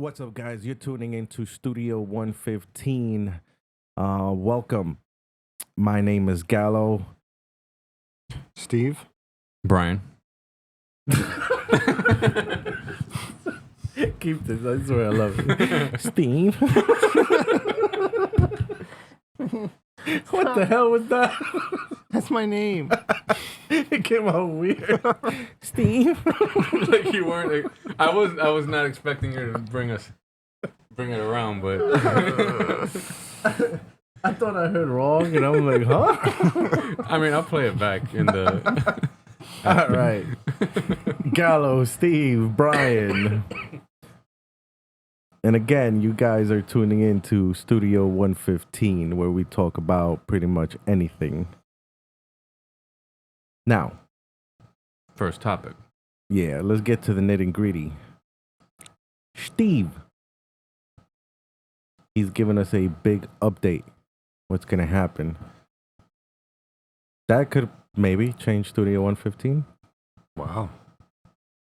What's up, guys? You're tuning into Studio 115. Welcome. My name is Gallo. Steve? Brian. Keep this. I swear I love it. Steve. What the hell was that? That's my name. It came out weird. Steve. Like you weren't. I was not expecting you to bring it around, but I thought I heard wrong, and I'm like, huh? I mean, I'll play it back in the. All right. Gallo, Steve, Brian. And again, you guys are tuning in to Studio 115, where we talk about pretty much anything. Now, First topic. yeah, let's get to the nitty gritty. Steve. He's giving us a big update. What's going to happen? That could maybe change Studio 115. Wow.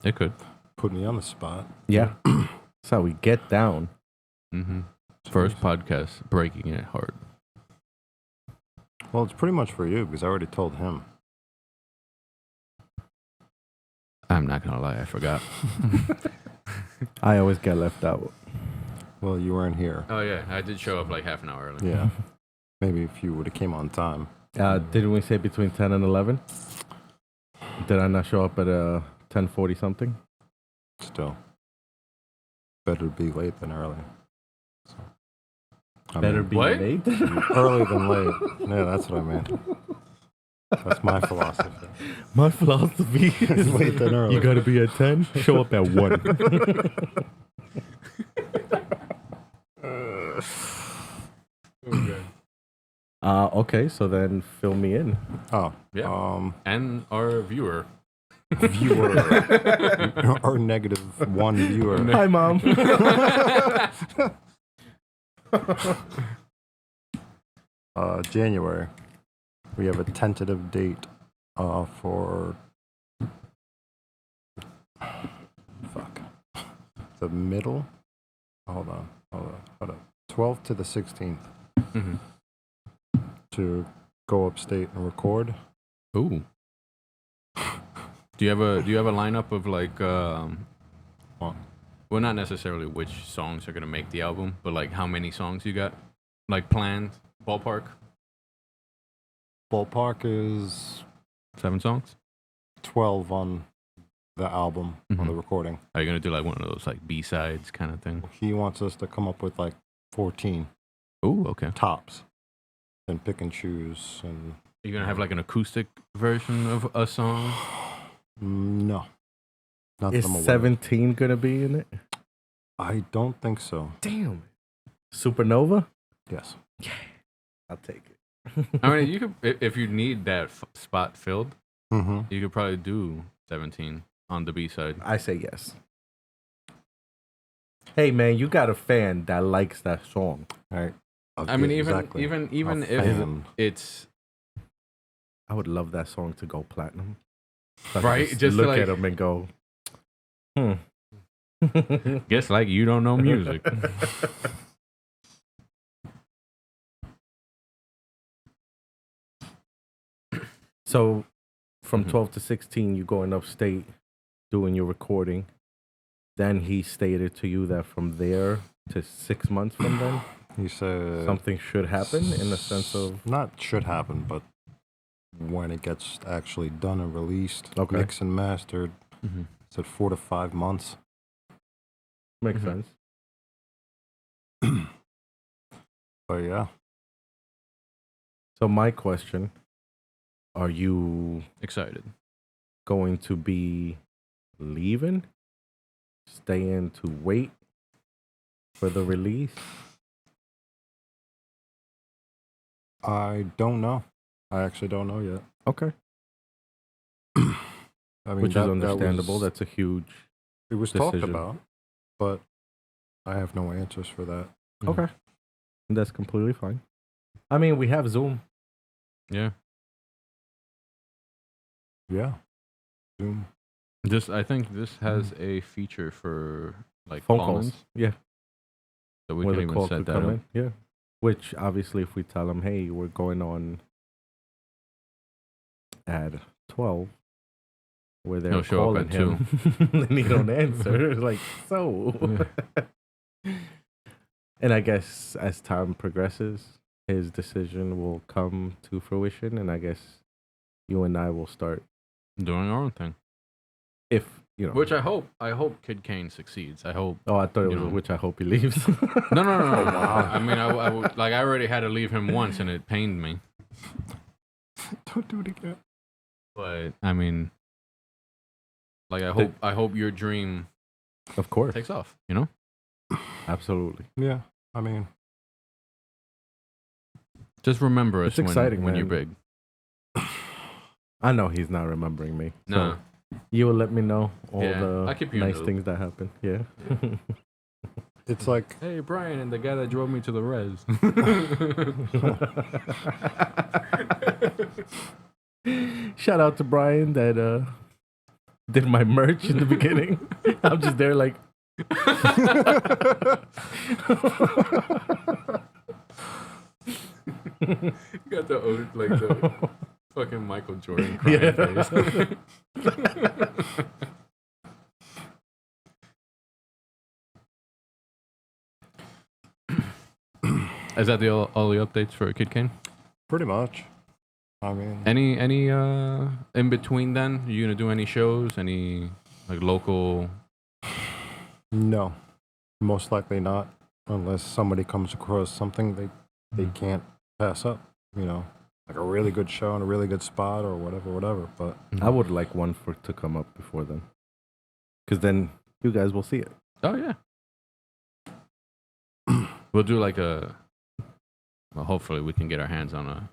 It could. Put me on the spot. Yeah. That's how we get down. Mm-hmm. First podcast, breaking it hard. Well, it's pretty much for you because I already told him. I'm not gonna lie, I forgot. I always get left out. Well, you weren't here. Oh yeah, I did show up like half an hour early. Yeah. Maybe if you would have came on time. Didn't we say between 10 and 11? Did I not show up at 10:40 something? Still. Better be late than early. So, Better be what? late. early than late. Yeah, that's what I meant. That's my philosophy. My philosophy is Late than early. you got to be at 10, show up at 1. Okay. Okay, so then fill me in. Oh, Yeah. And our viewer. viewer. Or -1 viewer. Hi, Mom. January. We have a tentative date for the middle. Hold on. 12th to the 16th Mm-hmm. to go upstate and record. Ooh. Do you have a lineup of like What? well, not necessarily which songs are gonna make the album, but like how many songs you got like planned, ballpark? Ballpark is 7 songs? 12 on the album, on the Mhm. recording. Are you gonna do like one of those like B-sides kind of thing? He wants us to come up with like 14 Ooh, okay. tops and pick and choose. And Are you gonna have like an acoustic version of a song? no. Not Is that I'm aware of. 17 going to be in it? I don't think so. Damn. Supernova? Yes. I'll take it. I mean, you could if you need that spot filled, Mm-hmm. you could probably do 17 on the B-side. I say yes. Hey, man, you got a fan that likes that song. All right. I mean, Exactly. even A if fan. it's I would love that song to go platinum. So I could Right, just to look like- at him and go, guess like you don't know music. So from Mhm. 12 to 16, you going upstate doing your recording. Then he stated to you that from there to 6 months from then, He said something should happen in the sense of, not should happen, but when it gets actually done and released, Okay. mixed and mastered, Mhm. it's at 4 to 5 months. makes Mhm. sense. But yeah, So my question, are you Excited. going to be leaving, staying to wait for the release? I don't know. I actually don't know yet. Okay. I mean, Which that- is that understandable. was- That's a huge. it was talked decision. about, but I have no answers for that. Okay. That's completely fine. I mean, we have Zoom. Yeah. Yeah, Zoom. I think this has a feature for like Phone call-ins, calls. Yeah. so we Where can the even call set could that come up. in. Yeah. Which obviously, if we tell them, hey, we're going on at 12, where they're He'll show up calling at him, and he don't answer. Like, so. And I guess as time progresses, his decision will come to fruition, and I guess you and I will start, Doing our own thing, if which I hope Kid Kane succeeds. I hope. Oh, I thought it you was know. which I hope he leaves. No. I mean, I would like. I already had to leave him once, and it pained me. Don't do it again. But I mean, like, I hope your dream Of course, takes off. You know. absolutely. Yeah, I mean, Just remember us It's exciting, when you're man. big. I know he's not remembering me. No. So you will let me know all Yeah, I'll the keep you in nice the loop. things that happen. Yeah. it's like Hey, Brian, and the guy that drove me to the res. Shout out to Brian that did my merch in the beginning. I'm just there like. You got the fucking Michael Jordan crying face. Is that all the updates for Kid Kane? pretty much. I mean, Any in between then? Are you gonna do any shows? Any like local? no, most likely not, unless somebody comes across something they can't pass up. You know, like a really good show in a really good spot or whatever. But I would like one to come up before then, because then you guys will see it. Oh yeah. We'll do like a. Well, hopefully we can get our hands on a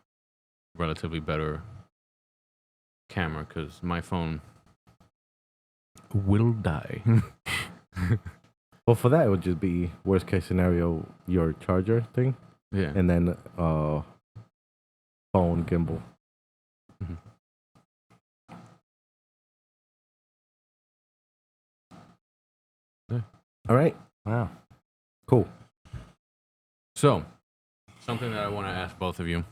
relatively better camera because my phone will die. Well, for that, it would just be worst case scenario, your charger thing, Yeah. and then phone gimbal. Mhm. Yeah. All right, yeah, cool. So, something that I want to ask both of you,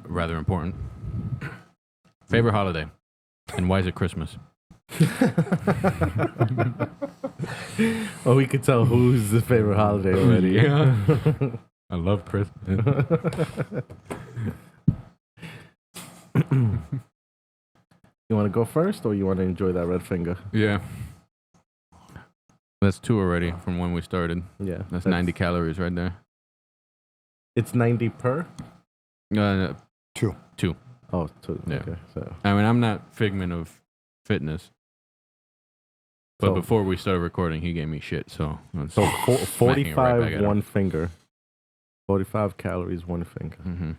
rather important. Favorite holiday, and why is it Christmas? Oh, we could tell who's the favorite holiday already. Yeah. I love Christmas. You want to go first, or you want to enjoy that red finger? Yeah. That's 2 already from when we started. Yeah, That's 90 calories right there. It's 90 per. 2. Oh, two. Yeah. Okay, so I mean, I'm not figment of fitness. But So- before we started recording, he gave me shit. So, so smacking it right 45 back at him. one finger. 45 calories one finger.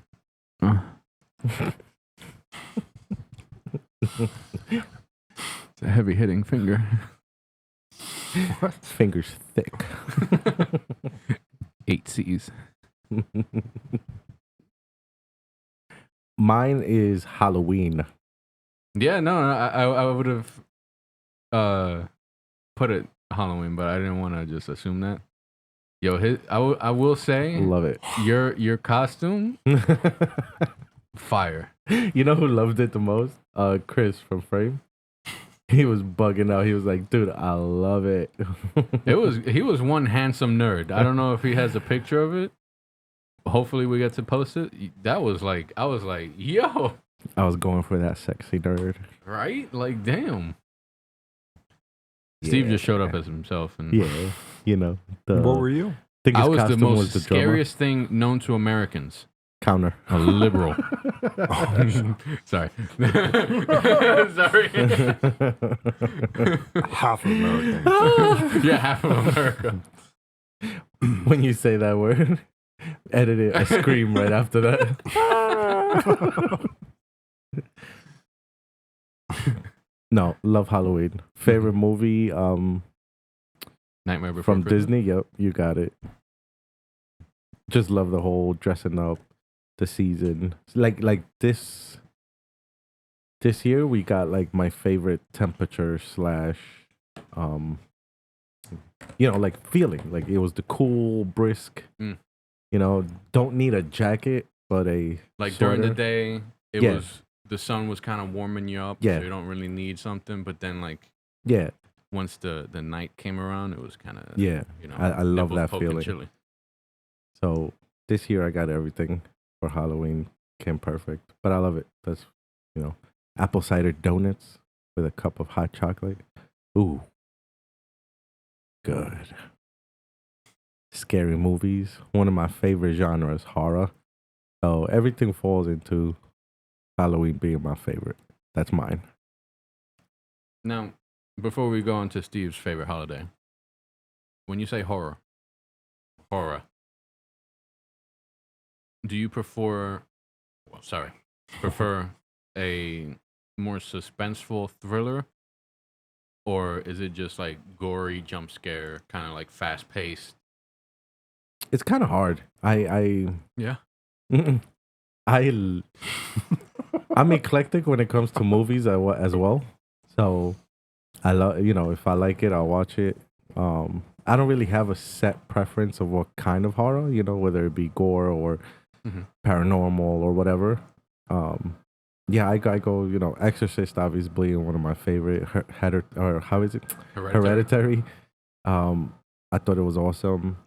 It's a heavy hitting finger. Fingers thick. 8 C's. Mine is Halloween. Yeah, no, I would have put it Halloween, but I didn't want to just assume that. Yo, I will say Love it. your costume fire. You know who loved it the most? Chris from Frame. He was bugging out. He was like, "Dude, I love it." He was one handsome nerd. I don't know if he has a picture of it. Hopefully we get to post it. I was like, yo, I was going for that sexy nerd. right? Like, damn. Steve just showed up as himself, and Yeah, you know. What were you? Think his I was the costume most was the drummer. scariest thing known to Americans. Counter. A liberal. Sorry. Sorry. Half American. Yeah, half of America. When you say that word, edit it. I scream right after that. No, love Halloween. Favorite movie Nightmare Before from Christmas. Disney? Yep, you got it. Just love the whole dressing up, the season. Like this This year we got like my favorite temperature slash, um, like feeling. Like it was the cool, brisk. Mm. Don't need a jacket, but a Like during the sweater. day, Yeah. the sun was kind of warming you up. Yeah. So you don't really need something. But then like Yeah, once the night came around, it was kind of yeah. I love nipples that poking feeling. chilly. So this year I got everything for Halloween. Came perfect, but I love it. That's apple cider donuts with a cup of hot chocolate. Ooh, good. Scary movies. One of my favorite genres, horror. So everything falls into Halloween being my favorite. That's mine. Now, before we go on to Steve's favorite holiday, when you say horror, do you prefer a more suspenseful thriller, or is it just like gory jump scare, kind of like fast paced? It's kind of hard. Yeah. Mm-mm. I'm eclectic when it comes to movies as well. So I love, if I like it, I'll watch it. I don't really have a set preference of what kind of horror, whether it be gore or paranormal or whatever. Yeah, I go, Exorcist obviously one of my favorite. Or how is it? Hereditary. I thought it was awesome.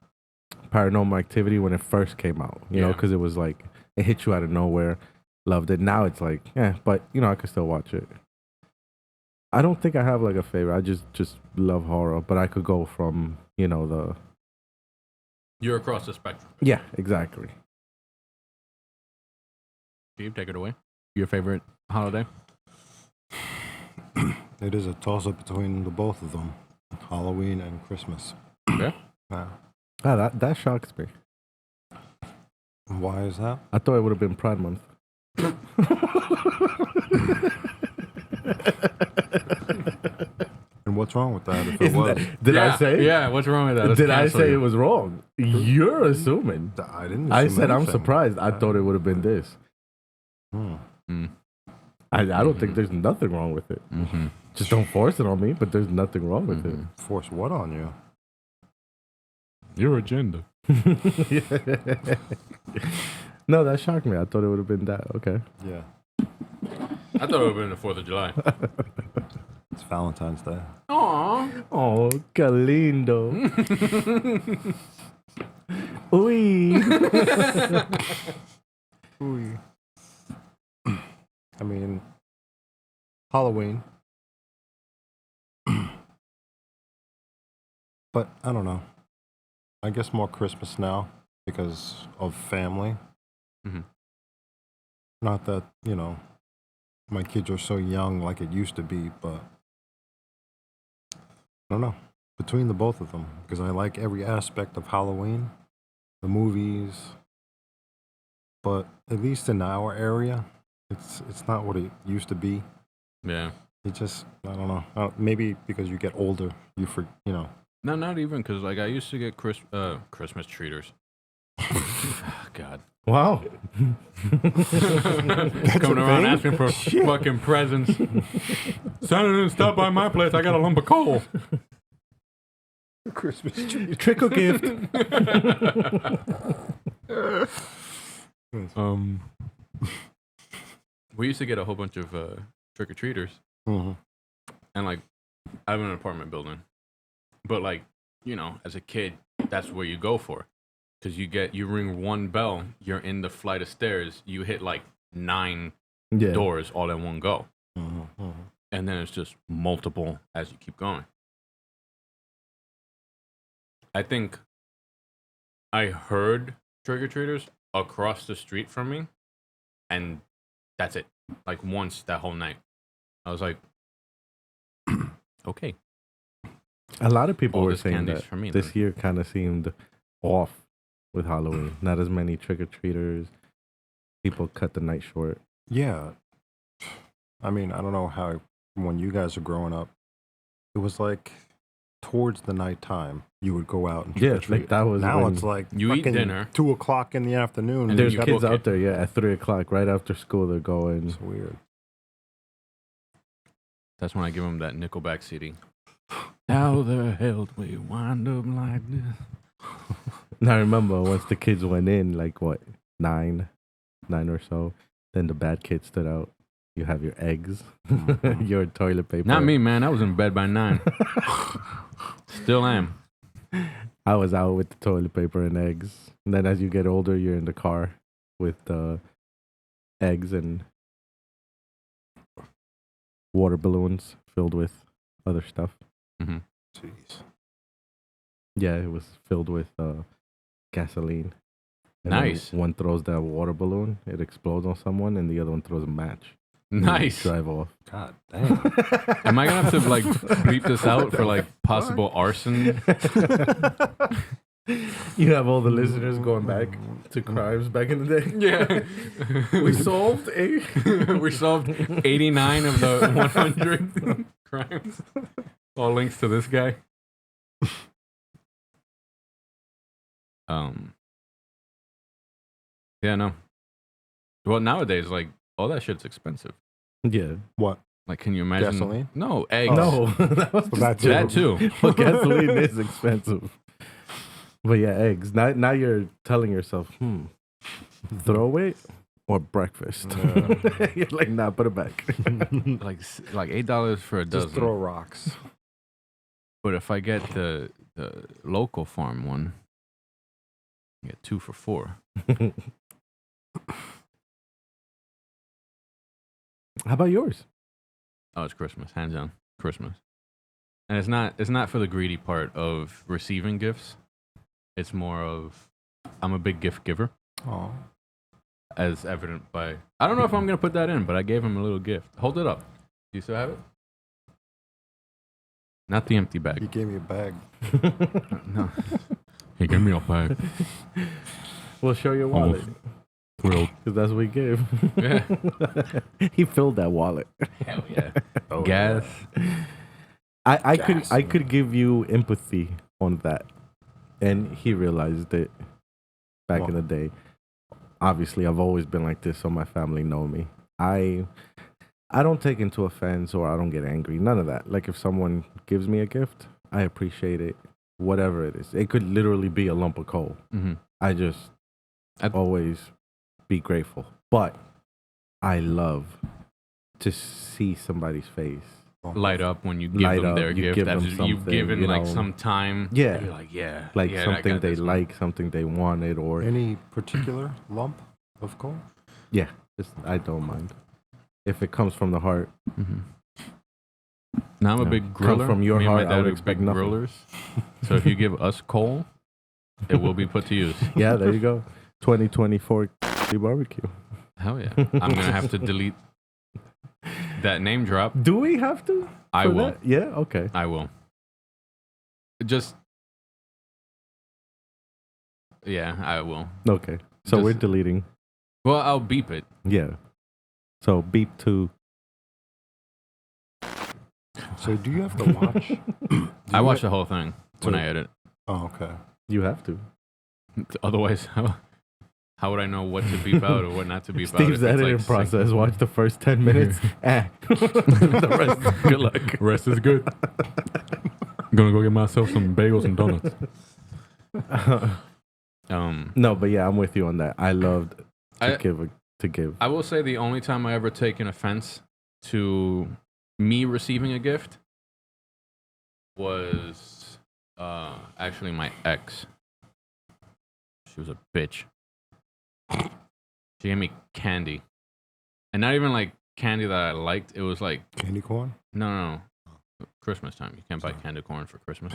Paranormal Activity when it first came out, because it was like it hit you out of nowhere. Loved it. Now it's like, but I could still watch it. I don't think I have like a favorite. I just love horror, but I could go from the. You're across the spectrum. Yeah, exactly. Steve, take it away. Your favorite holiday? It is a toss-up between the both of them, Halloween and Christmas. Yeah. That shocks me. Why is that? I thought it would have been Pride Month. And what's wrong with that if it was? Did I say? Yeah, what's wrong with that? Let's Did I cancel say you. it was wrong? You're assuming. I didn't. I assume said I'm anything. surprised. I thought it would have been this. Mm. I don't think there's nothing wrong with it. Mm-hmm. Just don't force it on me, but there's nothing wrong with Force what on you? Your agenda. it. No, that shocked me. I thought it would have been that. Okay. Yeah. I thought it would have been the 4th of July. It's Valentine's Day. Aww. Oh, que lindo. Uy. Ooh. I mean, Halloween. But I don't know. I guess more Christmas now because of family. Mhm. Not that, my kids are so young like it used to be, but I don't know. Between the both of them, because I like every aspect of Halloween, the movies, but at least in our area, it's not what it used to be. Yeah. It just, I don't know. Maybe because you get older, No, not even, because like I used to get Christmas treaters. God. Wow. Coming around asking for fucking presents. Santa didn't stop by my place. I got a lump of coal. Christmas tree. Trick or gift. We used to get a whole bunch of trick or treaters, Mm-hmm. and like I have an apartment building, but like as a kid, that's where you go for, because you ring one bell, you're in the flight of stairs, you hit like 9 Yeah. doors all in one go, Mm-hmm. and then it's just multiple as you keep going. I think I heard trick or treaters across the street from me, and that's it. Like once that whole night, I was like, okay. A lot of people All were this saying candy's that for me, this then. year kind of seemed off with Halloween. Not as many trick or treaters. People cut the night short. Yeah. I mean, I don't know how, when you guys were growing up, it was like towards the nighttime, you would go out and trick or Yeah, treat. like that was Now when it's like You eat fucking dinner. 2:00 in the afternoon. And there's you kids book out it. there, at 3:00, right after school, they're going. It's weird. That's when I give him that Nickelback CD. How the hell do we wind up like this? And I remember once the kids went in, like what, 9 or so, then the bad kid stood out. You have your eggs, your toilet paper. Not me, man. I was in bed by 9. Still am. I was out with the toilet paper and eggs. And then as you get older, you're in the car with the eggs and water balloons filled with other stuff. Mm-hmm. Jeez. Yeah, it was filled with gasoline. And then Nice. one throws that water balloon, it explodes on someone, and the other one throws a match. Nice. Drive off. God damn. Am I gonna have to like bleep this out for like possible arson? You have all the listeners going back to crimes back in the day. Yeah. We solved We solved 89 of the 100 crimes. All links to this guy. Yeah, no. Well, nowadays, like, all that shit's expensive. Yeah. What? Like, can you imagine? Gasoline? No, eggs. No, that was That too. That too. Well, gasoline is expensive. But yeah, eggs. Now you're telling yourself, throw it or breakfast. Yeah. You're like, nah, put it back. like $8 for a dozen. Just throw rocks. But if I get the local farm one, I get 2 for $4. How about yours? Oh, it's Christmas, hands down, Christmas. And it's not for the greedy part of receiving gifts. It's more of I'm a big gift giver, Oh. as evident by I don't know if I'm gonna put that in, but I gave him a little gift. Hold it up. Do you still have it? Not the empty He bag. gave me a bag. No. He gave me a bag. Well, show your wallet. Thrilled. Because that's what he gave. Yeah. He filled that wallet. Hell yeah. Oh, Gas. I Gas. could give you empathy on that. And he realized it back in the day. Obviously, I've always been like this, so my family know me. I don't take into offense or I don't get angry. None of that. Like if someone gives me a gift, I appreciate it. Whatever it is. It could literally be a lump of coal. Mm-hmm. I always be grateful. But I love to see somebody's face Light up when you give Light them up, their you gift give them after you've something, given you like know. some time. Yeah. You're like, yeah. like yeah, I something got they this one. like, something they wanted, or Any particular lump of coal? yeah, I don't mind if it comes from the heart. Mm-hmm. Now I'm a No. big Come griller. from your Me and heart, my I dad would are expect big nothing. grillers. So if you give us coal, it will be put to use. Yeah, there you go. 2024 barbecue. Hell yeah. I'm gonna have to delete that name drop. Do we have to? I for will. that? Yeah. Okay. I will. Just yeah, I will. Okay. So we're Just- deleting. Well, I'll beep it. Yeah. So beep to. So do you have to watch? I watch the whole thing when I edit. Oh, okay. You have to. Otherwise, how would I know what to beep out or what not to beep out? Steve's if it's, editing like, process. Watch the first 10 minutes. The rest, good luck. Rest is good. I'm gonna go get myself some bagels and donuts. No, but yeah, I'm with you on that. I loved I- to give. I will say the only time I ever taken offense to me receiving a gift was actually my ex. She was a bitch. She gave me candy. And not even like candy that I liked. It was like, Candy corn? no. Christmas time. You can't buy candy corn for Christmas.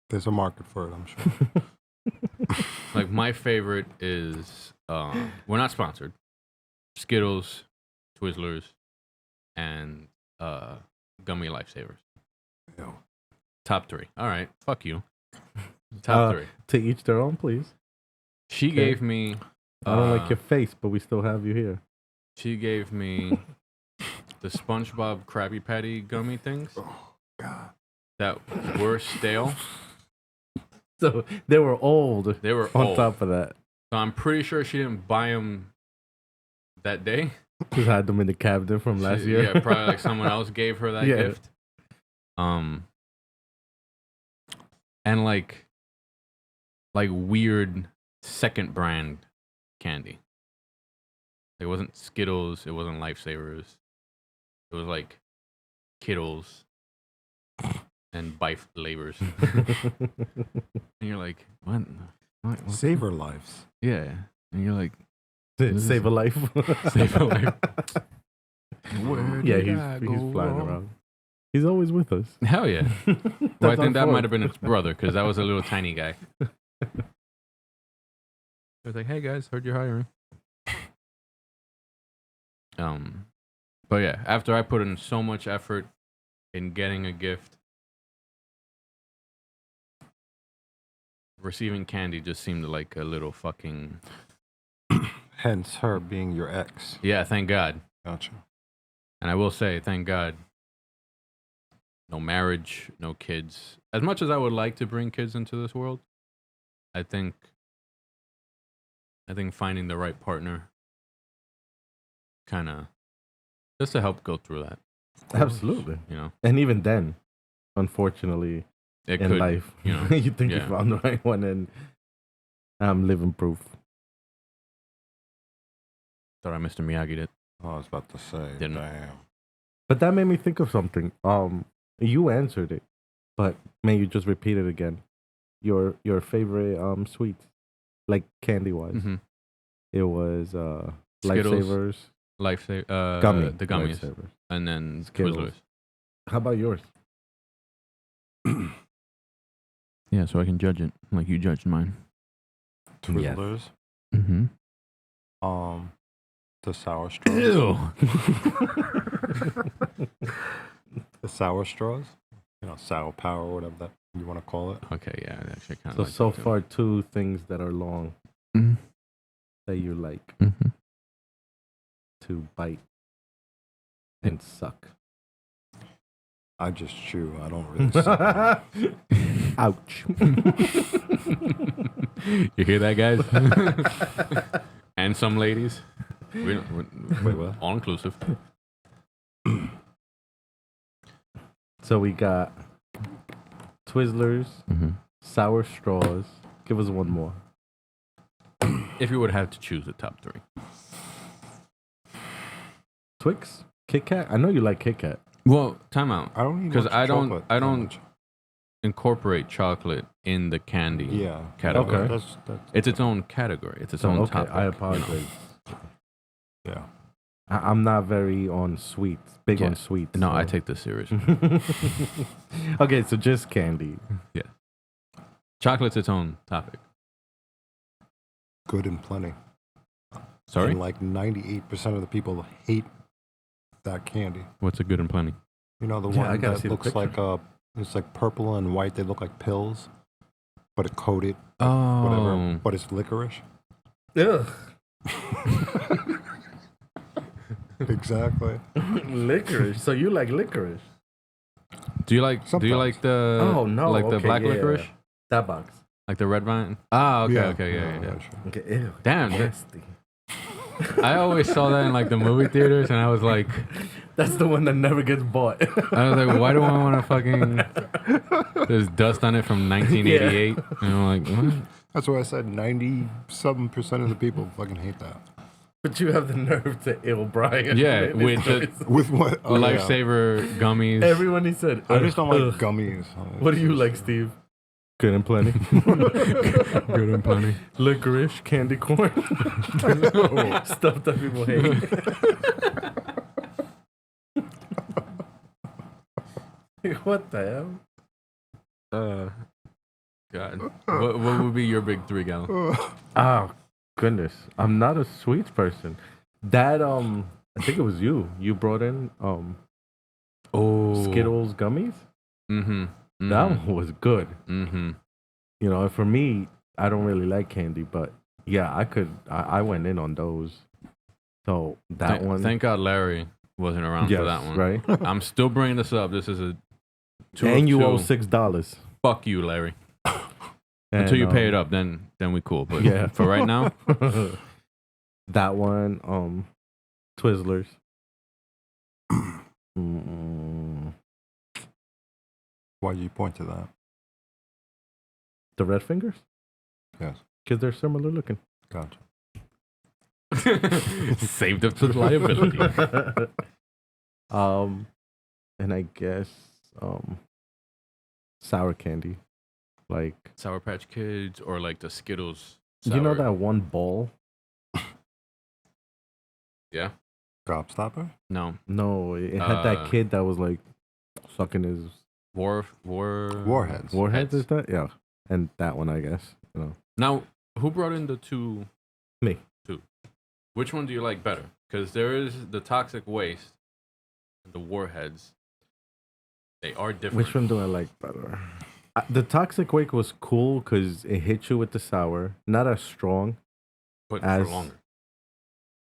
There's a market for it, I'm sure. Like my favorite is, we're not sponsored. Skittles, Twizzlers, and gummy lifesavers. Ew. Top 3. All right, fuck you. Top 3. To each their own, please. She gave me. I don't like your face, but we still have you here. She gave me the SpongeBob Krabby Patty gummy things Oh, God. that were stale. So they were old. They were On old. top of that, So I'm pretty sure she didn't buy them that day. Just had them in the cabinet from last year. Yeah, probably like someone else gave her that gift. And like weird second brand candy. It wasn't Skittles. It wasn't Lifesavers. It was like Kittles and Bife Labors. And you're like, what? Savor lives. Yeah. And you're like, Save a life. Save a life. Where Yeah, did he's I flying go wrong? around. He's always with us. Hell yeah. Well, I That's think that our might have fault. been his brother because that was a little tiny guy. I was like, hey guys, heard you're hiring. But yeah, after I put in so much effort in getting a gift, receiving candy just seemed like a little fucking... Hence her being your ex. Yeah, thank God. Gotcha. And I will say, thank God, no marriage, no kids. As much as I would like to bring kids into this world, I think finding the right partner kind of just to help go through that, Absolutely. you know. And even then, unfortunately, It in could, life, you know, you think you yeah. found the right one, and I'm living proof. Thought I Mr. Miyagi did. Oh, I was about to say. Didn't. Damn. But that made me think of something. You answered it, but may you just repeat it again? Your favorite sweets, like candy wise. Mm-hmm. It was Skittles. Lifesavers, The gummies, Lifesavers. and then Skittles. Twizzlers. How about yours? Yeah, so I can judge it like you judged mine. Twizzlers. Mm-hmm. The sour straws. Ew. The sour straws. You know, sour power, whatever that you want to call it. Okay, yeah, I actually kind of. So far, two things that are long Mm-hmm. that you like Mm-hmm. to bite and suck. I just chew. I don't really suck. Ouch. You hear that, guys? And some ladies. Wait, what? All inclusive. So we got Twizzlers, Mm-hmm. sour straws. Give us one more. If you would have to choose the top three. Twix, Kit Kat. I know you like Kit Kat. Well, time out. I don't eat 'Cause much I don't- chocolate I that don't- much. Incorporate chocolate in the candy Yeah. category. Okay. That's, It's its own category. It's its own Okay, topic. I you know? apologize. yeah. I'm not very on sweets. Big Yeah. on sweets. No, I so- take this serious. Okay, so just candy. Chocolate's its own topic. Good and plenty. Sorry? And like 98% of the people hate that candy. What's a good and plenty? You know, the Yeah, I one gotta see that the looks like it's like purple and white. They look like pills, but it coated, whatever. Oh. But it's licorice. Ugh. Exactly. Licorice. So you like licorice? Do you like Sometimes. the Oh, no, like the okay, black yeah. licorice? That box. Like the red vine? Ah, okay, okay, yeah. sure. Okay. Ew. Damn, Nasty. I always saw that in like the movie theaters, and I was like, That's the one that never gets bought. I was like, why do I want to fucking? There's dust on it from 1988, and I'm like, what? That's why I said 97% of the people fucking hate that. But you have the nerve to ill Brian. Yeah, It's with the- nice. With what? Oh, yeah. Lifesaver gummies. Everyone he said. I just don't like ugh. gummies. What do you like, Steve? Good and plenty. Good and plenty. Licorice, candy corn. Stuff that people hate. What the hell? God, what would be your big three, Gal? Oh goodness, I'm not a sweets person. That I think it was you. You brought in Oh, Skittles gummies. Mm-hmm. That one was good. Mm-hmm. You know, for me, I don't really like candy, but yeah, I went in on those. So that one. Thank God Larry wasn't around yes, for that one. right? I'm still bringing this up. This is a two And of you two. owe $6. Fuck you, Larry. And, Until you pay it up, then we cool. But yeah. for right now, that one, Twizzlers. Mm, Why do you point to that? the red fingers? Yes. Because they're similar looking. Gotcha. Saved up to the liability. And I guess sour candy. Like Sour Patch Kids or like the Skittles. you know sour- that one ball? Yeah. Gobstopper? No. No, it had that kid that was like sucking his Warheads. warheads. Is that? Yeah, and that one, I guess. You know, Now, who brought in the two? me. Which one do you like better? Because there is the Toxic Waste, and the Warheads. They are different. Which one do I like better? The Toxic Wake was cool because it hit you with the sour, not as strong, But as- for longer.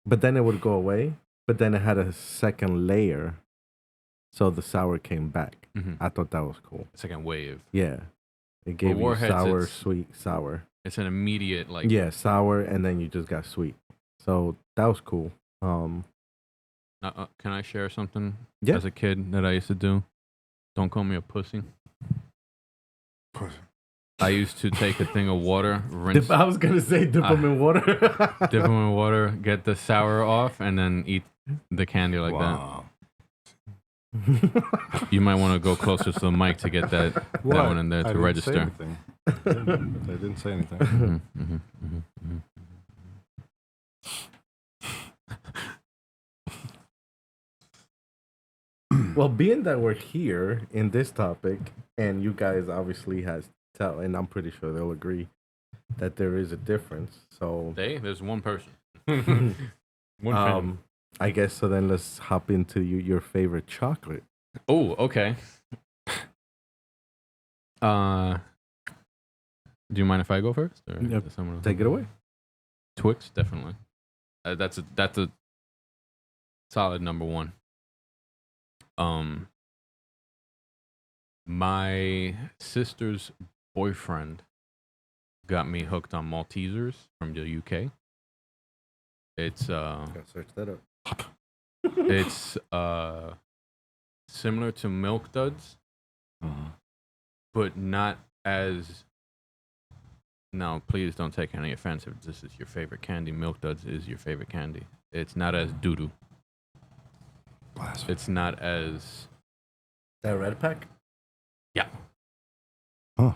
but then it would go away. But then it had a second layer, so the sour came back. Mm-hmm. I thought that was cool. Second wave. Yeah, it gave you Warheads, sour, it's- sweet, sour. It's an immediate like. Yeah, sour, and then you just got sweet. So that was cool. Can I share something? Yeah. As a kid that I used to do. Don't call me a pussy. I used to take a thing of water, rinse, I was gonna say dip them in water. dip them in water, get the sour off, and then eat the candy like Wow. that. You might want to go closer to the mic to get that one in there I to didn't say register. anything. They didn't say anything. Mhm, mhm, mhm, mhm. Well, being that we're here in this topic, and you guys obviously has tell, and I'm pretty sure they'll agree that there is a difference. So, There's one person. One fan. I guess so. Then let's hop into your favorite chocolate. Oh, okay. Do you mind if I go first? Or Yep. does someone else Take it go? away. Twix, definitely. That's a solid number one. My sister's boyfriend got me hooked on Maltesers from the UK. It's Gotta search that up. it's similar to Milk Duds, but not as. No, please don't take any offense if this is your favorite candy. Milk Duds is your favorite candy. It's not as doo-doo. It's not as... That red pack. Yeah. Huh.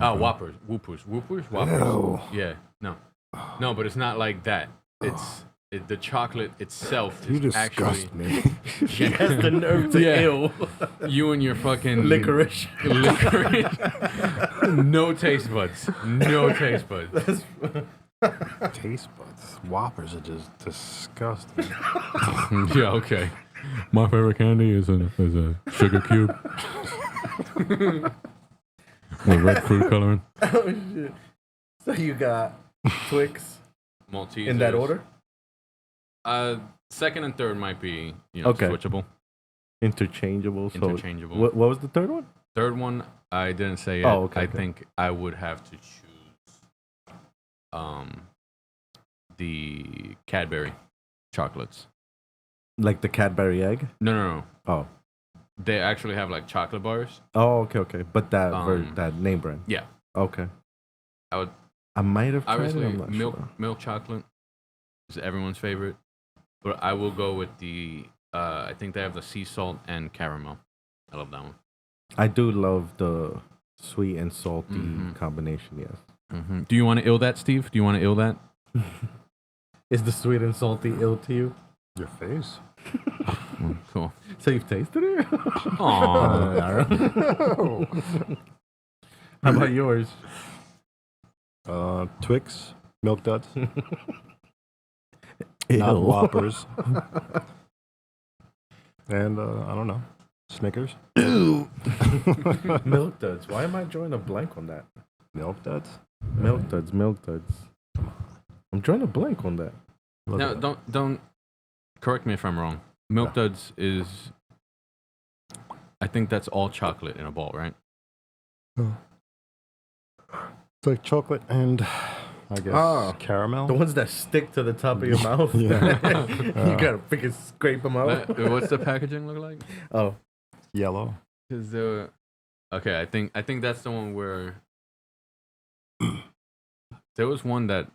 Oh, Whoppers. Whoopers. Whoppers? Whoppers. Ew. Yeah. No. No, but it's not like that. It's... the chocolate itself You is disgust actually... me. She has the nerve to Yeah. ill. You and your fucking... Licorice. Licorice. No taste buds. No taste buds. Taste buds. Whoppers are just disgusting. Yeah, okay. My favorite candy is a sugar cube. With red fruit coloring. Oh shit! So you got Twix Maltesers. in that order? Second and third might be, Okay. switchable. Interchangeable. So Interchangeable. what was the third one? Third one, I didn't say yet. Oh, okay, I okay. think I would have to choose the Cadbury chocolates. Like the Cadbury egg? No. Oh. They actually have like chocolate bars. Oh, okay. But that that name brand. Yeah. Okay. I would I might have tried it. obviously I'm not sure. milk chocolate is everyone's favorite, but I will go with the I think they have the sea salt and caramel. I love that one. I do love the sweet and salty Mhm. combination. Yes. Mm-hmm. Do you want to ill that, Steve? Do you want to ill that? Is the sweet and salty ill to you? Your face? Cool. So you've tasted it? Aww. How about yours? Twix, Milk Duds, Ew. not Whoppers, and I don't know, Snickers. Milk Duds. Why am I drawing a blank on that? Milk Duds. Milk Duds. Milk Duds. I'm drawing a blank on that. Look Now, it up. don't correct me if I'm wrong. Milk Duds is, I think that's all chocolate in a ball, right? It's like chocolate and I guess Oh, caramel. the ones that stick to the top of your mouth. Yeah. You gotta freaking scrape them out. What's the packaging look like? Oh, Yellow. Cause okay, I think that's the one where there was one that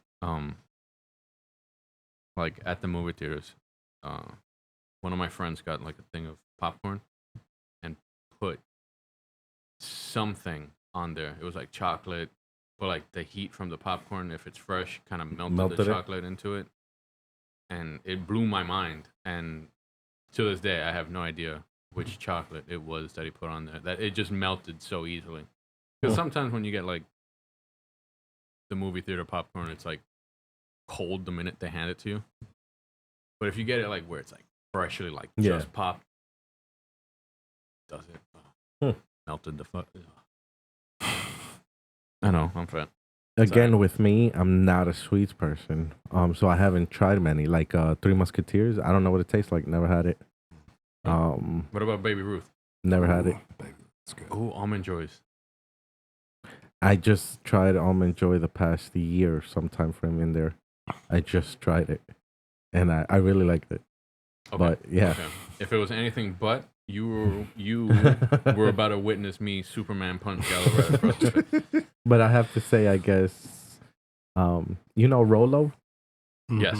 like at the movie theaters, one of my friends got like a thing of popcorn and put something on there. It was like chocolate, but like the heat from the popcorn, if it's fresh, kind of melted the chocolate into it, and it blew my mind. And to this day, I have no idea which chocolate it was that he put on there. That it just melted so easily. Because sometimes when you get like the movie theater popcorn, it's like cold the minute they hand it to you. But if you get it like where it's like freshly like just popped, does it melted the fuck? I know, I'm fat. Again, with me, I'm not a sweets person. So I haven't tried many. Like Three Musketeers, I don't know what it tastes like. Never had it. What about Baby Ruth? Never had it. Baby, it's good. Oh, Almond Joys. I just tried Almond Joy the past year, some time frame in there. I just tried it, and I really liked it. Okay. But yeah, Okay. If it was anything but, you were about to witness me Superman punch Gallo right across the face. But I have to say, I guess, you know Rolo? Yes.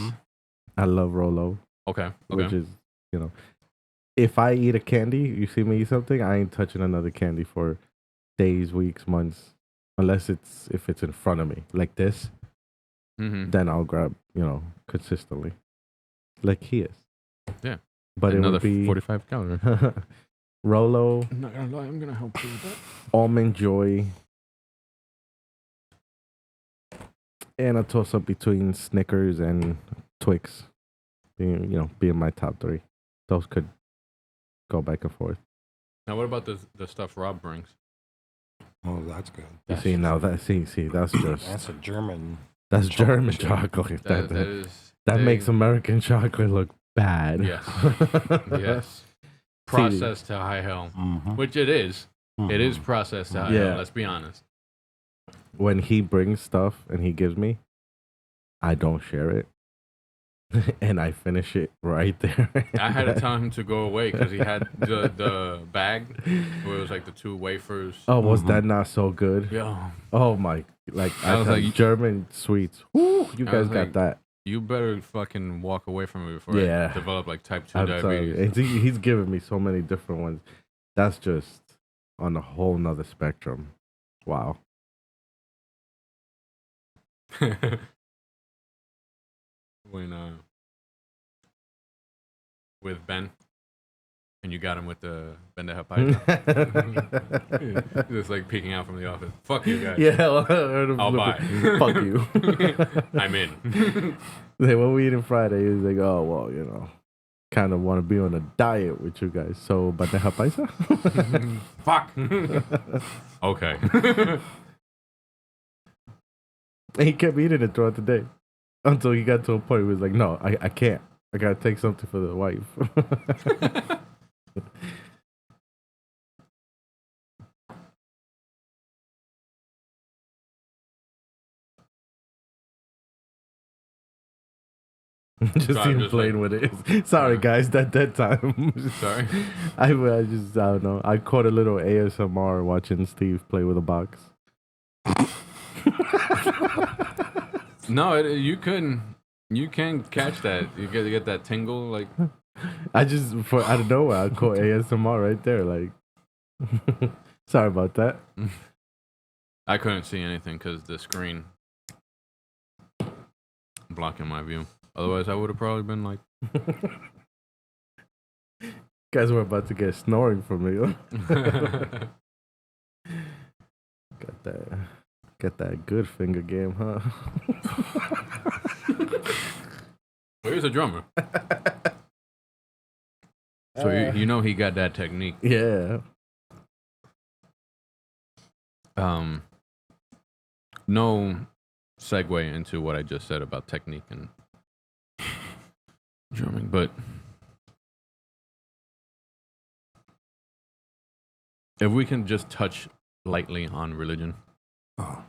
I love Rolo. Okay. Which is, you know, if I eat a candy, you see me eat something, I ain't touching another candy for days, weeks, months, unless if it's in front of me like this. Then I'll grab, consistently, like he is. Yeah. But another it would be 45 calories. Rolo. I'm not gonna lie, I'm gonna help you with that. Almond Joy. And a toss up between Snickers and Twix, being my top three. Those could go back and forth. Now, what about the stuff Rob brings? Oh, that's good. You see now that's just That's a German. that's German chip. chocolate. That Makes American chocolate look bad. Yes. Yes. Processed to high hell, which it is. It is processed to high hell. Let's be honest. When he brings stuff and he gives me, I don't share it. And I finish it right there. I had to tell him to go away because he had the bag where it was like the 2 wafers. Oh, was that not so good? Yeah. Oh my! I was like German sweets. Woo, you guys got that. You better fucking walk away from me before I develop like type 2 diabetes. He's giving me so many different ones. That's just on a whole nother spectrum. Wow. When with Ben, and you got him with the bandeja paisa. Just like peeking out from the office. Fuck you guys. Yeah, I'll buy. Fuck you. I'm in. Hey, what we eating Friday? He's like, oh well, kind of want to be on a diet with you guys. So bandeja paisa. Fuck. Okay. And he kept eating it throughout the day until he got to a point where he was like, no, I can't. I gotta take something for the wife. Just see him playing with it. Sorry, guys, that time. Sorry. I don't know. I caught a little ASMR watching Steve play with a box. No, you can catch that. You get that tingle, like. I just out of nowhere I caught ASMR right there. Like, sorry about that. I couldn't see anything because the screen blocking my view. Otherwise, I would have probably been like. Guys were about to get snoring from me. Got that good finger game, huh? Where's the drummer? So you know he got that technique. Yeah. No segue into what I just said about technique and drumming, but if we can just touch lightly on religion. Oh.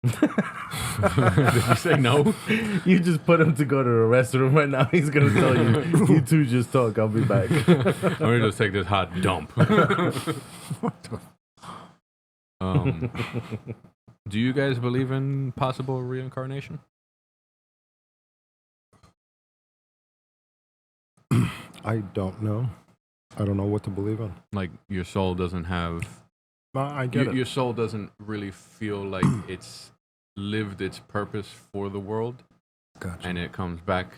Did you say no? You just put him to go to the restroom right now. He's gonna tell you, you two just talk. I'll be back. I'm gonna just take this hot dump. um, do you guys believe in possible reincarnation? I don't know. I don't know what to believe in. Like your soul doesn't have I get it. your soul doesn't really feel like it's lived its purpose for the world, Gotcha. and it comes back,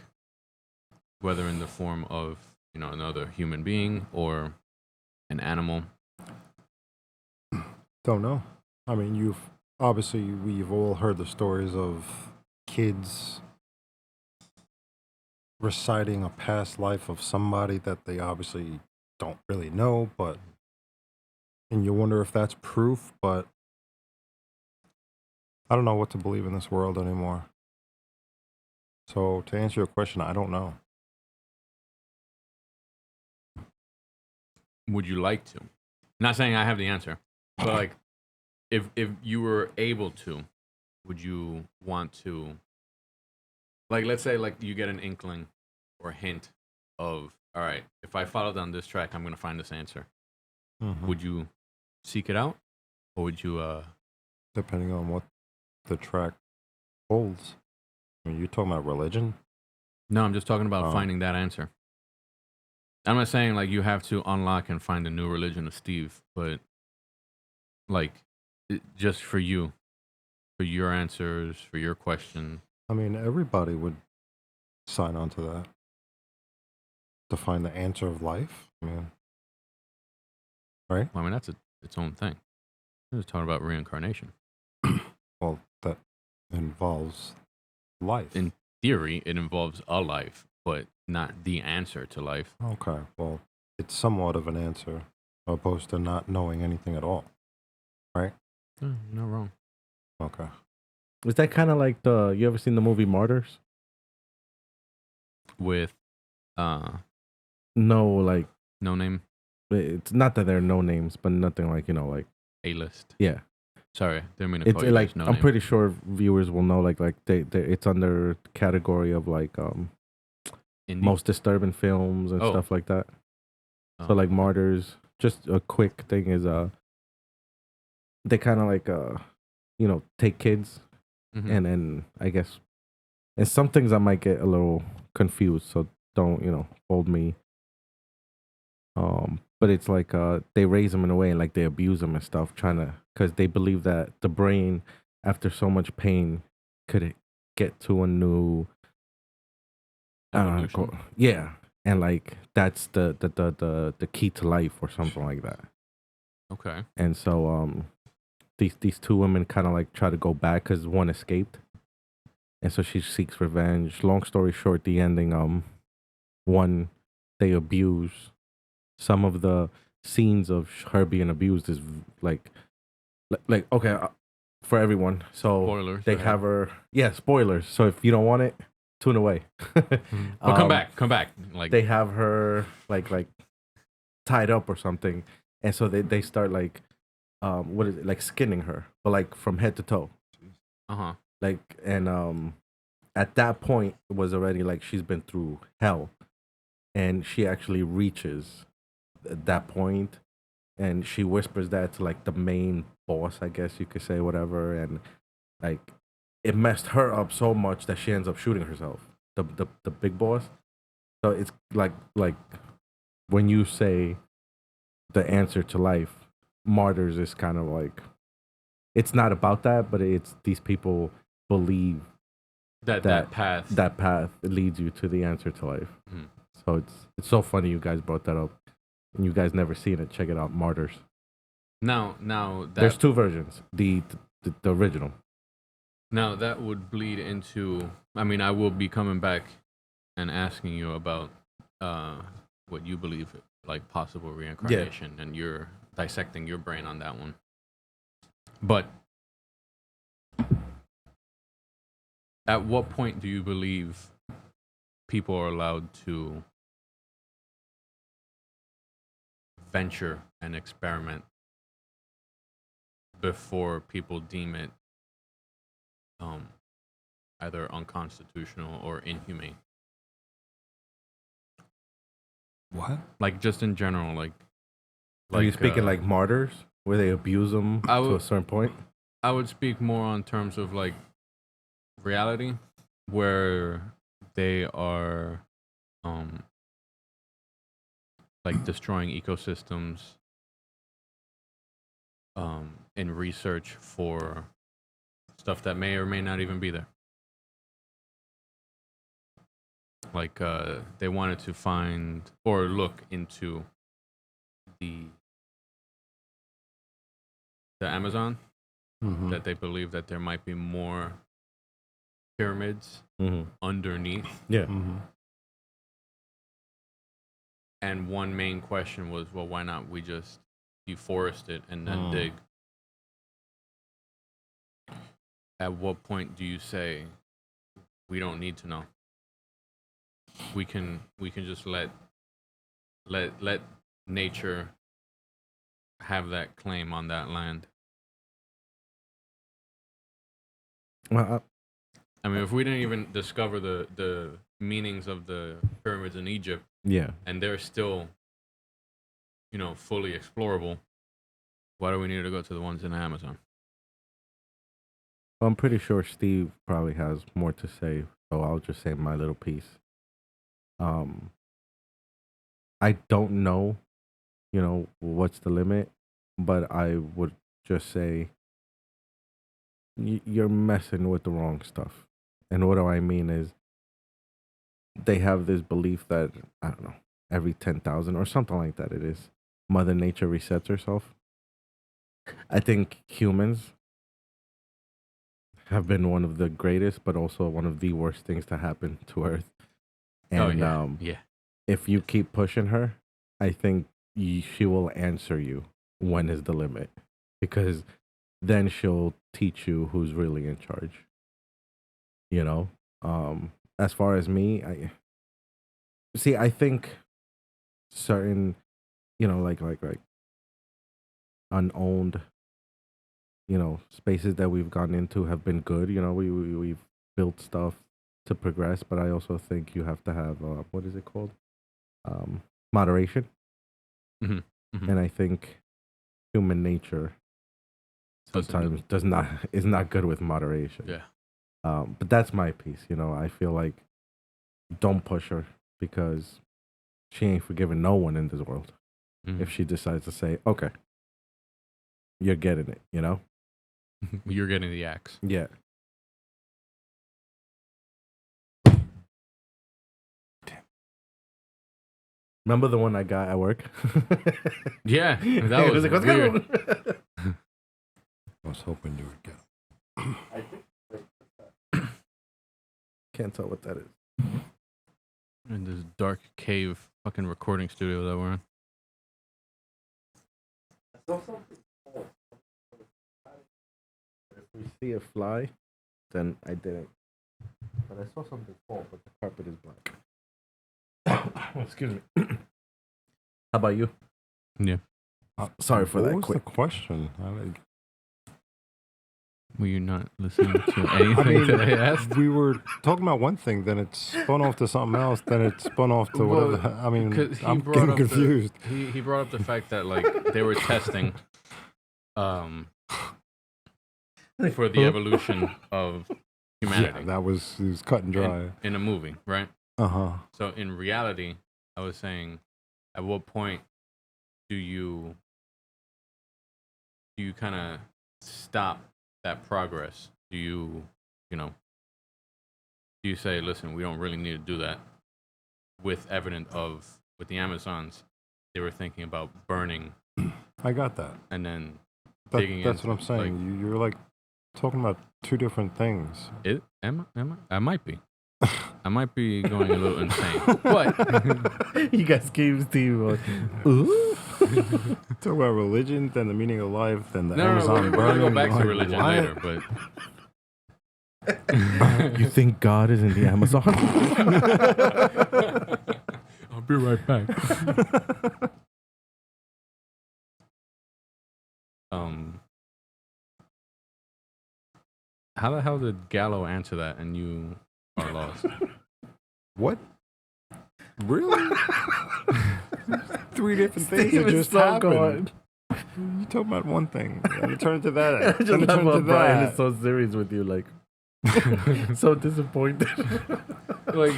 whether in the form of another human being or an animal. Don't know. I mean, we've all heard the stories of kids reciting a past life of somebody that they obviously don't really know, and you wonder if that's proof, but I don't know what to believe in this world anymore. So to answer your question, I don't know. Would you like to? Not saying I have the answer, but like, if you were able to, would you want to? Like, let's say like you get an inkling or a hint of, all right, if I follow down this track, I'm gonna find this answer. Mm-hmm. Would you seek it out, or would you? Depending on what the track holds. I mean, you're talking about religion? No, I'm just talking about Oh. finding that answer. I'm not saying like you have to unlock and find a new religion of Steve, but like just for you, for your answers, for your question. I mean, everybody would sign on to that. To find the answer of life? I mean, right? Well, I mean, that's its own thing. I'm just talking about reincarnation. Well, that involves life. In theory, it involves a life, but not the answer to life. Okay, well, it's somewhat of an answer, opposed to not knowing anything at all, right? You're not wrong. Okay. Is that kind of like you ever seen the movie Martyrs? With No, like no name, it's not that there are no names, but nothing like like A-list. yeah. Sorry, didn't mean to It's call you like guys no I'm name. pretty sure viewers will know like they it's under category of like Indie? most disturbing films and Oh. stuff like that. Oh, So like okay. Martyrs, just a quick thing is they kind of like take kids Mhm. and then I guess and some things I might get a little confused, so don't hold me. But it's like they raise them in a way and like they abuse them and stuff, trying to because they believe that the brain after so much pain could get to a new Evolution. yeah, and like that's the key to life or something like that. Okay. And so these two women kind of like try to go back because one escaped, and so she seeks revenge. Long story short, the ending one they abuse. Some of the scenes of her being abused is like okay for everyone. So Spoilers. they go have ahead. her. Yeah, spoilers. So if you don't want it, tune away. But come back. Like They have her like tied up or something, and so they start like what is it, like skinning her, but like from head to toe. uh-huh. Like and at that point it was already like she's been through hell, and she actually reaches that point, and she whispers that to like the main boss, I guess you could say, whatever, and like it messed her up so much that she ends up shooting herself. The big boss. So it's like when you say the answer to life, Martyrs is kind of like it's not about that, but it's these people believe That path. that path leads you to the answer to life. Mhm. So it's so funny you guys brought that up. And you guys never seen it, check it out, Martyrs. Now that There's two versions. The original. now that would bleed into. I mean, I will be coming back and asking you about what you believe like possible reincarnation, and you're dissecting your brain on that one. But at what point do you believe people are allowed to venture and experiment before people deem it either unconstitutional or inhumane. What? Like just in general, like. Are you speaking like martyrs, where they abuse them to a certain point? I would speak more on terms of like reality, where they are, like destroying ecosystems, in research for stuff that may or may not even be there. Like they wanted to find or look into the Amazon, that they believe that there might be more pyramids underneath. Yeah. And one main question was, well, why not we just deforest it and then dig? At what point do you say we don't need to know? We can just let nature have that claim on that land. Well, I mean, if we didn't even discover the meanings of the pyramids in Egypt, yeah, and they're still, fully explorable, why do we need to go to the ones in the Amazon? I'm pretty sure Steve probably has more to say, so I'll just say my little piece. I don't know, what's the limit, but I would just say you're messing with the wrong stuff. And what do I mean is they have this belief that, I don't know, every 10,000 or something like that it is, Mother Nature resets herself. I think humans have been one of the greatest, but also one of the worst things to happen to Earth. And if you keep pushing her, I think she will answer you when is the limit, because then she'll teach you who's really in charge. As far as me, I think certain, like unowned, spaces that we've gone into have been good. We've built stuff to progress, but I also think you have to have what is it called? Moderation. And I think human nature sometimes is not good with moderation. Yeah. But that's my piece. I feel like don't push her, because she ain't forgiving no one in this world if she decides to say, okay, you're getting it, You're getting the axe. Yeah. Remember the one I got at work? Yeah, that was like, weird. I was hoping you would get. Can't tell what that is. In this dark cave fucking recording studio that we're in. I saw something fall. If we see a fly, then I didn't. But I saw something fall, but the carpet is black. Excuse me. How about you? Yeah. Sorry for that. What was the question? Were you not listening to anything that I asked? We were talking about one thing, then it spun off to something else, then it spun off to whatever. I mean, I'm getting confused. He brought up the fact that like they were testing for the evolution of humanity. Yeah, it was cut and dry. In a movie, right? Uh-huh. So in reality, I was saying, at what point do you kind of stop that progress? Do you say, listen, we don't really need to do that? With the Amazons, they were thinking about burning. I got that. And then digging. That's what I'm saying. You're like talking about two different things. Am I? I might be. I might be going a little insane. But you guys gave Steve ooh. Talk about religion, then the meaning of life, then the Amazon burning. We're gonna go back to religion later, but you think God is in the Amazon? I'll be right back. How the hell did Gallo answer that and you are lost? What? Really? Three different things Steve that is just so happened. You talk about one thing, then it turned to that. I just Then it love turned how to Brian that. is so serious with you, like so disappointed. like,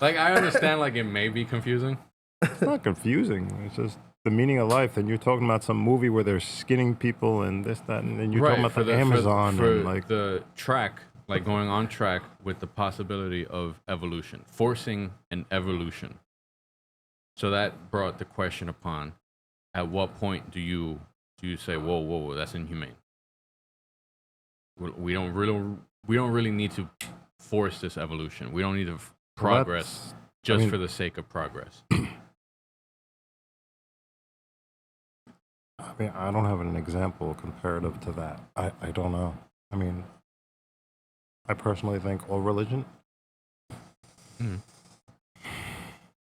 I understand. Like, it may be confusing. It's not confusing. It's just the meaning of life. Then you're talking about some movie where they're skinning people and this, that, and then you're talking about the Amazon for and like the track, like going on track with the possibility of evolution, forcing an evolution. So that brought the question upon: at what point do you say, "Whoa, that's inhumane"? We don't really need to force this evolution. We don't need to progress just for the sake of progress. I mean, I don't have an example comparative to that. I don't know. I mean, I personally think all religion, Mhm.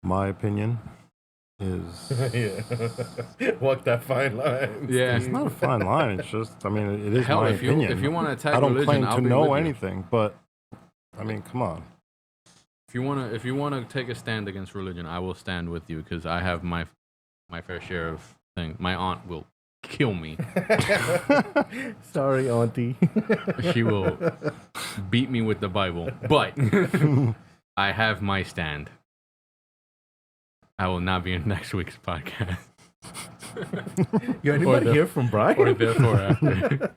my opinion, is Walk that fine line. Yeah. it's not a fine line. It's just, I mean, it is Hell, my if opinion. you want to attack I don't religion, claim I'll to be know with you. anything, but I mean, come on. If you wanna take a stand against religion, I will stand with you because I have my fair share of things. My aunt will kill me. Sorry, Auntie. She will beat me with the Bible, but I have my stand. I will not be in next week's podcast. You anybody Or the- hear from Brian? Or therefore after.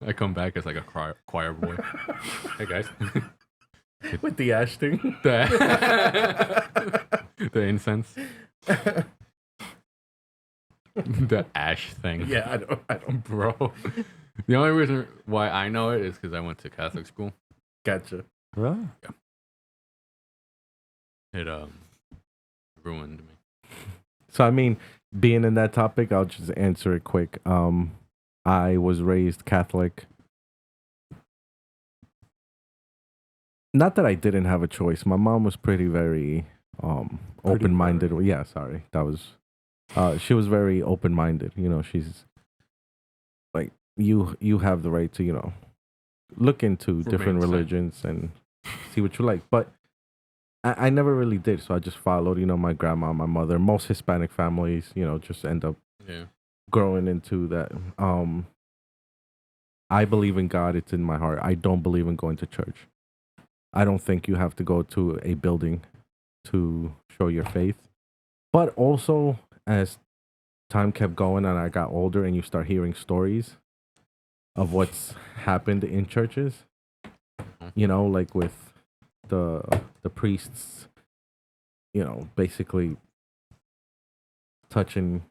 I come back as like a choir boy. Hey guys. With the ash thing. The incense. The ash thing. Yeah, I don't. Bro. The only reason why I know it is because I went to Catholic school. Gotcha. Really? It ruined me. So I mean, being in that topic, I'll just answer it quick. I was raised Catholic. Not that I didn't have a choice. My mom was very open-minded. Yeah, sorry. That was she was very open-minded. You know, she's like you have the right to, you know, look into different religions and see what you like. But I never really did, so I just followed, you know, my grandma, my mother. Most Hispanic families, you know, just end up growing into that. I believe in God. It's in my heart. I don't believe in going to church. I don't think you have to go to a building to show your faith. But also, as time kept going and I got older and you start hearing stories of what's happened in churches, you know, like with the priests, you know, basically touching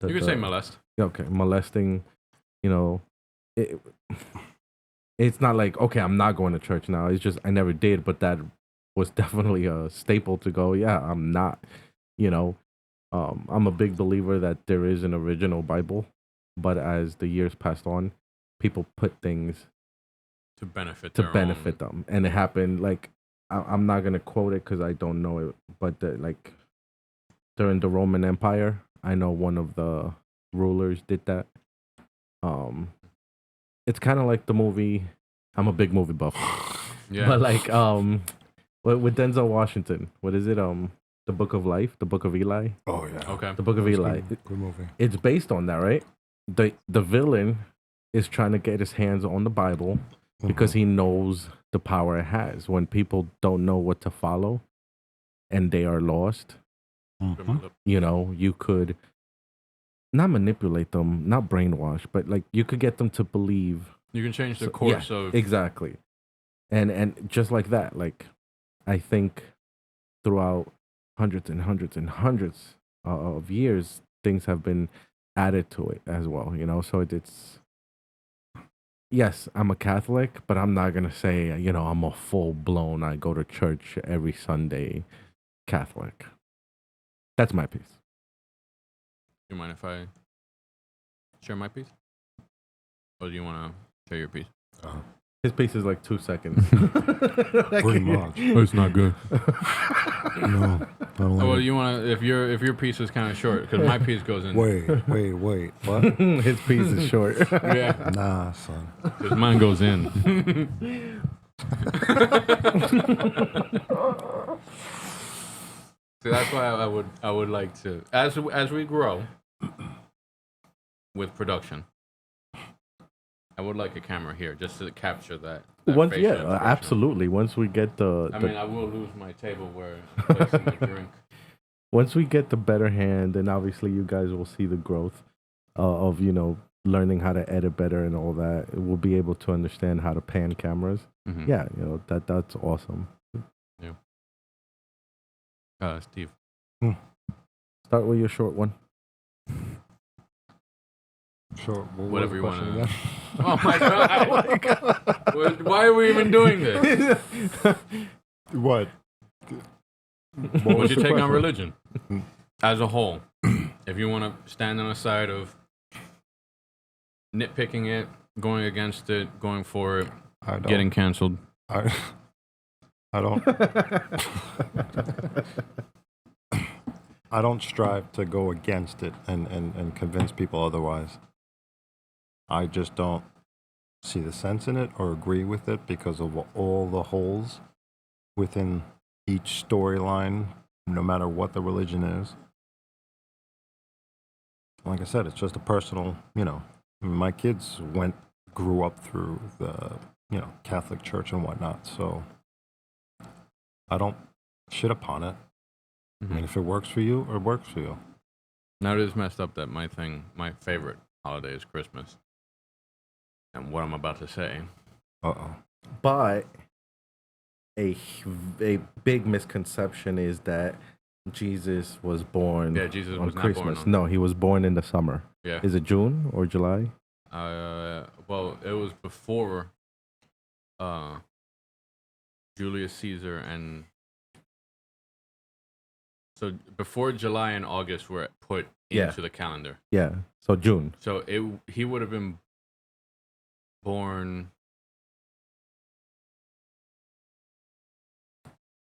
You could say molest. Okay, molesting, you know, it's not like, okay, I'm not going to church now. It's just I never did, but that was definitely a staple to go, yeah, I'm not, you know. I'm a big believer that there is an original Bible, but as the years passed on, people put things to benefit them. And it happened, like, I'm not going to quote it because I don't know it, but like during the Roman Empire, I know one of the rulers did that. It's kind of like the movie. I'm a big movie buff. Yeah. But like with Denzel Washington, what is it? The Book of Life, the Book of Eli. Oh yeah. Okay. The Book of Eli. Good movie. It's based on that, right? The villain is trying to get his hands on the Bible because he knows the power it has. When people don't know what to follow and they are lost, you know, you could not manipulate them, not brainwash, but like you could get them to believe. You can change the course of exactly, and just like that, like I think throughout hundreds and hundreds and hundreds of years, things have been added to it as well. You know, so it's yes, I'm a Catholic, but I'm not gonna say, you know, I'm a full blown. I go to church every Sunday, Catholic. That's my piece. You mind if I share my piece? Or do you want to share your piece? His piece is like 2 seconds. Pretty much. It's not good. No, I don't like Well, it. you want to if your piece is kind of short because my piece goes in. Wait. What? His piece is short. Yeah, Nah, son. because mine goes in. So that's why I would like to as we grow with production. I would like a camera here just to capture that Once, facial yeah, expression. absolutely. Once we get I mean, I will lose my table where I'm placing my drink. once we get the better hand, then obviously you guys will see the growth of learning how to edit better and all that. We'll be able to understand how to pan cameras. Mhm. Yeah, that's awesome. Steve. Start with your short one. Sure. Whatever you want want to. Oh my god! Why are we even doing this? What? What's your take on religion as a whole? If you want to stand on the side of nitpicking it, going against it, going for it, getting canceled. I don't. I don't strive to go against it and convince people otherwise. I just don't see the sense in it or agree with it because of all the holes within each storyline, no matter what the religion is. Like I said, it's just a personal, my kids grew up through the, Catholic Church and whatnot, so I don't shit upon it. I mean, if it works for you, it works for you. Now it is messed up that my favorite holiday is Christmas. And what I'm about to say. But a big misconception is that Jesus was born Jesus on was not Christmas. born on. No, he was born in the summer. Yeah. Is it June or July? Well, it was before Julius Caesar and so before July and August were put into the calendar. Yeah. So June. So he would have been born.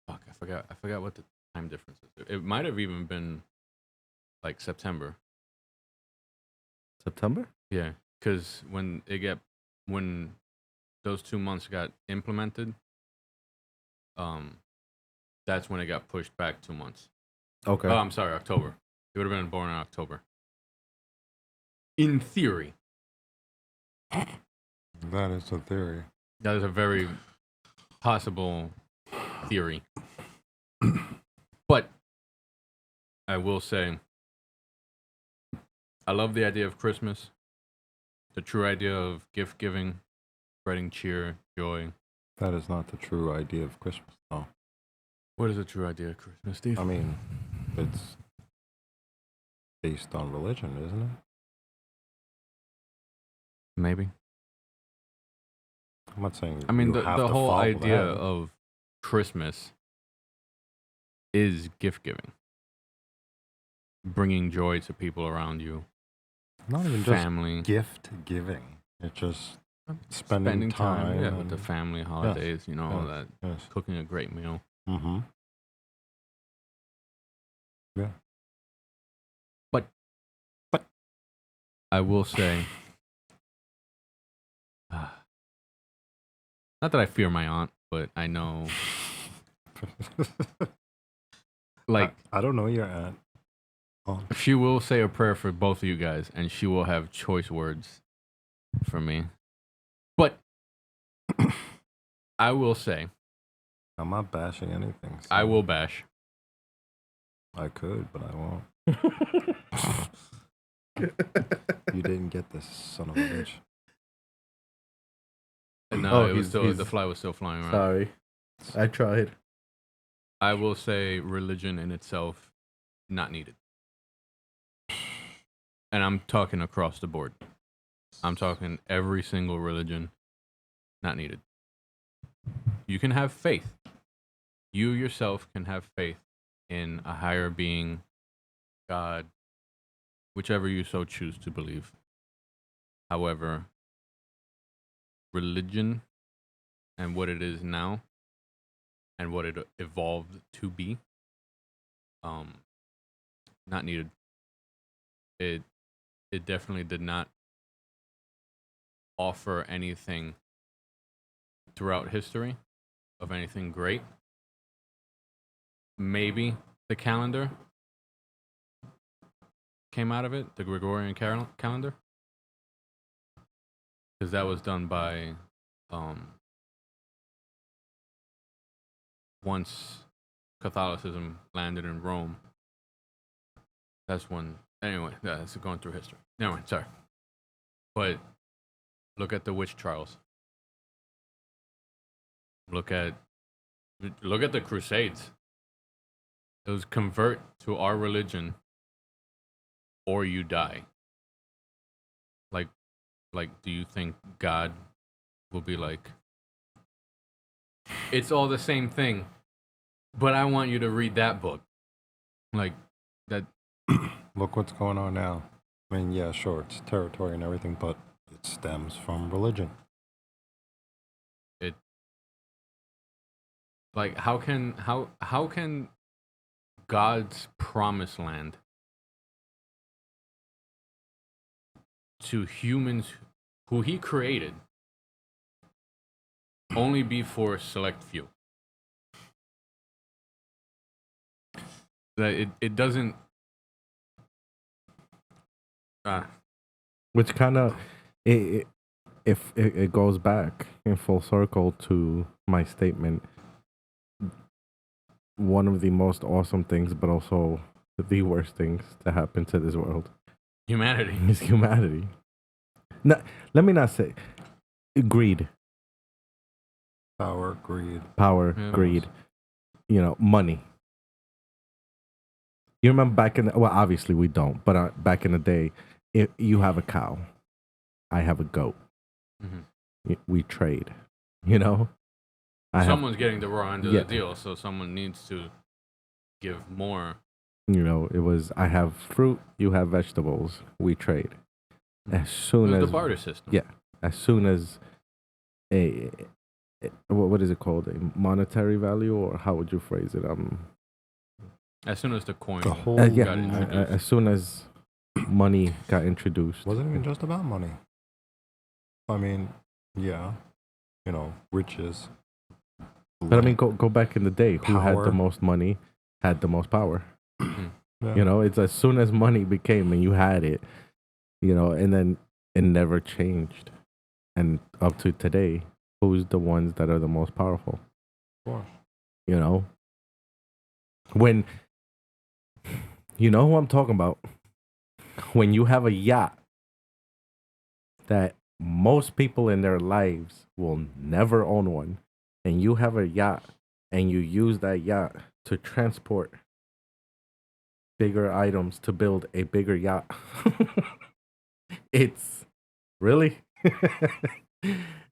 Fuck, I forgot what the time difference is. It might have even been like September. September? Yeah, because when those 2 months got implemented, that's when it got pushed back 2 months. Okay. Oh, I'm sorry, October. He would have been born in October. In theory. That is a theory. That is a very possible theory. But I will say, I love the idea of Christmas, the true idea of gift giving, spreading cheer, joy. That is not the true idea of Christmas, though. What is the true idea of Christmas, Steve? I mean, it's based on religion, isn't it? Maybe. I'm not saying. I mean, you have the to whole follow idea that. of Christmas is gift giving, bringing joy to people around you, Not even family, just gift giving. It's just spending time yeah, with the family, holidays, that Yes. cooking a great meal. Mm-hmm. Yeah. But I will say, not that I fear my aunt, but I know, like, I don't know your aunt. Oh. she will say a prayer for both of you guys, and she will have choice words for me. But I will say, I'm not bashing anything. So I will bash. I could, but I won't. You didn't get this, son of a bitch. No, it was still the fly was still flying around. Sorry. I tried. I will say religion in itself, not needed. And I'm talking across the board. I'm talking every single religion, not needed. You can have faith. You yourself can have faith in a higher being, God, whichever you so choose to believe. However, religion and what it is now and what it evolved to be, not needed. It definitely did not offer anything throughout history of anything great. Maybe the calendar came out of it, the Gregorian calendar, because that was done by once Catholicism landed in Rome. That's when. Anyway, that's going through history. Anyway, sorry, but look at the witch trials. Look at the Crusades. It was convert to our religion, or you die. Like, do you think God will be like, it's all the same thing, but I want you to read that book, like that? Look what's going on now. I mean, yeah, sure, it's territory and everything, but it stems from religion. It like how can God's promised land to humans who he created only be for a select few? That it doesn't. Which kind of if it goes back in full circle to my statement, one of the most awesome things, but also the worst things to happen to this world Humanity. is humanity. No, let me not say greed, Power, greed. power, greed. You know, money. You remember back in well, obviously we don't, but back in the day, if you have a cow, I have a goat. Mm-hmm. We trade. You know, Someone's getting the raw end of the deal, so someone needs to give more. You know, it was I have fruit, you have vegetables. We trade. As soon as the barter system. Yeah, as soon as what is it called? A monetary value, or how would you phrase it? As soon as the coin got introduced. As soon as money got introduced. Wasn't even just about money. I mean, yeah, you know, riches. But I mean, go back in the day. Power. Who had the most money had the most power. Yeah. You know, it's as soon as money became and you had it, you know, and then it never changed. And up to today, who's the ones that are the most powerful? Of course. You know, when you know who I'm talking about, when you have a yacht that most people in their lives will never own one, and you have a yacht and you use that yacht to transport bigger items to build a bigger yacht. It's really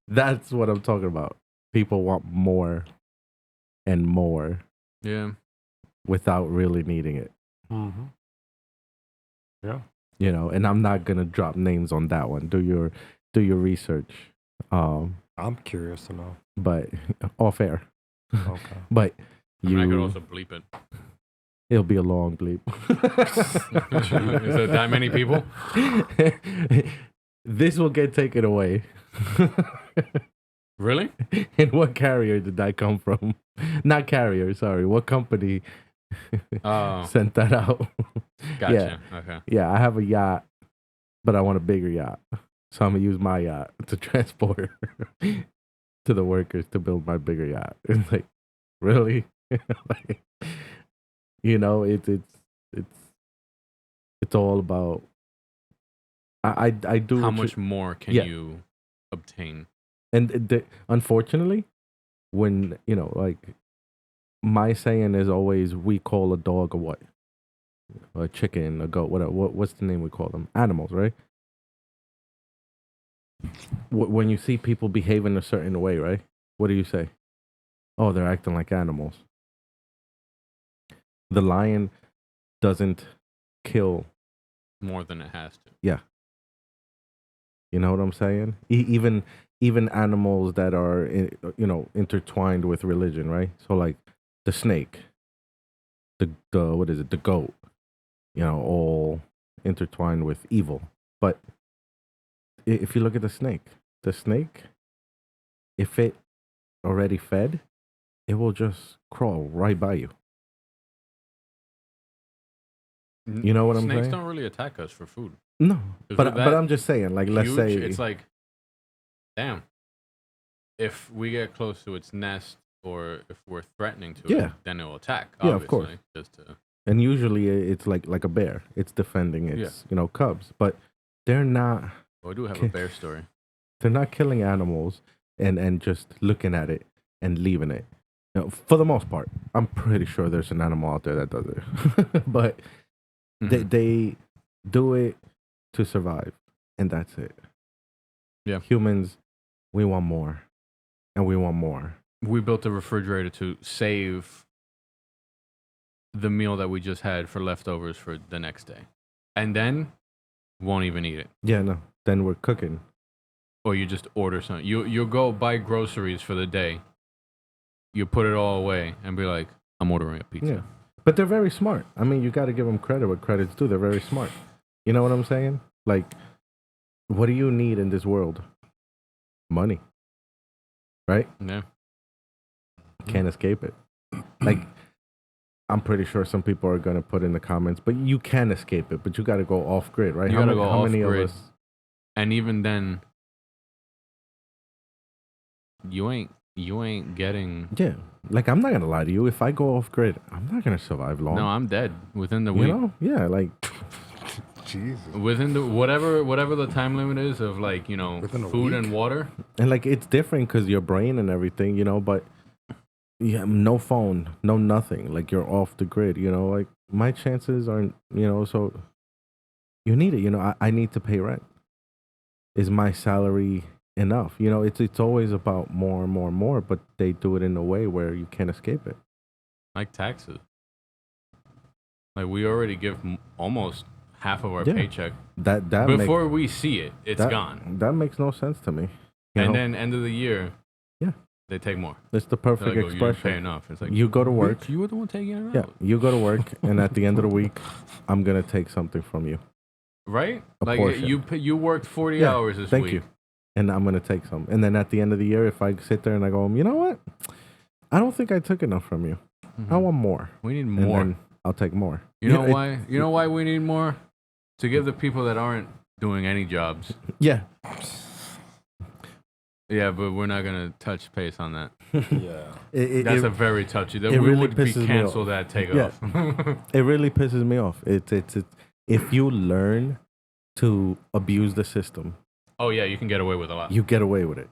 that's what I'm talking about. People want more and more. Yeah. Without really needing it. Mm-hmm. Yeah. You know, and I'm not gonna drop names on that one. Do your research. I'm curious to know. But off air. Okay. But I mean, I could also bleep it. It'll be a long bleep. Is there that many people? This will get taken away. Really? And what carrier did that come from? Not carrier, sorry. What company sent that out? Gotcha. Yeah. Okay. Yeah, I have a yacht, but I want a bigger yacht. So I'm going to use my yacht to transport to the workers to build my bigger yacht. It's like, really? Like, you know, it's all about. I do. How much more can you obtain? And unfortunately, when you know, like my saying is always, we call a dog a what? A chicken, a goat, whatever. What's the name we call them? Animals, right? When you see people behave in a certain way, right? What do you say? Oh, they're acting like animals. The lion doesn't kill more than it has to. Yeah. You know what I'm saying? Even even animals that are intertwined with religion, right? So like the snake, the what is it, the goat, all intertwined with evil. But if you look at the snake, if it already fed, it will just crawl right by you. You know what I'm Snakes saying? don't really attack us for food. No, 'Cause but with but that I'm just saying, like, let's huge, say, it's like, damn. If we get close to its nest, or if we're threatening to yeah, it, then it will attack. yeah, of course. Obviously, just to And usually it's like a bear. It's defending its cubs, but they're not. Well, I do have a bear story. They're not killing animals and just looking at it and leaving it. For the most part, I'm pretty sure there's an animal out there that does it, but they do it to survive, and that's it. Yeah. Humans, we want more, and we want more. We built a refrigerator to save the meal that we just had for leftovers for the next day, and then won't even eat it. Yeah, no. Then we're cooking. Or you just order something. You go buy groceries for the day. You put it all away and be like, I'm ordering a pizza. Yeah. But they're very smart. I mean, you got to give them credit what credit's due. They're very smart. You know what I'm saying? Like, what do you need in this world? Money. Right? Yeah. Can't escape it. Like, I'm pretty sure some people are going to put in the comments, but you can escape it, but you got to go off grid, right? You got to go how off many grid. of us? And even then, you ain't getting. Yeah. Like, I'm not going to lie to you. If I go off grid, I'm not going to survive long. No, I'm dead within the you week. know? Yeah, like. Jesus. Within the whatever the time limit is of, like, food and water. And like, it's different because your brain and everything, but yeah, no phone, no nothing. Like, you're off the grid, like my chances aren't, so you need it. I need to pay rent. Is my salary enough? It's always about more and more and more, but they do it in a way where you can't escape it. Like taxes. Like, we already give almost half of our paycheck. That before we see it, it's gone. That makes no sense to me. And then end of the year, yeah, they take more. It's the perfect like, expression. You didn't pay enough. It's like, you go to work. Bitch, you were the one taking it out. Yeah, you go to work, and at the end of the week, I'm gonna take something from you. Right? A portion. You worked 40 hours this week. Thank you. And I'm gonna take some. And then at the end of the year, if I sit there and I go, you know what? I don't think I took enough from you. I want more. We need more. And then I'll take more. You know why? You know why we need more? To give the people that aren't doing any jobs. Yeah. Yeah, but we're not gonna touch base on that. Yeah. That's a very touchy. That it we really would be pisses me canceled off. at takeoff. It really pisses me off. It's if you learn to abuse the system. Oh yeah, you can get away with a lot. You get away with it.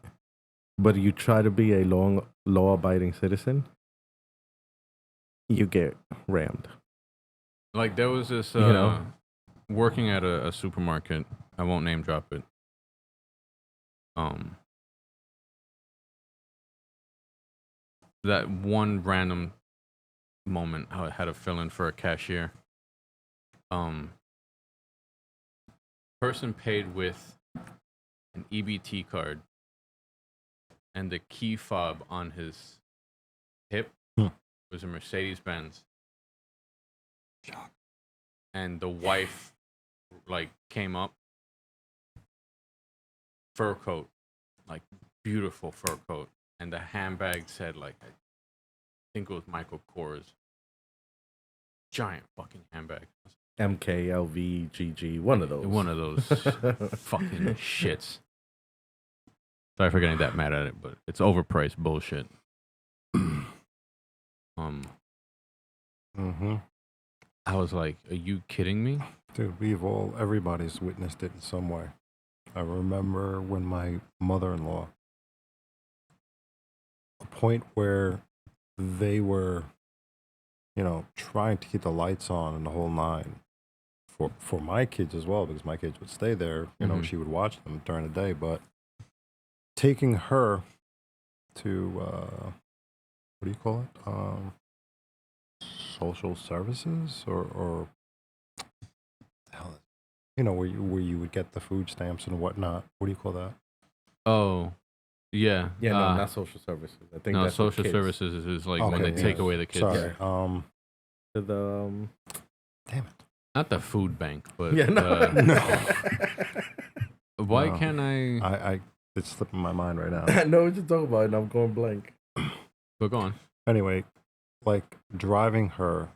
But you try to be a law-abiding citizen, you get rammed. Like, there was this, working at a supermarket. I won't name drop it. That one random moment I had to fill in for a cashier. Person paid with an EBT card, and the key fob on his hip was a Mercedes-Benz. Shock. And the wife, came up. Fur coat, beautiful fur coat. And the handbag said, I think it was Michael Kors. Giant fucking handbag. MKLVGG, one of those. One of those fucking shits. Sorry for getting that mad at it, but it's overpriced bullshit. I was like, are you kidding me? Dude, everybody's witnessed it in some way. I remember when my mother-in-law, a point where they were, trying to keep the lights on and the whole nine for my kids as well, because my kids would stay there. She would watch them during the day, but taking her to, what do you call it? Social services or where you would get the food stamps and whatnot. What do you call that? Oh, Yeah. Yeah, no, not social services. I think No, that's for social kids. services is like when Okay, they take yes. away the kids. Sorry. To the Damn it. Not the food bank, but yeah, no. why No. can't I? I it's slipping my mind right now. I know what you're talking about, and I'm going blank. But go on. Anyway, like driving her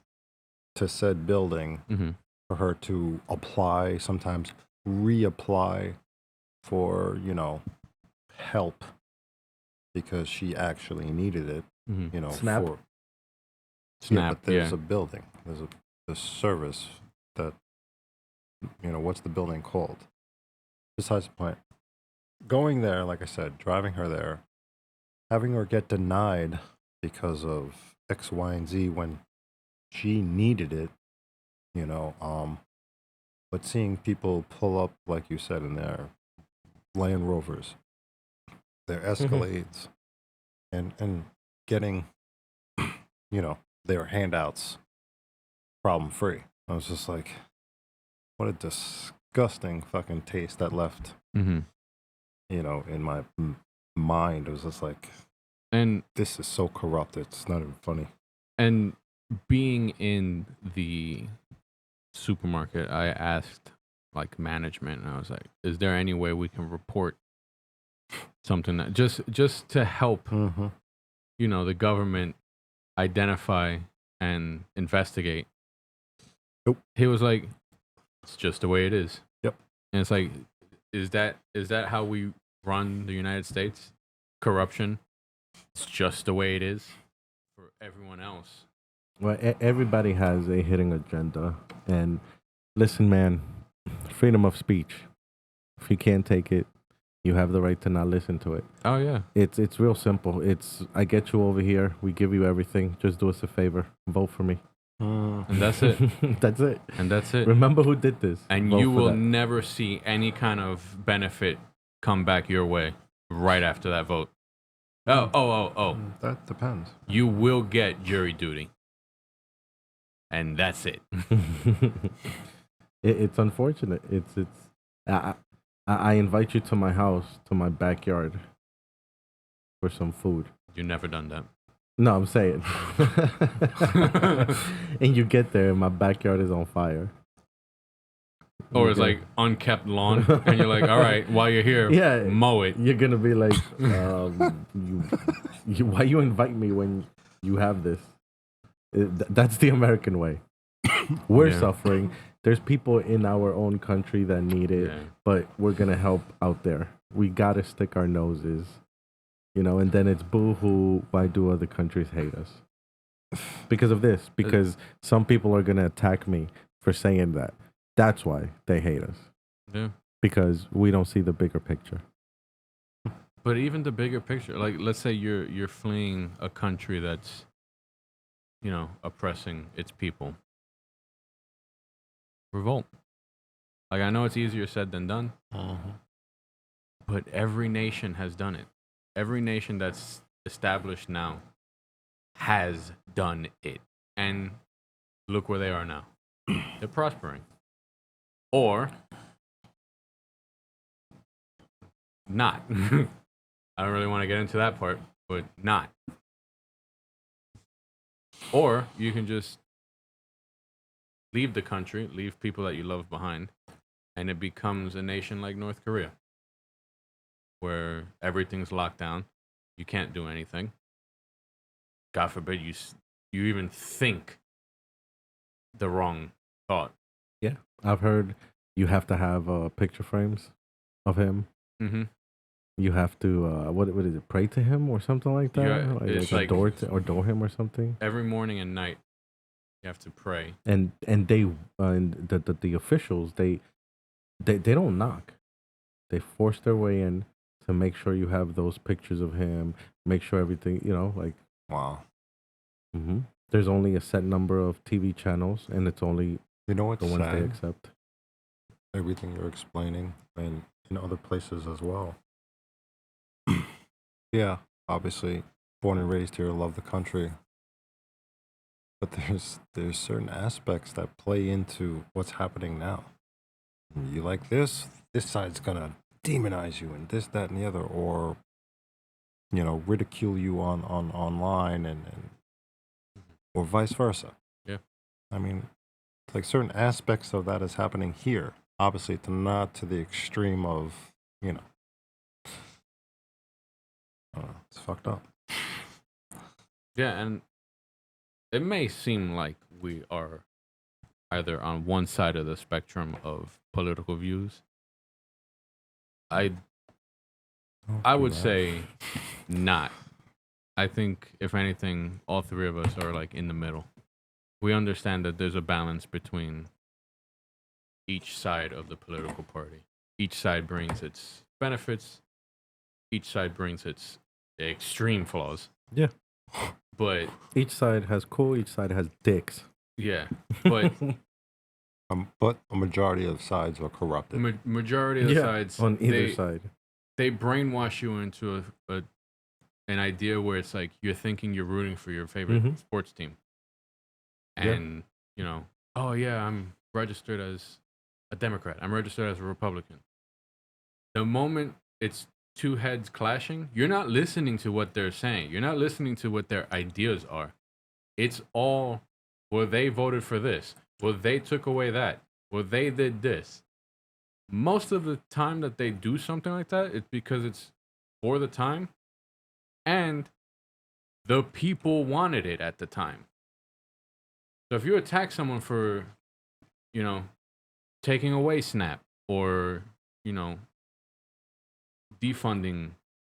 to said building Mm-hmm. for her to apply, sometimes reapply for, help because she actually needed it, Mm-hmm. Snap? for Snap. but there's Yeah. a building. There's a service that what's the building called? Besides the point. Going there, like I said, driving her there, having her get denied because of X, Y, and Z when she needed it, but seeing people pull up, like you said, in their Land Rovers, their Escalades, and getting, their handouts problem free. I was just like, what a disgusting fucking taste that left, Mm-hmm. in my mind. It was just like, And this is so corrupt. It's not even funny. and being in the supermarket, I asked like management, and I was like, "Is there any way we can report something that just to help, Mm-hmm. the government identify and investigate?" Nope. He was like, "It's just the way it is." Yep. And it's like, is that how we run the United States? Corruption. It's just the way it is for everyone else. Well, everybody has a hidden agenda, and listen, man, freedom of speech. If you can't take it, you have the right to not listen to it. Oh yeah. It's real simple. I get you over here. We give you everything. Just do us a favor. Vote for me. Mm. And that's it. That's it. And that's it. Remember who did this. And Vote you for will that. never see any kind of benefit come back your way right after that vote. Oh. That depends. You will get jury duty. And that's it. It's unfortunate. I invite you to my house, to my backyard, for some food. You've never done that. No, I'm saying. And you get there, and my backyard is on fire. Or it's like unkept lawn, and you're like, all right, while you're here, Yeah. mow it. You're gonna be like, why you invite me when you have this? That's the American way. We're Yeah. suffering. There's people in our own country that need it, Yeah. but we're gonna help out there. We gotta stick our noses, and then it's boo-hoo. Why do other countries hate us? Because of this. Because some people are gonna attack me for saying that. That's why they hate us. Yeah. Because we don't see the bigger picture. But even the bigger picture, like let's say you're fleeing a country that's, oppressing its people. Revolt. Like I know it's easier said than done, but every nation has done it. Every nation that's established now has done it. And look where they are now. They're prospering. Or not. I don't really want to get into that part, but not. Or you can just leave the country, leave people that you love behind, and it becomes a nation like North Korea, where everything's locked down. You can't do anything. God forbid you even think the wrong thought. Yeah, I've heard you have to have picture frames of him. Mm-hmm. You have to what is it? Pray to him or something like that. Yeah, it's like- adore him or something. Every morning and night, you have to pray. And they and the officials they don't knock. They force their way in to make sure you have those pictures of him. Make sure everything like. Wow. Mm-hmm. There's only a set number of TV channels, and it's only You know what's the ones they sad? accept. Everything you're explaining, and in other places as well. Yeah, obviously, born and raised here, love the country. But there's certain aspects that play into what's happening now. You like this side's gonna demonize you, and this, that, and the other, or ridicule you on online and or vice versa. Yeah. I mean, it's like certain aspects of that is happening here. Obviously, it's not to the extreme of, it's fucked up. Yeah, and it may seem like we are either on one side of the spectrum of political views. I would say not. I think if anything, all three of us are like in the middle. We understand that there's a balance between each side of the political party. Each side brings its benefits. Each side brings its extreme flaws. Yeah. But each side has cool. Each side has dicks. yeah, but but a majority of sides are corrupted. Majority of the sides on either side, they brainwash you into an idea where it's like you're thinking you're rooting for your favorite sports team, and oh yeah, I'm registered as a Democrat. I'm registered as a Republican. The moment it's two heads clashing, you're not listening to what they're saying. You're not listening to what their ideas are. It's all, well, they voted for this. Well, they took away that. Well, they did this. Most of the time that they do something like that, it's because it's for the time and the people wanted it at the time. So if you attack someone for, taking away SNAP or, defunding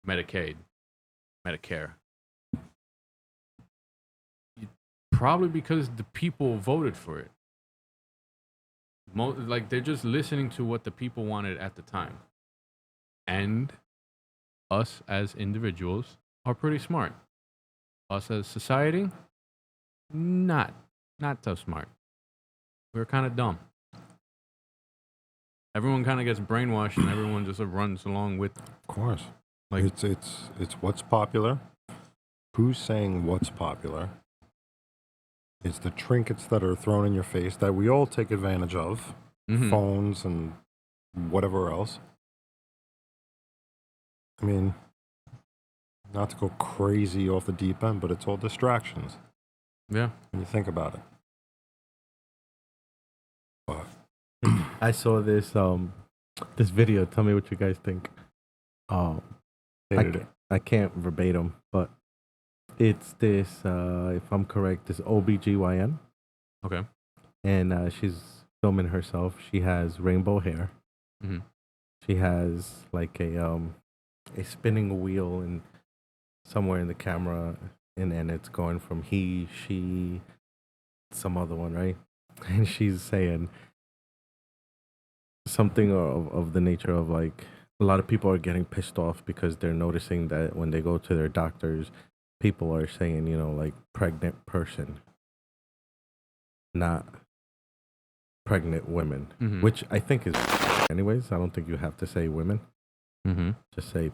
Medicaid, Medicare, probably because the people voted for it. Like they're just listening to what the people wanted at the time. And us as individuals are pretty smart. Us as society, not so smart. We're kind of dumb. Everyone kind of gets brainwashed and everyone just runs along with. Of course. Like it's what's popular. Who's saying what's popular? It's the trinkets that are thrown in your face that we all take advantage of. Phones and whatever else. I mean, not to go crazy off the deep end, but it's all distractions. Yeah. When you think about it. But I saw this this video. Tell me what you guys think. I can't verbatim, but it's this, if I'm correct, this OBGYN. Okay. And she's filming herself. She has rainbow hair. She has like a spinning wheel and somewhere in the camera, and it's going from he, she, some other one, right? And she's saying something of the nature of like, a lot of people are getting pissed off because they're noticing that when they go to their doctors, people are saying, like pregnant person, not pregnant women, which I think is anyways. I don't think you have to say women. Just say,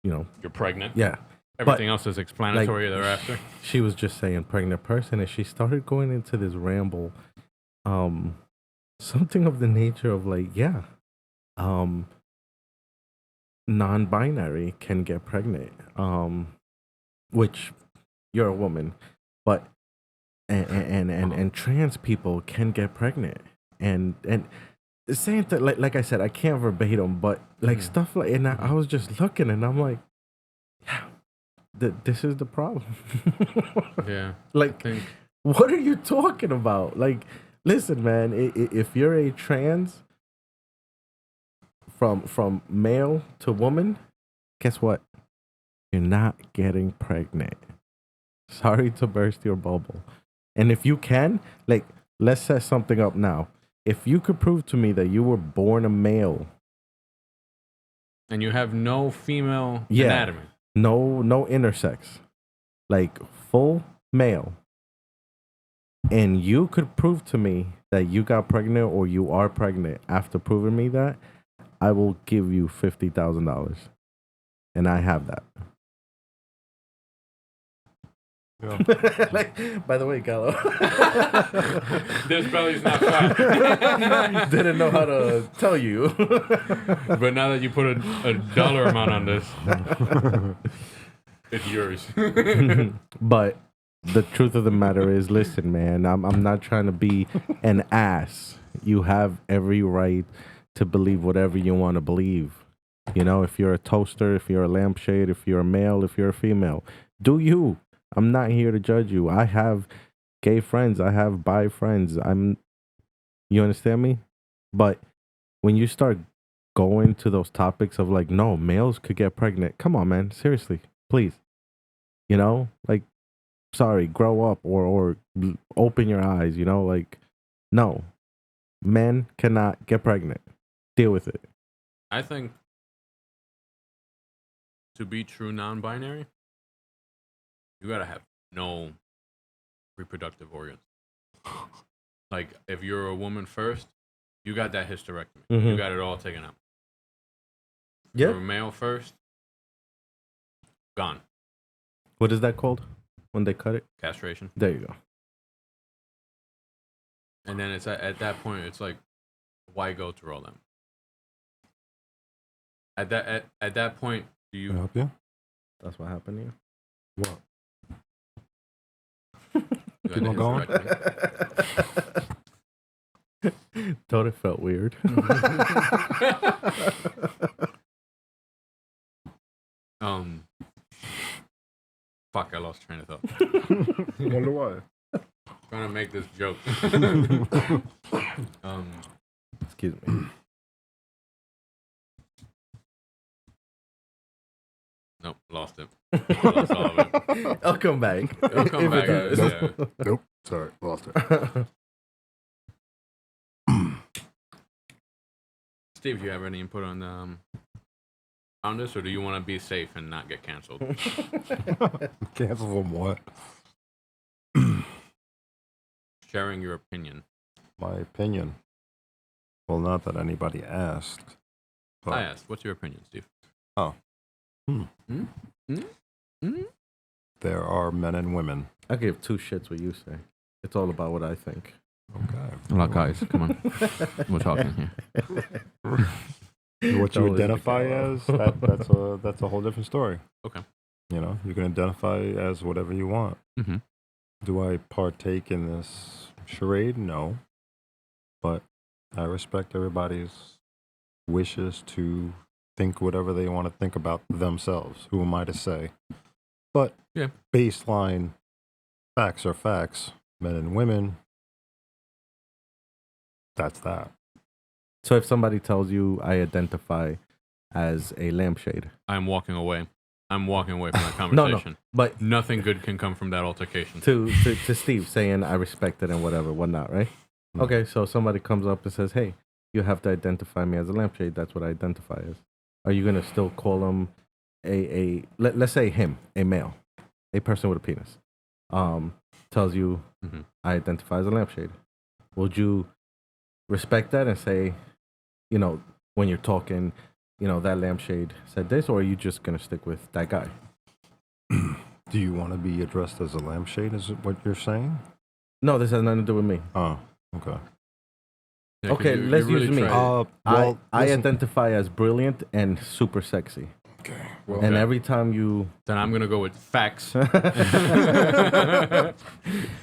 you're pregnant. Yeah. Everything else is explanatory thereafter. She was just saying pregnant person, and she started going into this ramble, something of the nature of like, non-binary can get pregnant, which you're a woman, but and trans people can get pregnant, and saying that, like I said, I can't verbatim, but like stuff like, and I was just looking, and I'm like, yeah, this is the problem. Yeah. Like, what are you talking about? Like, listen, man, if you're a trans from male to woman, guess what? You're not getting pregnant. Sorry to burst your bubble. And if you can, like, let's set something up now. If you could prove to me that you were born a male and you have no female anatomy, no intersex, like full male, and you could prove to me that you got pregnant or you are pregnant after proving me that, I will give you $50,000, and I have that. Yeah. Like, by the way, Gallo. This belly's not fat. Didn't know how to tell you. But now that you put a dollar amount on this, it's yours. But the truth of the matter is, listen, man, I'm not trying to be an ass. You have every right to believe whatever you want to believe. You know, if you're a toaster, if you're a lampshade, if you're a male, if you're a female, do you. I'm not here to judge you. I have gay friends. I have bi friends. You understand me? But when you start going to those topics of like, no, males could get pregnant. Come on, man. Seriously, please. You know, like, sorry, grow up or open your eyes. You know, like, no, men cannot get pregnant. Deal with it. I think to be true non-binary, you gotta have no reproductive organs. Like, if you're a woman first, you got that hysterectomy. Mhm. You got it all taken out. You're a male first, gone. What is that called when they cut it? Castration. There you go. And then it's at that point, it's like, why go through all that? At that point, do Can I you? help you? That's what happened to you. What? you got Keep on a going. hysterectomy? Thought it felt weird. Fuck, I lost train of thought. Wonder why. Trying to make this joke. Excuse me. Nope, lost it. Lost all of it. I'll come back. It'll come If back. it does. Yeah. Nope. Sorry, lost it. Steve, do you have any input on this, or do you want to be safe and not get canceled? Cancel from what? Sharing your opinion. My opinion. Well, not that anybody asked. But I asked, what's your opinion, Steve? there are men and women. I give two shits what you say. It's all about what I think. Okay. Look, guys, come on. We're talking here. What you Don't listen to identify Carl. as, that's a whole different story. Okay. You know, you can identify as whatever you want. Mm-hmm. Do I partake in this charade? No. But I respect everybody's wishes to think whatever they want to think about themselves. Who am I to say? But Yeah. baseline facts are facts. Men and women, that's that. So if somebody tells you I identify as a lampshade, I'm walking away. I'm walking away from that no, conversation. but Nothing good can come from that altercation. to Steve saying I respect it and whatnot, right? Mm. Okay, so somebody comes up and says, "Hey, you have to identify me as a lampshade. That's what I identify as." Are you gonna still call him let's say him, a male, a person with a penis, tells you Mhm. I identify as a lampshade? Would you respect that and say, you know, when you're talking, you know, that lampshade said this, or are you just gonna stick with that guy? Do you want to be addressed as a lampshade? Is it what you're saying? No, this has nothing to do with me. Oh, okay. Yeah, 'cause Okay, let's really use me. tried- I identify as brilliant and super sexy. Okay. And Okay. every time you Then I'm gonna go with facts. and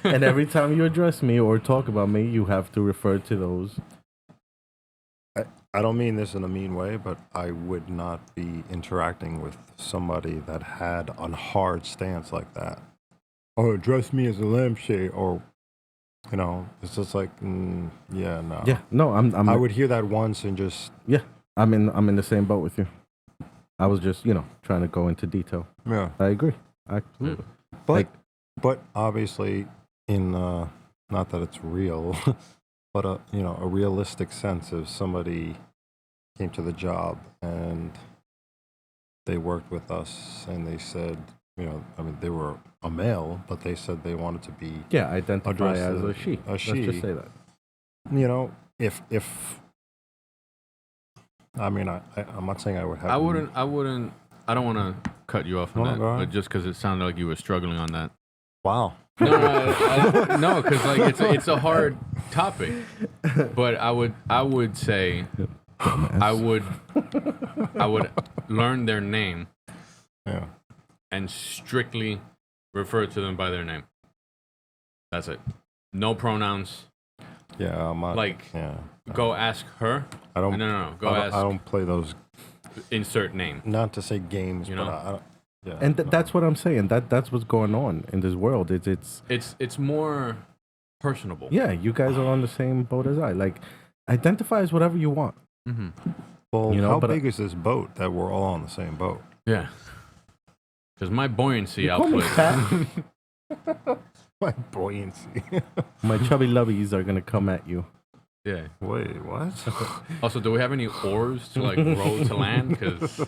every time you address me or talk about me, you have to refer to those. I don't mean this in a mean way, but I would not be interacting with somebody that had a hard stance like that. Oh, address me as a lampshade, or, you know, it's just like, yeah, no. Yeah, no, I would hear that once and just, yeah, I'm in the same boat with you. I was just, you know, trying to go into detail. yeah. I agree. Absolutely. But, Like- but obviously, in not that it's real, but a realistic sense, if somebody came to the job and they worked with us and they said, you know, I mean, they were a male, but they said they wanted to be, Yeah, identify Address as a- a she. a Let's she. just say that. you know, if I mean, I'm not saying I would have. I don't want to cut you off on No, that, go ahead. but just because it sounded like you were struggling on that. Wow. No, because like it's a hard topic. But I would say I would learn their name Yeah. and strictly refer to them by their name. That's it. No pronouns. Yeah. Like, yeah. go ask her. I don't. No. Go I ask. don't play those. Insert name. Not to say games, You but know? I don't. Yeah. And that's what I'm saying. That's what's going on in this world. It's more personable. Yeah, you guys are on the same boat as I. Like, identify as whatever you want. Mm-hmm. Well, you know, how but big is this boat that we're all on the same boat? Yeah. Because my buoyancy You call me outputs. fat? My buoyancy. My chubby lovies are gonna come at you. Yeah. Wait, what? Also, do we have any oars to like row to land? Because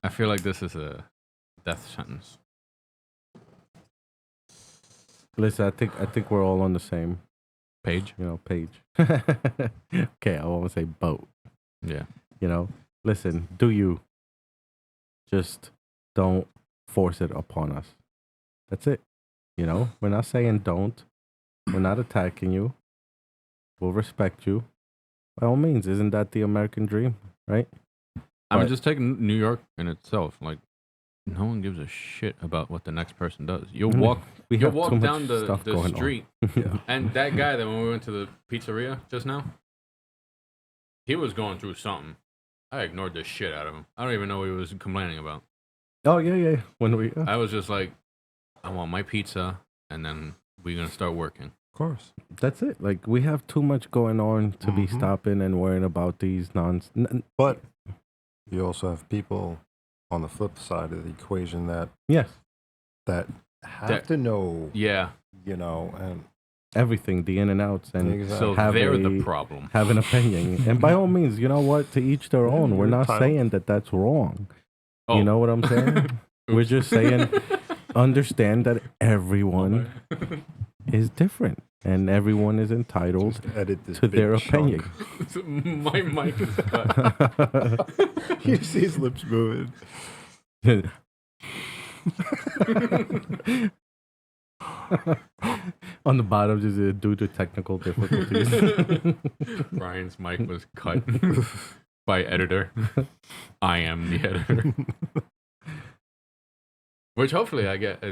I feel like this is a death sentence. Listen, I think we're all on the same, Page. page. Okay, I won't say boat. Yeah. Listen, do you? Just don't force it upon us. That's it. We're not saying don't. We're not attacking you. We'll respect you. By all means, isn't that the American dream, right? I mean, But- just take New York in itself. Like, no one gives a shit about what the next person does. You'll walk We You'll have walk too much down the stuff going street, Yeah. and that guy that when we went to the pizzeria just now, he was going through something. I ignored the shit out of him. I don't even know what he was complaining about. Oh yeah. When we I was just like, I want my pizza, and then we're gonna start working. Of course. that's it. Like we have too much going on to be Mhm. stopping and worrying about these But you also have people on the flip side of the equation that Yes, have That- to know, Yeah, and everything, the in and outs, and Exactly. so Have they're a- the problem. have an opinion. And by all means, you know what? To each their Yeah, own. We're you're not entitled. saying that that's wrong. Oh. You know what I'm saying? We're just saying, understand that everyone is different, and everyone is entitled just edit this to big their chunk. opinion. My mic is cut. You see his lips moving. On the bottom, just due to technical difficulties. Brian's mic was cut by editor. I am the editor. Which hopefully I get.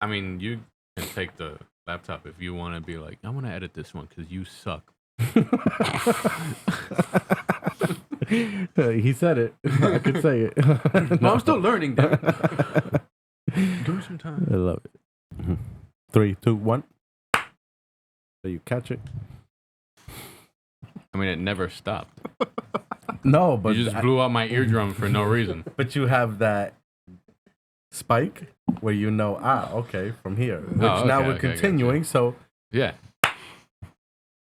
I mean, you can take the laptop if you want to be like, I want to edit this one because you suck. He said it. I could say it. No, I'm still learning, damn it. Give me some time. I love it. 3, 2, 1. So you catch it. I mean, it never stopped. No, but You just blew out my eardrum for no reason. but you have that spike where okay, from here. Which Oh, now okay, we're okay, continuing. So Yeah.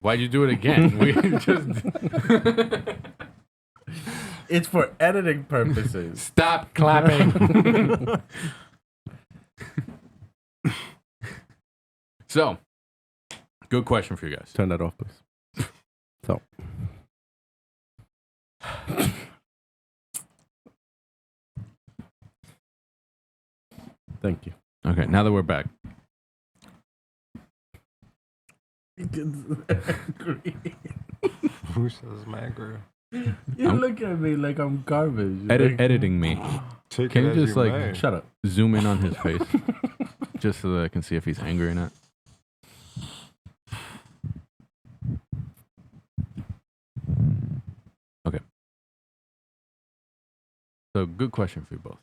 Why'd you do it again? We just it's for editing purposes. stop clapping. So, good question for you guys. Turn that off, please. So. Thank you. Okay, now that we're back, Who says Magro? You look at me like I'm garbage. editing me. Take Can it you as just, like, may. Shut up. Zoom in on his face, just so that I can see if he's angry or not. Okay. So, good question for you both.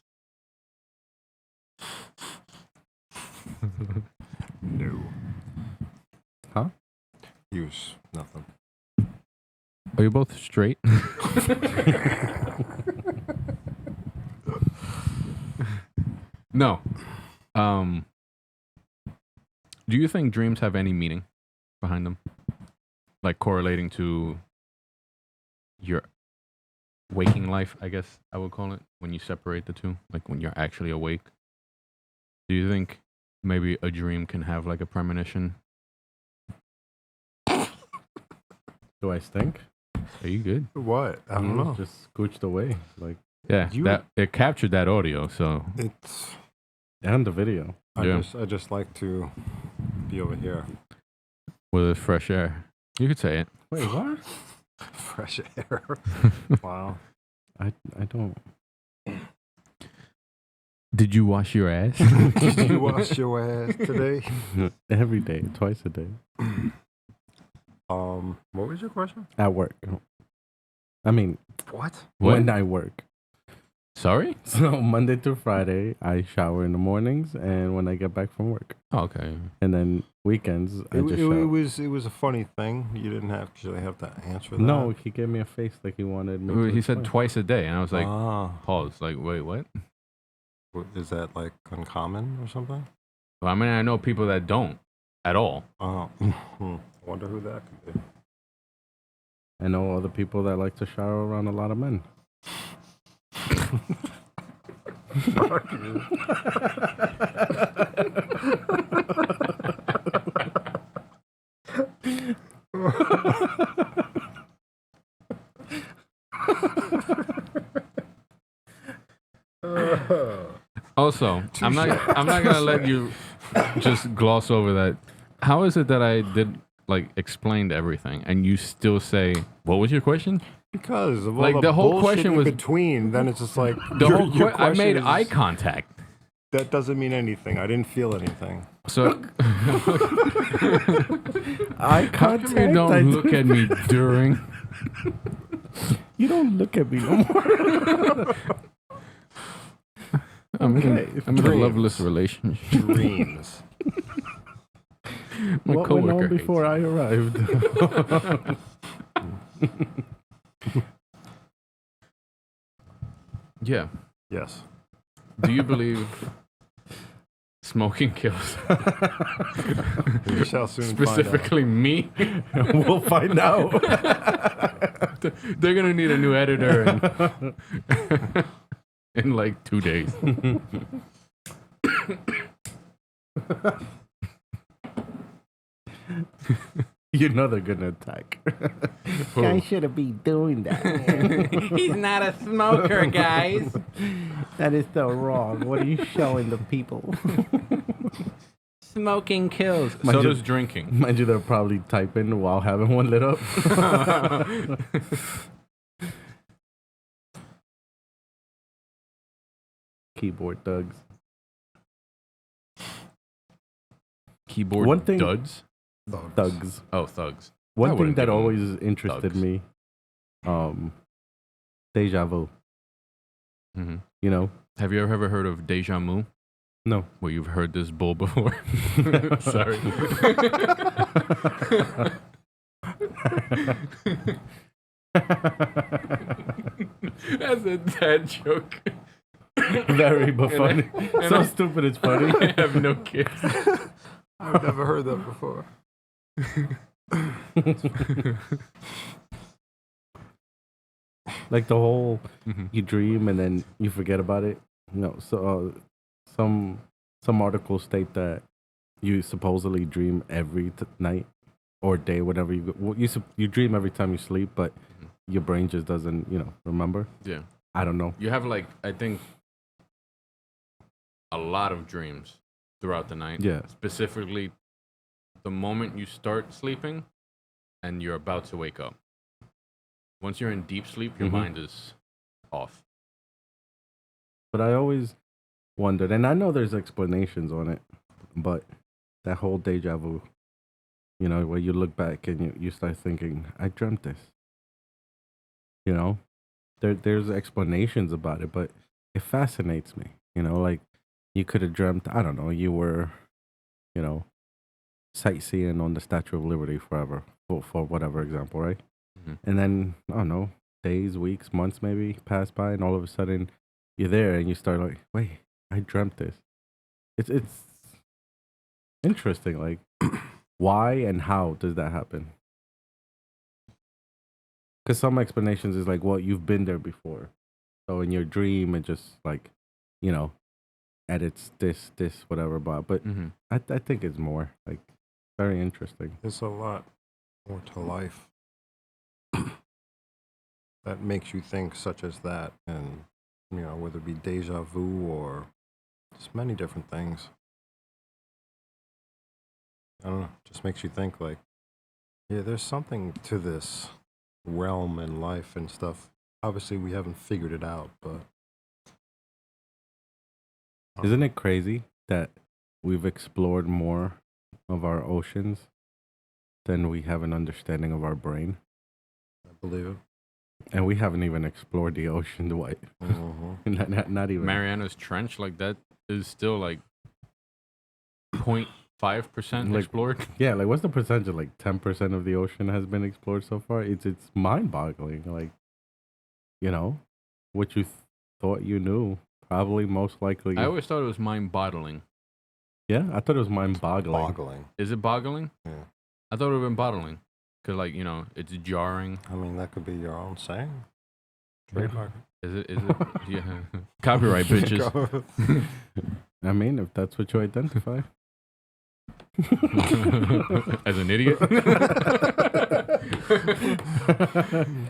No. Huh? Use nothing. Are you both straight? No. Do you think dreams have any meaning behind them? Like correlating to your waking life, I guess I would call it, when you separate the two, like when you're actually awake. Do you think maybe a dream can have like a premonition? Do I stink? Are you good? What? I don't know. Just scooched away. Like, Yeah, You- that it captured that audio, so It's and the video. I just like to be over here. With fresh air. You could say it. Wait, what? Fresh air. Wow. I don't. Did you wash your ass? Did you wash your ass today? Every day, twice a day. What was your question? At work. I mean, What? when I work. Sorry? So Monday through Friday, I shower in the mornings, and when I get back from work, Oh, okay. and then weekends, I just It shower. was a funny thing. You didn't actually have to answer that. No, he gave me a face like he wanted me. To He said explain. twice a day, and I was like, Ah, pause. Like, wait, what? is that like uncommon or something? Well, I mean, I know people that don't at all. Oh, I wonder who that could be. I know other people that like to shower around a lot of men. Fuck you. Also, I'm not gonna let you just gloss over that. How is it that I did explained everything and you still say, what was your question? Because of all Like, the whole bullshit question in was- between, then it's just like The whole I question made is- eye contact. That doesn't mean anything. I didn't feel anything. So Eye how come contact. you don't look at me during? You don't look at me no more. I'm in a Dreams. loveless relationship. Dreams. My What went coworker on before I arrived? Yeah. Yes. Do you believe smoking kills? We shall soon Specifically me? We'll find out. They're gonna need a new editor in like 2 days. You know they're gonna attack. Who? shouldn't be doing that. He's not a smoker, guys. That is so wrong. What are you showing the people? Smoking kills. Mind So you- does drinking. Mind you, they're probably typing while having one lit up. Keyboard thugs. Keyboard One thing- duds? Thugs. Oh, thugs. I One thing wouldn't that give 'em always interested thugs. me, deja vu. hmm You know? Have you ever heard of deja vu? No. Well, you've heard this bull before. Sorry. That's a dad joke. Very but And funny. and So I- stupid it's funny. I have no kids. I've never heard that before. Like the whole Mhm. you dream and then you forget about it. No, so some articles state that you supposedly dream every night or day, whatever you dream every time you sleep, but Mhm. your brain just doesn't, remember. Yeah. I don't know. You have I think a lot of dreams throughout the night. Yeah. Specifically the moment you start sleeping and you're about to wake up. Once you're in deep sleep, your Mhm. mind is off. But I always wondered, and I know there's explanations on it, but that whole deja vu, where you look back and you start thinking, I dreamt this. There's explanations about it, but it fascinates me. Like you could have dreamt, I don't know, you were, sightseeing on the Statue of Liberty forever, for whatever example, right? Mhm. And then, I don't know, days, weeks, months maybe pass by, and all of a sudden you're there and you start like, wait, I dreamt this. It's interesting. Like, why and how does that happen? Because some explanations is like, well, you've been there before. So in your dream, it just like, edits this, whatever. But Mm-hmm. I think it's more like very interesting. There's a lot more to life that makes you think such as that, and whether it be deja vu or just many different things. I don't know. Just makes you think like, yeah, there's something to this realm and life and stuff. Obviously, we haven't figured it out, but Isn't it crazy that we've explored more of our oceans than we have an understanding of our brain? I believe it. And we haven't even explored the ocean, Dwight. Not even. Mariana's Trench, like that is still like 0.5% Like- explored. Yeah, like what's the percentage? Like 10% of the ocean has been explored so far. It's mind-boggling. Like, you know, what you thought you knew, probably most likely. I always thought it was mind-boggling. Yeah, I thought it was mind-boggling. Boggling. Is it boggling? Yeah. I thought it would have been bottling. Because, like, you know, it's jarring. I mean, that could be your own saying. Trademark. Is it? Yeah. Copyright, bitches. I mean, if that's what you identify. As an idiot?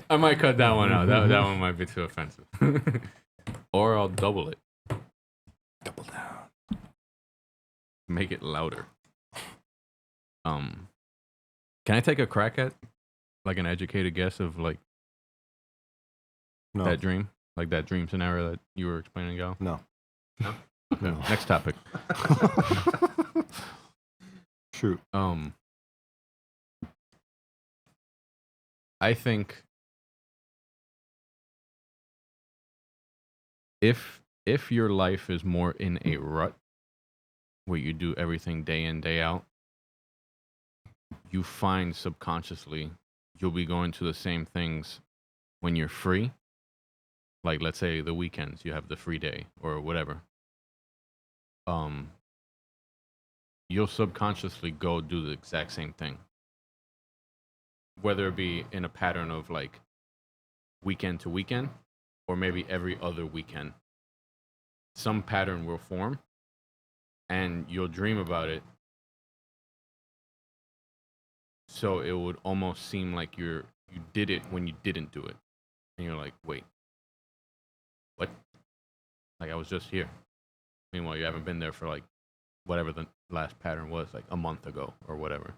I might cut that one out. That one might be too offensive. Or I'll double it. Double down. Make it louder. Can I take a crack at like an educated guess of like No. that dream? Like that dream scenario that you were explaining, Gal? No. No? Okay. No. Next topic. Shoot. I think if your life is more in a rut where you do everything day in, day out, you find subconsciously you'll be going to the same things when you're free. Like let's say the weekends, you have the free day or whatever. You'll subconsciously go do the exact same thing. Whether it be in a pattern of like weekend to weekend or maybe every other weekend. Some pattern will form and you'll dream about it. So it would almost seem like you did it when you didn't do it. And you're like, wait, what? Like I was just here. Meanwhile, you haven't been there for like whatever the last pattern was, like a month ago or whatever.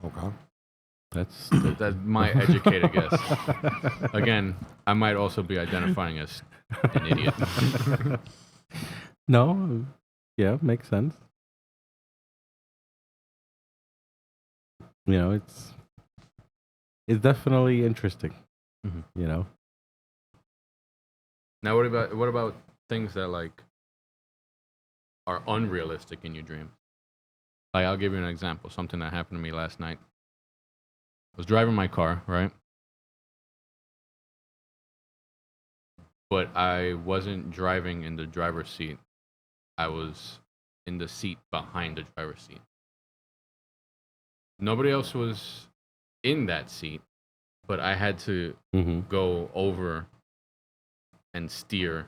Okay. That's That's my educated guess. Again, I might also be identifying as an idiot. No, yeah, makes sense. You know, it's definitely interesting. Mhm. You know, Now, what about things that like are unrealistic in your dream? Like, I'll give you an example. Something that happened to me last night. I was driving my car, right? But I wasn't driving in the driver's seat. I was in the seat behind the driver's seat. Nobody else was in that seat, but I had to go over and steer.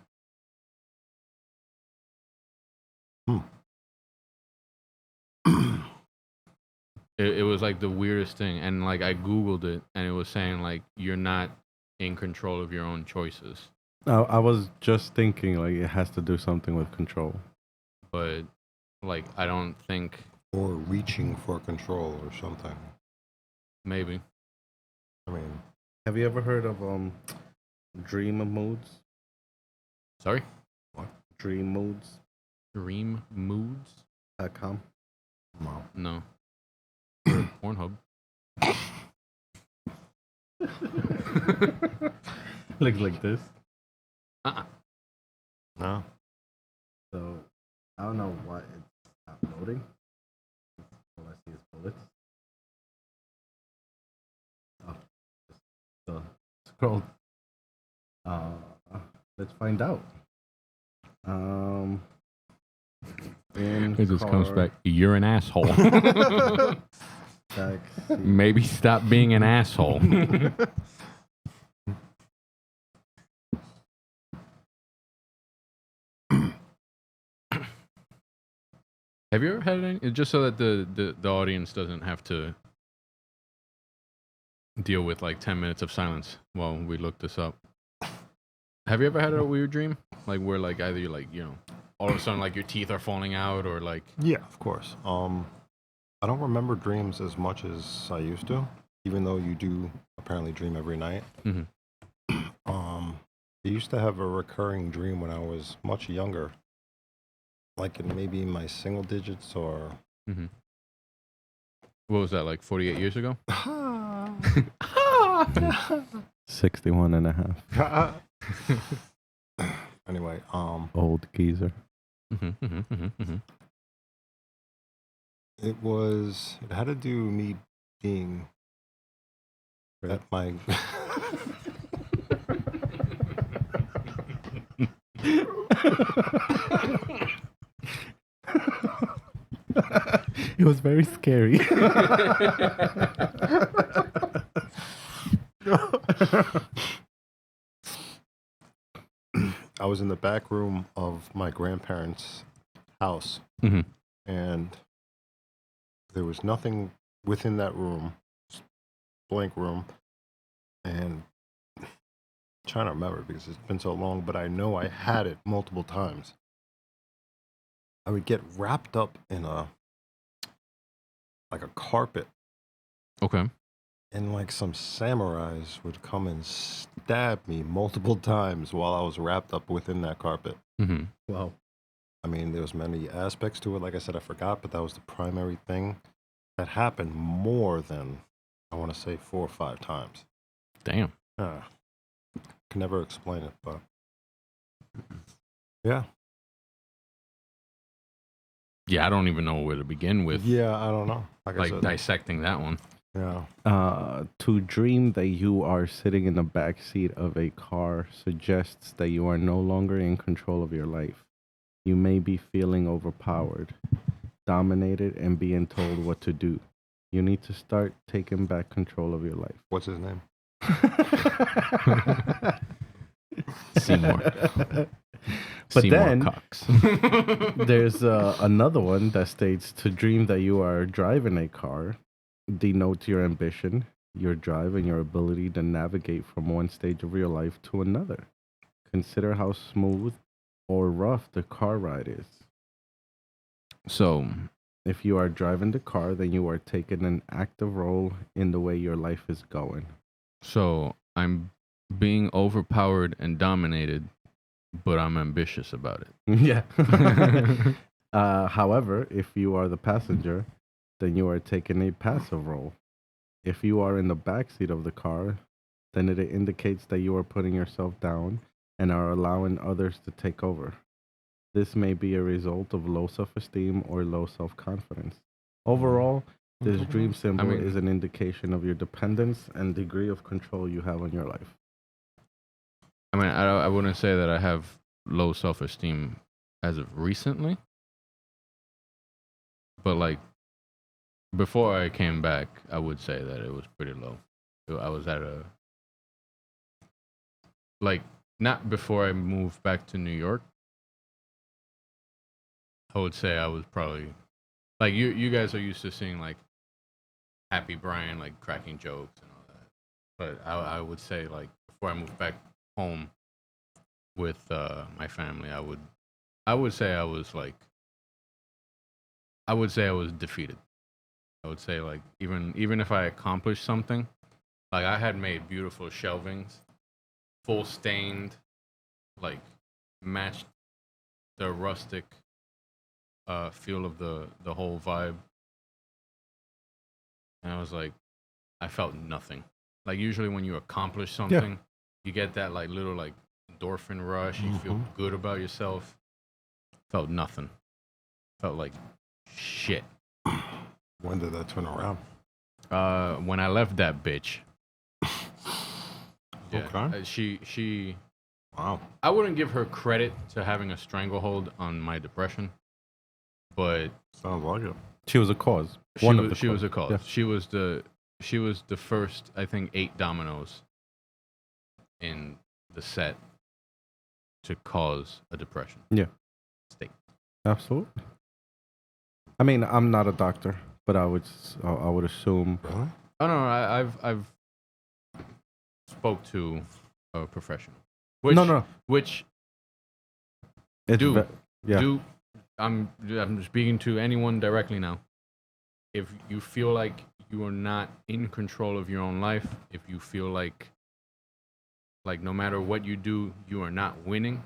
It was like the weirdest thing, and like I googled it, and it was saying like you're not in control of your own choices. I was just thinking like it has to do something with control. But like I don't think Or reaching for control or something. maybe. I mean, Have you ever heard of dream moods? Sorry, Dream moods.com. dream moods? no. No. Pornhub. Looks like this. No. So I don't know why it's not loading. All I see is bullets. Oh, so scroll. Let's find out. It just comes back. You're an asshole. Taxi. Maybe stop being an asshole. Have you ever had any? Just so that the audience doesn't have to deal with like 10 minutes of silence while we look this up. Have you ever had a weird dream Like where like either you like all of a sudden like your teeth are falling out or like Yeah, of course. I don't remember dreams as much as I used to, even though you do apparently dream every night. Mhm. I used to have a recurring dream when I was much younger, like in maybe my single digits or. Mhm. What was that, like 48 years ago? 61 and a half. Anyway, Old geezer. it had to do me being at my. It was very scary. I was in the back room of my grandparents' house, Mhm. and there was nothing within that room, blank room, and I'm trying to remember because it's been so long, but I know I had it multiple times. I would get wrapped up in like a carpet, Okay. and like some samurais would come and stab me multiple times while I was wrapped up within that carpet. Mhm. Wow. I mean, there was many aspects to it. Like I said, I forgot, but that was the primary thing that happened more than, I want to say, 4 or 5 times. Damn. Can never explain it, but yeah. Yeah, I don't even know where to begin with. Yeah, I don't know. Like I Like said, dissecting that one. yeah. To dream that you are sitting in the back seat of a car suggests that you are no longer in control of your life. You may be feeling overpowered, dominated, and being told what to do. You need to start taking back control of your life. What's his name? Seymour. But Seymour then Cox. there's another one that states to dream that you are driving a car denotes your ambition, your drive, and your ability to navigate from one stage of your life to another. Consider how smooth or rough the car ride is. So, If you are driving the car, then you are taking an active role in the way your life is going. so I'm being overpowered and dominated, but I'm ambitious about it. Yeah. However, if you are the passenger, then you are taking a passive role. If you are in the back seat of the car, then it indicates that you are putting yourself down and are allowing others to take over. This may be a result of low self esteem or low self confidence. Overall, this dream symbol mean- is an indication of your dependence and degree of control you have on your life. I mean, I wouldn't say that I have low self-esteem as of recently, but like before I came back, I would say that it was pretty low. I was at a like not before I moved back to New York. I would say I was probably like you guys are used to seeing like Happy Brian like cracking jokes and all that. But I would say like before I moved back home with my family, I would say I was like I would say I was defeated. I would say like even if I accomplished something, like I had made beautiful shelvings, full stained, like matched the rustic feel of the whole vibe. And I was like, I felt nothing. Like usually when you accomplish something, you get that like little like endorphin rush. You feel good about yourself. Felt nothing. Felt like shit. When did that turn around? When I left that bitch. Yeah. Okay. She. Wow. I wouldn't give her credit to having a stranglehold on my depression, but Sounds like it. She was a cause. she was a cause. Yeah. She was the first, I think, 8 dominoes in the set to cause a depression. Yeah. State. Absolutely. I mean, I'm not a doctor, but I would assume. Really? Oh no, I've spoke to a professional. Which, No. Which It's Do yeah. do I'm speaking to anyone directly now. If you feel like you are not in control of your own life, if you feel like no matter what you do, you are not winning,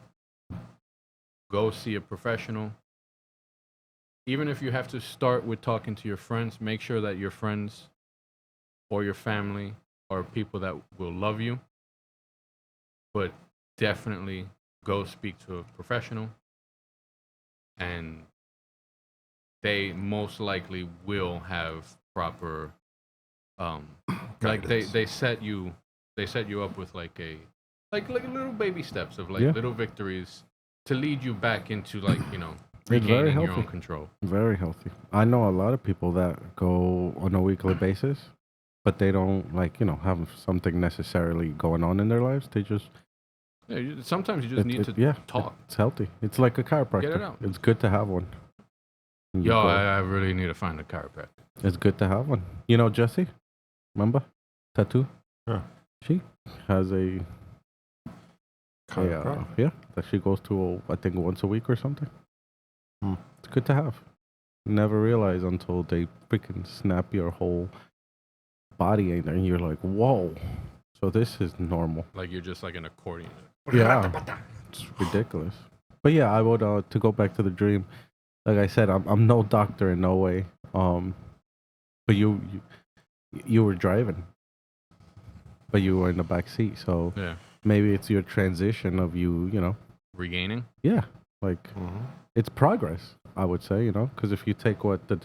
go see a professional. Even if you have to start with talking to your friends, make sure that your friends or your family are people that will love you. But definitely go speak to a professional, and they most likely will have proper like Guidance. they set you up with like little baby steps of like Yeah. little victories to lead you back into like It's very regaining your healthy. own control. Very healthy. I know a lot of people that go on a weekly basis, but they don't like have something necessarily going on in their lives. They just Yeah, sometimes you just need to talk. It's healthy. It's like a chiropractor. Get it out. It's good to have one. And you Yo, go. I really need to find a chiropractor. It's good to have one. You know Jessie? Remember? Tattoo? Yeah. She has a Chiropractor. yeah, that she goes to I think once a week or something. It's good to have. Never realize until they freaking snap your whole body in there and you're like, whoa. So this is normal. Like you're just like an accordion. Yeah. It's ridiculous. But yeah, I would to go back to the dream. Like I said, I'm no doctor in no way. But you were driving, but you were in the back seat. So Yeah. maybe it's your transition of you Regaining. yeah, like it's progress. I would say because if you take what the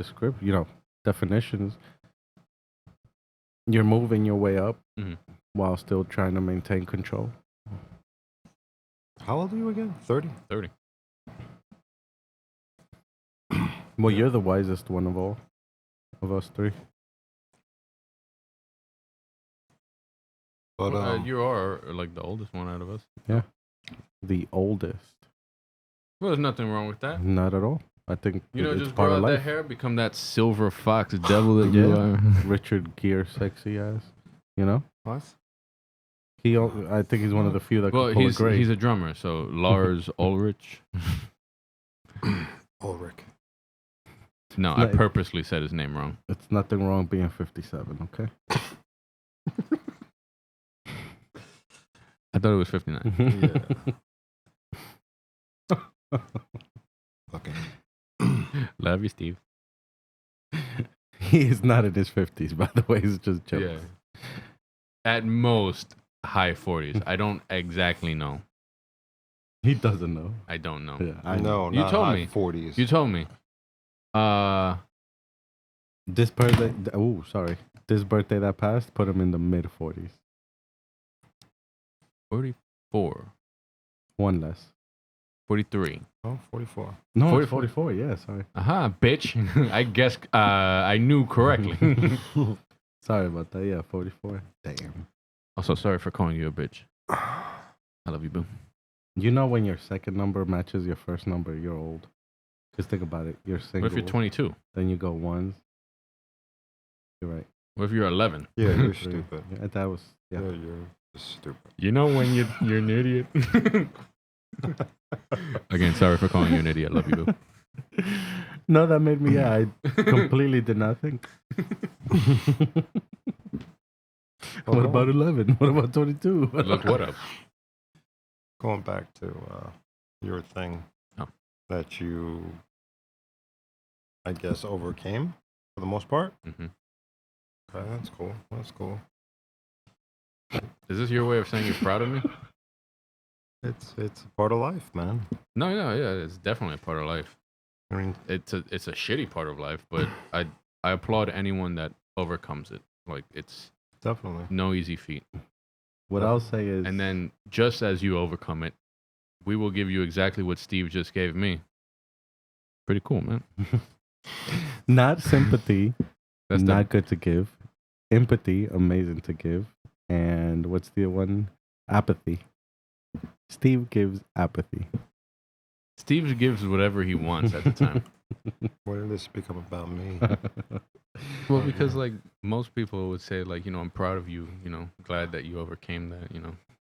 definitions, you're moving your way up while still trying to maintain control. How old are you again? 30? 30. Well, you're the wisest one of us three. But you are like the oldest one out of us. Yeah, the oldest. Well, there's nothing wrong with that. Not at all. I think it's Just part grow of out that life. hair, become that silver fox devil that you are. Richard Gere, sexy ass. You know. what? I think he's one of the few that Well, can pull a gray. he's a drummer, so Lars Ulrich. Ulrich. No, I purposely said his name wrong. It's nothing wrong being 57, okay? I thought it was 59. Yeah. Okay. Love you, Steve. He is not in his 50s, by the way. He's just joking. Yeah. At most, high 40s. I don't exactly know. He doesn't know. I don't know. Yeah, I know. You Not told high me. 40s. You told me. This birthday... Oh, sorry. This birthday that passed put him in the mid-40s. 44. One less. 43. Oh, 44. No, 44. 44. Yeah, sorry. Aha, bitch. I guess I knew correctly. Sorry about that. Yeah, 44. Damn. Also, sorry for calling you a bitch. I love you, boo. You know when your second number matches your first number, you're old. Just think about it. You're single. What if you're 22? Then you go ones. You're right. What if you're 11? Yeah, you're stupid. Yeah, that was... Yeah. Yeah, you're stupid. You know when you're an idiot. Again, sorry for calling you an idiot. Love you, boo. No, that made me... Yeah, I completely did not think. What about 11? What about 22? Look what up. Going back to your thing that you, I guess, overcame for the most part. Mm-hmm. Okay, that's cool. That's cool. Is this your way of saying you're proud of me? It's a part of life, man. No, yeah, it's definitely a part of life. I mean, It's a shitty part of life, but I applaud anyone that overcomes it. Like it's definitely. no easy feat. What I'll say is... And then just as you overcome it, we will give you exactly what Steve just gave me. Pretty cool, man. Not sympathy, That's not good to give. Empathy, amazing to give. And what's the one? Apathy. Steve gives apathy. Steve gives whatever he wants at the time. Why did this become about me? Well, because like most people would say, like, I'm proud of you. Glad that you overcame that.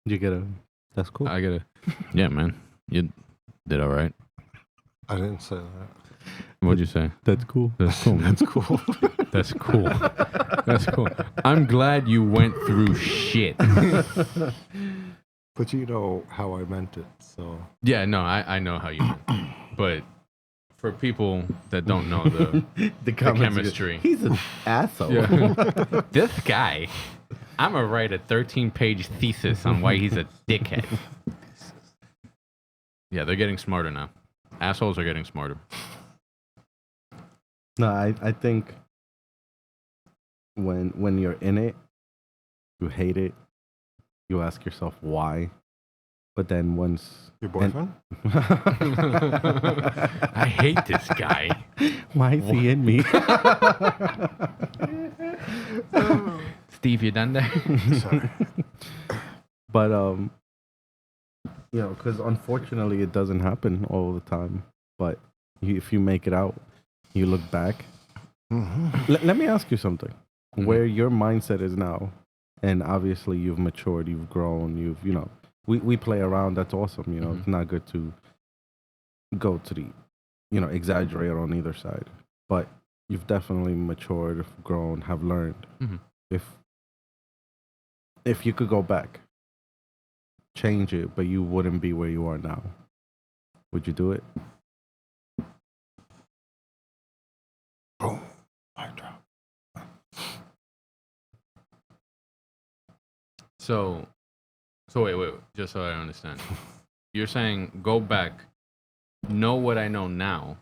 You get a... That's cool. I gotta. Yeah, man. Did all right? I didn't say that. What'd you say? That's cool. That's cool. That's cool. That's cool. That's cool. I'm glad you went through shit. But you know how I meant it, so. Yeah, no, I know how you meant. But for people that don't know the chemistry. He's an asshole. Yeah. This guy, I'm going to write a 13-page thesis on why he's a dickhead. Yeah, they're getting smarter now. Assholes are getting smarter. No, I think when you're in it, you hate it. You ask yourself why. But then once Your boyfriend? I hate this guy. Why is he in me? Steve, you done that? Sorry. But because unfortunately it doesn't happen all the time. But if you make it out, you look back. Mm-hmm. Let me ask you something. Mhm. Where your mindset is now, and obviously you've matured, you've grown, we play around. That's awesome. Mhm. It's not good to go to the, exaggerate on either side. But you've definitely matured, grown, have learned. Mhm. If you could go back, change it, but you wouldn't be where you are now, would you do it? Boom. Mic drop. So wait, just so I understand. You're saying go back, know what I know now,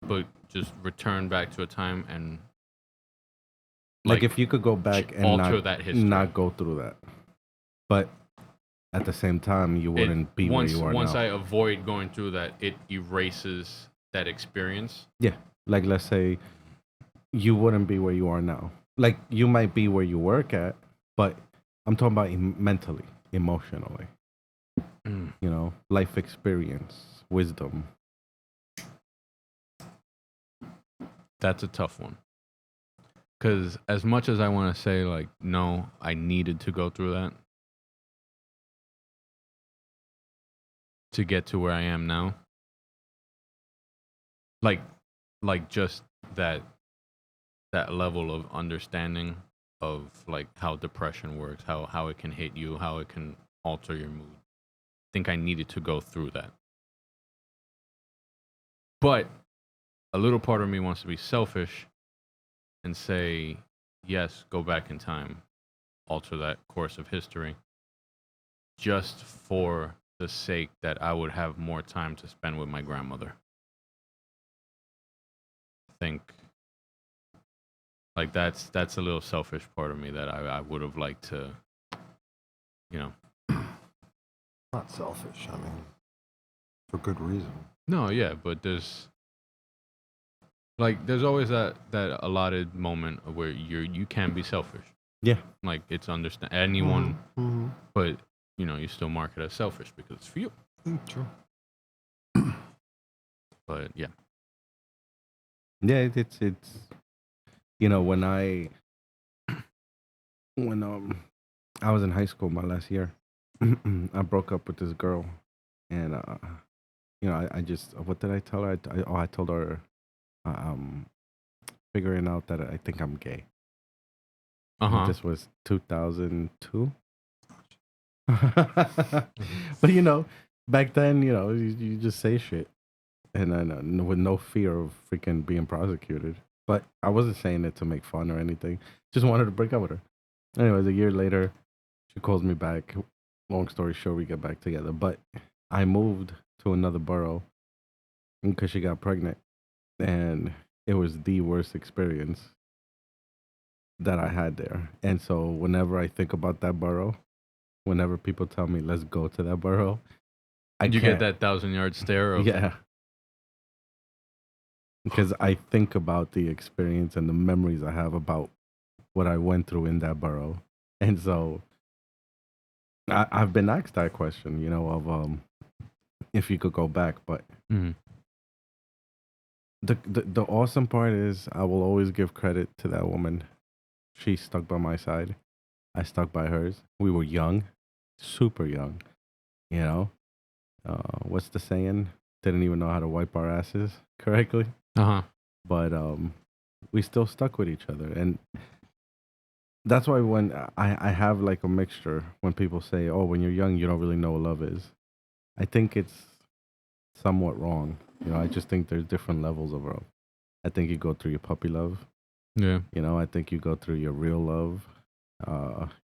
but just return back to a time and Like if you could go back and alter that history. not go through that, but at the same time you wouldn't be where you are once now. I avoid going through that, it erases that experience. Yeah, like let's say you wouldn't be where you are now. Like you might be where you work at, but I'm talking about mentally, emotionally. Life experience, wisdom. That's a tough one. Because as much as I want to say, like, no, I needed to go through that to get to where I am now. Like just that level of understanding of like how depression works, how it can hit you, how it can alter your mood. I think I needed to go through that. But a little part of me wants to be selfish and say, yes, go back in time, alter that course of history, just for the sake that I would have more time to spend with my grandmother. I think like that's a little selfish part of me that I would have liked to, Not selfish. I mean, for good reason. No, yeah, but there's always that allotted moment where you can be selfish. Yeah. Like it's understand anyone, Mm-hmm. but you still mark it as selfish because it's for you. True. But yeah. Yeah, it's when I was in high school my last year, I broke up with this girl, and I just what did I tell her? I told her, figuring out that I think I'm gay. This was 2002. But back then, you just say shit, and then with no fear of freaking being prosecuted. But I wasn't saying it to make fun or anything. Just wanted to break up with her. Anyways, a year later, she calls me back. Long story short, we get back together. But I moved to another borough because she got pregnant, and it was the worst experience that I had there. And so whenever I think about that borough, whenever people tell me let's go to that borough, You get that 1,000-yard stare of yeah, because I think about the experience and the memories I have about what I went through in that borough, and so I've been asked that question, of if you could go back, but Mhm. the awesome part is I will always give credit to that woman. She stuck by my side. I stuck by hers. We were young, super young. What's the saying? didn't even know how to wipe our asses correctly. Uh-huh. But we still stuck with each other, and that's why when I have like a mixture when people say, "Oh, when you're young, you don't really know what love is." I think it's somewhat wrong. I just think there's different levels of love. I think you go through your puppy love. Yeah. I think you go through your real love,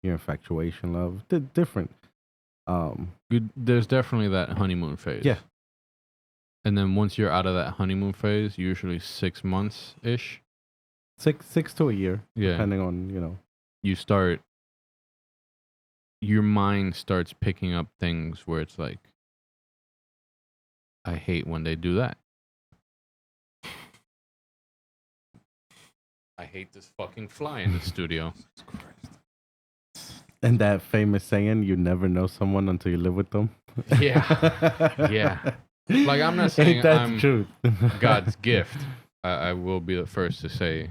your infatuation love. Different. There's definitely that honeymoon phase. Yeah. And then once you're out of that honeymoon phase, usually 6 months ish, 6 to a year, Yeah. depending on your mind starts picking up things where it's like, I hate when they do that. I hate this fucking fly in the studio. And that famous saying, "You never know someone until you live with them." Yeah. Yeah. Like, I'm not saying Ain't that I'm the truth? God's gift. I will be the first to say,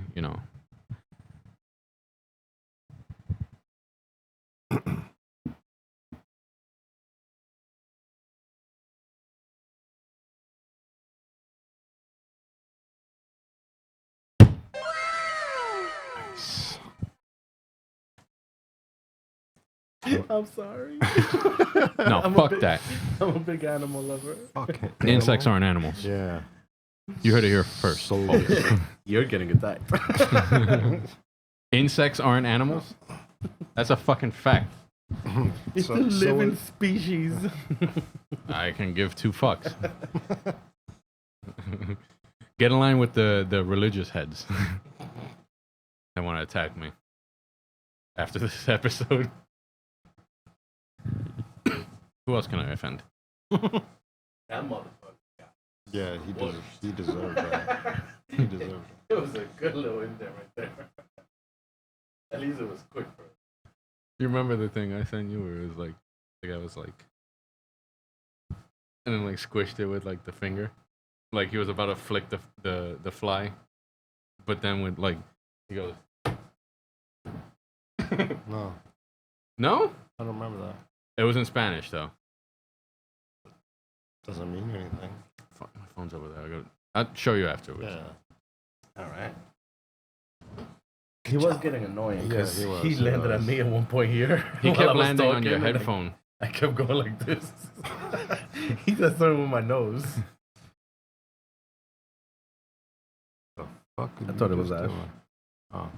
I'm sorry. No, fuck that. I'm a big animal lover. Okay. Insects aren't animals. Yeah. You heard it here first. You're getting attacked. Insects aren't animals? That's a fucking fact. It's So- a living so- species. I can give two fucks. Get in line with the religious heads that want to attack me after this episode. Who else can I offend? That motherfucker. Yeah, he deserved that. He deserved it. It was a good little in there right there. At least it was quick for us. You remember the thing I sent you where it was like, the guy was like, and then like squished it with like the finger, like he was about to flick the fly, but then with like he goes, No, no, I don't remember that. it was in Spanish though. Doesn't mean anything. Fuck, my phone's over there. I'll show you afterwards. Yeah. All right. He was getting annoying Yeah, because he was, he he landed was. at me at one point here. He while I kept was landing on your talking, and headphone. I kept going like this. He just started with my nose. Fuck, I thought it was just Ash. doing? Oh.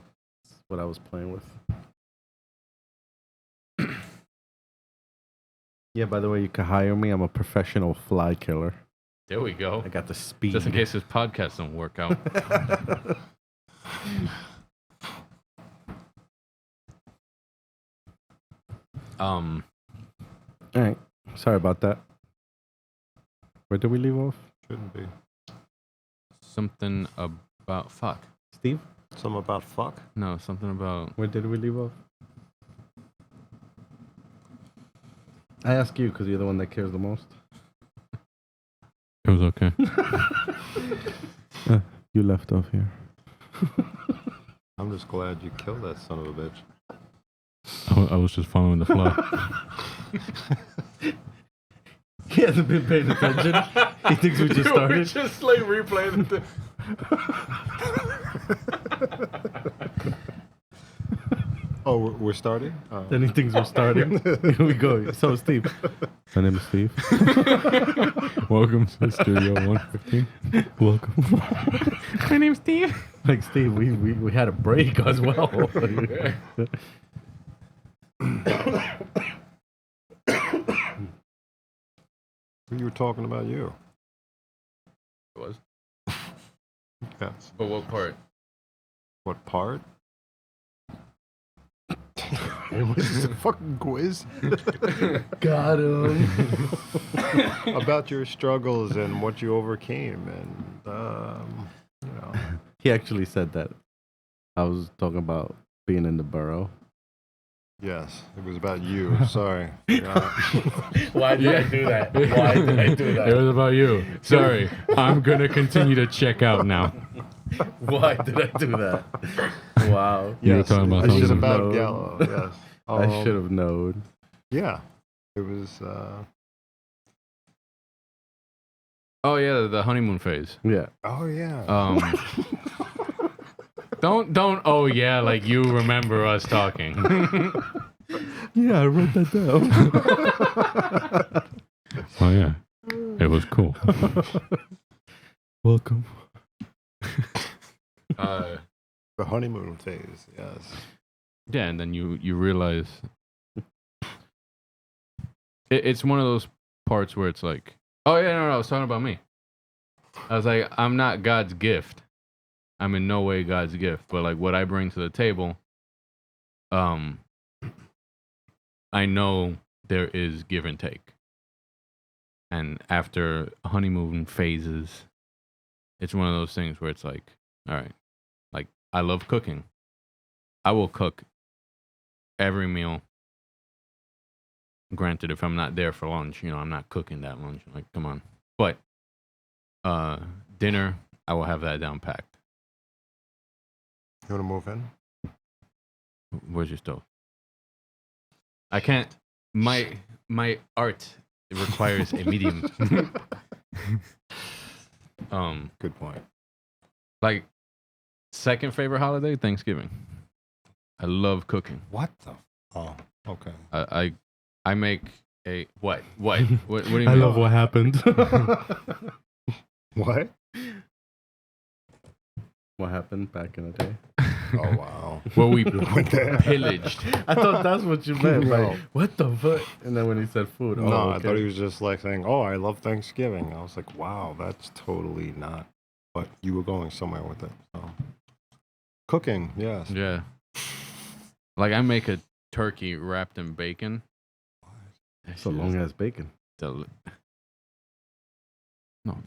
That's what I was playing with. Yeah, by the way, you can hire me. I'm a professional fly killer. There we go. I got the speed. Just in case this podcast don't work out. All right. Sorry about that. Where did we leave off? Shouldn't be. Something about fuck. Steve? Something about fuck? No, something about. Where did we leave off? I ask you because you're the one that cares the most. It was okay. You left off here. I'm just glad you killed that son of a bitch. I was just following the fly. He hasn't been paying attention. He thinks we just started. We're just like replaying the Oh, we're starting? Oh. Then he thinks we're starting. Here we go. So, Steve. My name is Steve. Welcome to Studio 115. Welcome. My name's Steve. Like, Steve, we had a break as well. You were talking about you. It was. Yes. But what part? What part? It was just a fucking quiz Got him. about your struggles and what you overcame, and He actually said that. I was talking about being in the borough. yes, it was about you. Sorry. Forgot. Why did I do that? Why did I do It was about you. Sorry. I'm going to continue to check out now. Why did I do that? Wow. You were Yes, talking about it was something. about No. Gallo. Yes. I should have known. Yeah, it was. Oh yeah, the honeymoon phase. Yeah. Oh yeah. Don't. Oh yeah, like you remember us talking. Yeah, I wrote that down. Oh yeah, it was cool. Welcome. The honeymoon phase. Yes. Yeah, and then you realize it's one of those parts where it's like, oh yeah, no, I was talking about me. I was like, I'm not God's gift. I'm in no way God's gift, but like what I bring to the table, I know there is give and take. And after honeymoon phases, it's one of those things where it's like, all right, like I love cooking. I will cook every meal. Granted, if I'm not there for lunch, I'm not cooking that lunch. Like, come on. But dinner, I will have that down packed. You want to move in? Where's your stove? I can't. My art requires a medium. Good point. Like second favorite holiday, Thanksgiving. I love cooking. What the? Oh, okay. I make a what? What do you mean? I love what happened. What? What happened back in the day? Oh wow. Well, we What the- pillaged. I thought that's what you meant. No. Like, what the fuck? And then when he said food, No, oh, I okay. thought he was just like saying, "Oh, I love Thanksgiving." I was like, "Wow, that's totally not." But you were going somewhere with it. So. Cooking, yes. Yeah. Like I make a turkey wrapped in bacon. So long as bacon. No,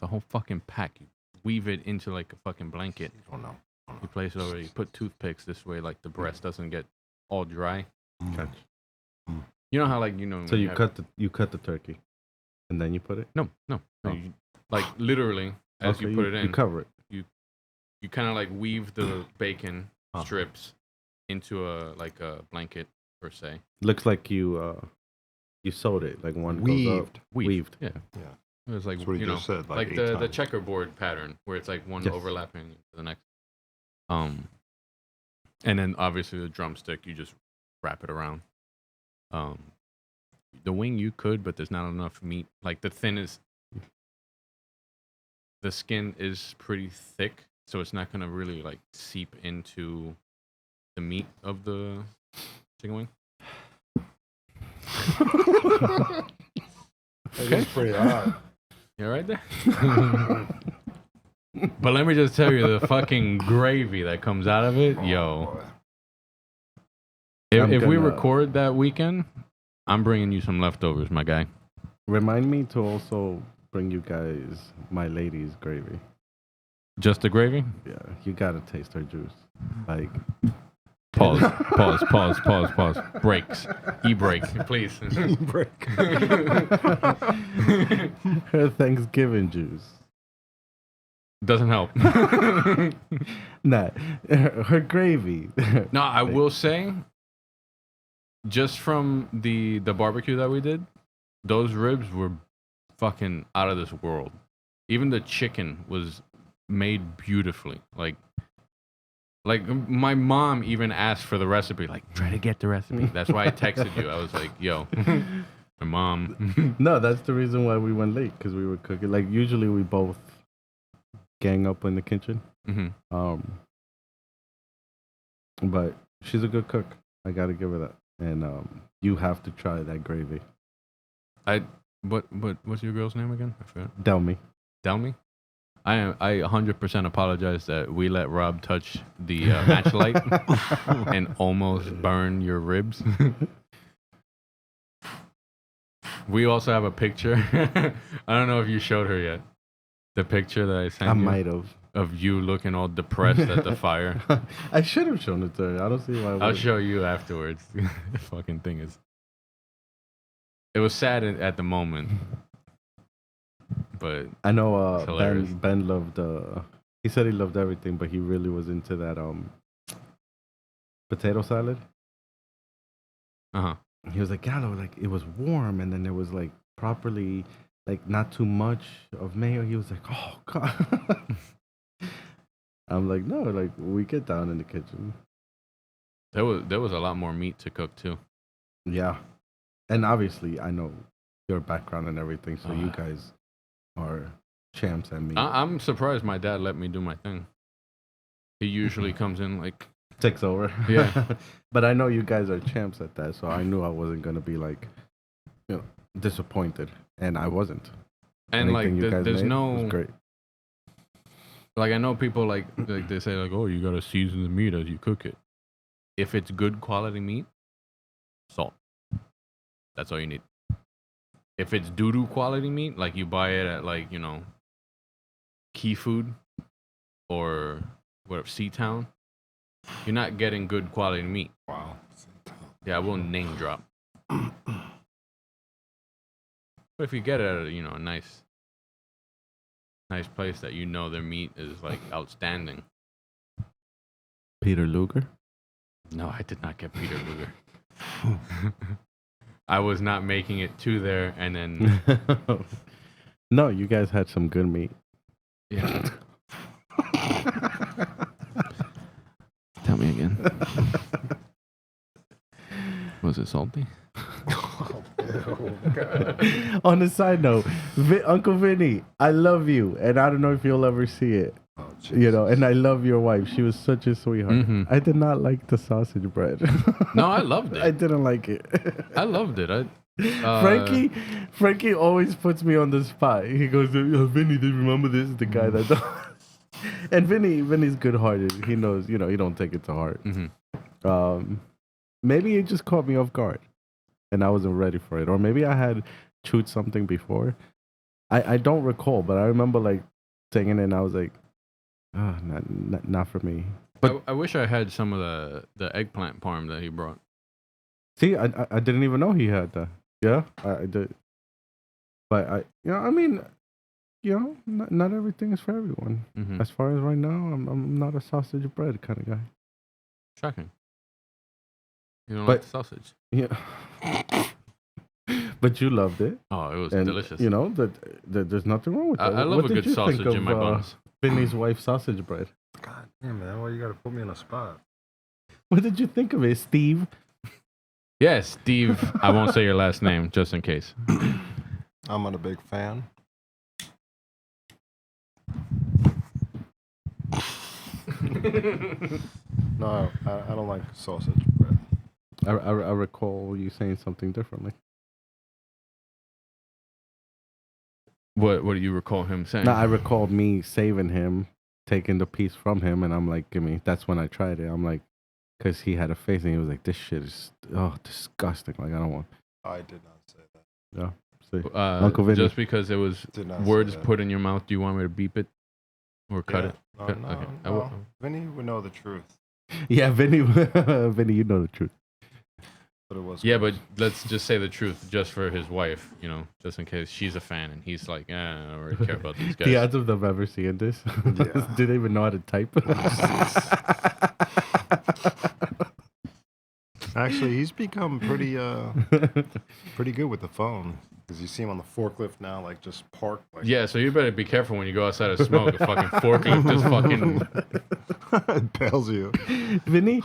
the whole fucking pack. You weave it into like a fucking blanket. Oh no. You place it over. You put toothpicks this way, like the breast doesn't get all dry. Gotcha. You know how like So you cut the turkey, and then you put it. No. Oh. You, like literally as Okay, you put it in, you cover it. you kind of like weave the bacon strips into a blanket per se. Looks like you sewed it, like one goes up. Weaved. Yeah. Yeah. It was like That's what he just said. like 8 the times. checkerboard pattern where it's like one Yes. overlapping to the next. And then obviously the drumstick, you just wrap it around. The wing you could, but there's not enough meat. Like the skin is pretty thick, so it's not gonna really like seep into the meat of the chicken wing. Okay. It's pretty hard. You right there? But let me just tell you, the fucking gravy that comes out of it, yo. If we record that weekend, I'm bringing you some leftovers, my guy. Remind me to also bring you guys my lady's gravy. Just the gravy? Yeah, you gotta taste her juice. Like, Pause. Breaks. E-break, please. Break. her Thanksgiving juice. Doesn't help. Nah, her gravy. No, I will say, just from the barbecue that we did, those ribs were fucking out of this world. Even the chicken was made beautifully. Like my mom even asked for the recipe. Like, try to get the recipe. That's why I texted you. I was like, yo, my mom. No, that's the reason why we went late, because we were cooking. Like, usually we both gang up in the kitchen. Mm-hmm. But she's a good cook. I gotta give her that. And you have to try that gravy. What's your girl's name again? I forgot. Delmy. Delmy? I 100% apologize that we let Rob touch the match light and almost burn your ribs. We also have a picture. I don't know if you showed her yet. The picture that I sent I you might have. of you looking all depressed at the fire. I should have shown it to her. I don't see why. I'll show you afterwards. The fucking thing is. It was sad at the moment. But I know hilarious. Ben loved he said he loved everything, but he really was into that potato salad. Uh-huh. He was like, "God, like it was warm, and then it was like properly like not too much of mayo. He was like, oh god. I'm like, no, like we get down in the kitchen. There was a lot more meat to cook too. Yeah, and obviously I know your background and everything, so you guys are champs at meat. I'm surprised my dad let me do my thing. He usually comes in like Takes over. Yeah. But I know you guys are champs at that, so I knew I wasn't gonna be like, disappointed, and I wasn't. and like Anything you guys there's made no was great. like I know people like they say like, oh, you gotta season the meat as you cook it. If it's good quality meat, salt. That's all you need. If it's doo-doo quality meat, like you buy it at like, Key Food or whatever, Seatown, you're not getting good quality meat. Wow. Yeah, I will name drop. But if you get it at a nice place that their meat is like outstanding. Peter Luger. No, I did not get Peter Luger. I was not making it to there, and then No, you guys had some good meat. yeah. Tell me again. Was it salty? On a side note, Uncle Vinny, I love you, and I don't know if you'll ever see it. Oh, And I love your wife. She was such a sweetheart. Mm-hmm. I did not like the sausage bread. No, I loved it. I didn't like it. I loved it. Frankie always puts me on the spot. He goes, Vinny, do you remember this? The guy that. And Vinny's good-hearted. He knows, he don't take it to heart. Mm-hmm. Maybe it just caught me off guard, and I wasn't ready for it, or maybe I had chewed something before. I don't recall, but I remember like taking it, and I was like, not for me. But I wish I had some of the eggplant parm that he brought. see, I didn't even know he had that. Yeah, I did. But not everything is for everyone. Mm-hmm. As far as right now, I'm not a sausage bread kind of guy. Shocking. You don't like the sausage? Yeah. But you loved it. Oh, it was And, delicious. that there's nothing wrong with that. I love What a did good you think sausage in my of, buns. Vinny's wife's sausage bread. God damn, man. Why you gotta put me on a spot? What did you think of it, Steve? Yes, Steve. I won't say your last name just in case. I'm not a big fan. No, I don't like sausage bread. I recall you saying something differently. What do you recall him saying? No, I recalled me saving him, taking the piece from him, and I'm like, give me. That's when I tried it. I'm like, because he had a face, and he was like, this shit is disgusting. Like, I don't want. I did not say that. Yeah. See, Uncle Vinny. Just because it was words put in your mouth, do you want me to beep it or cut it? No, Cut- no, okay. no. Vinny would know the truth. Yeah, Vinny, Vinny, you know the truth. But it was Yeah, gross. but let's just say the truth, just for his wife, just in case she's a fan and he's like, I don't really care about these guys. The odds of them ever seeing this. Yeah. Do they even know how to type? Actually, he's become pretty good with the phone. Because you see him on the forklift now, like just parked. Like, Yeah, so you better be careful when you go outside and smoke. A fucking forklift just fucking. it bails you. Vinny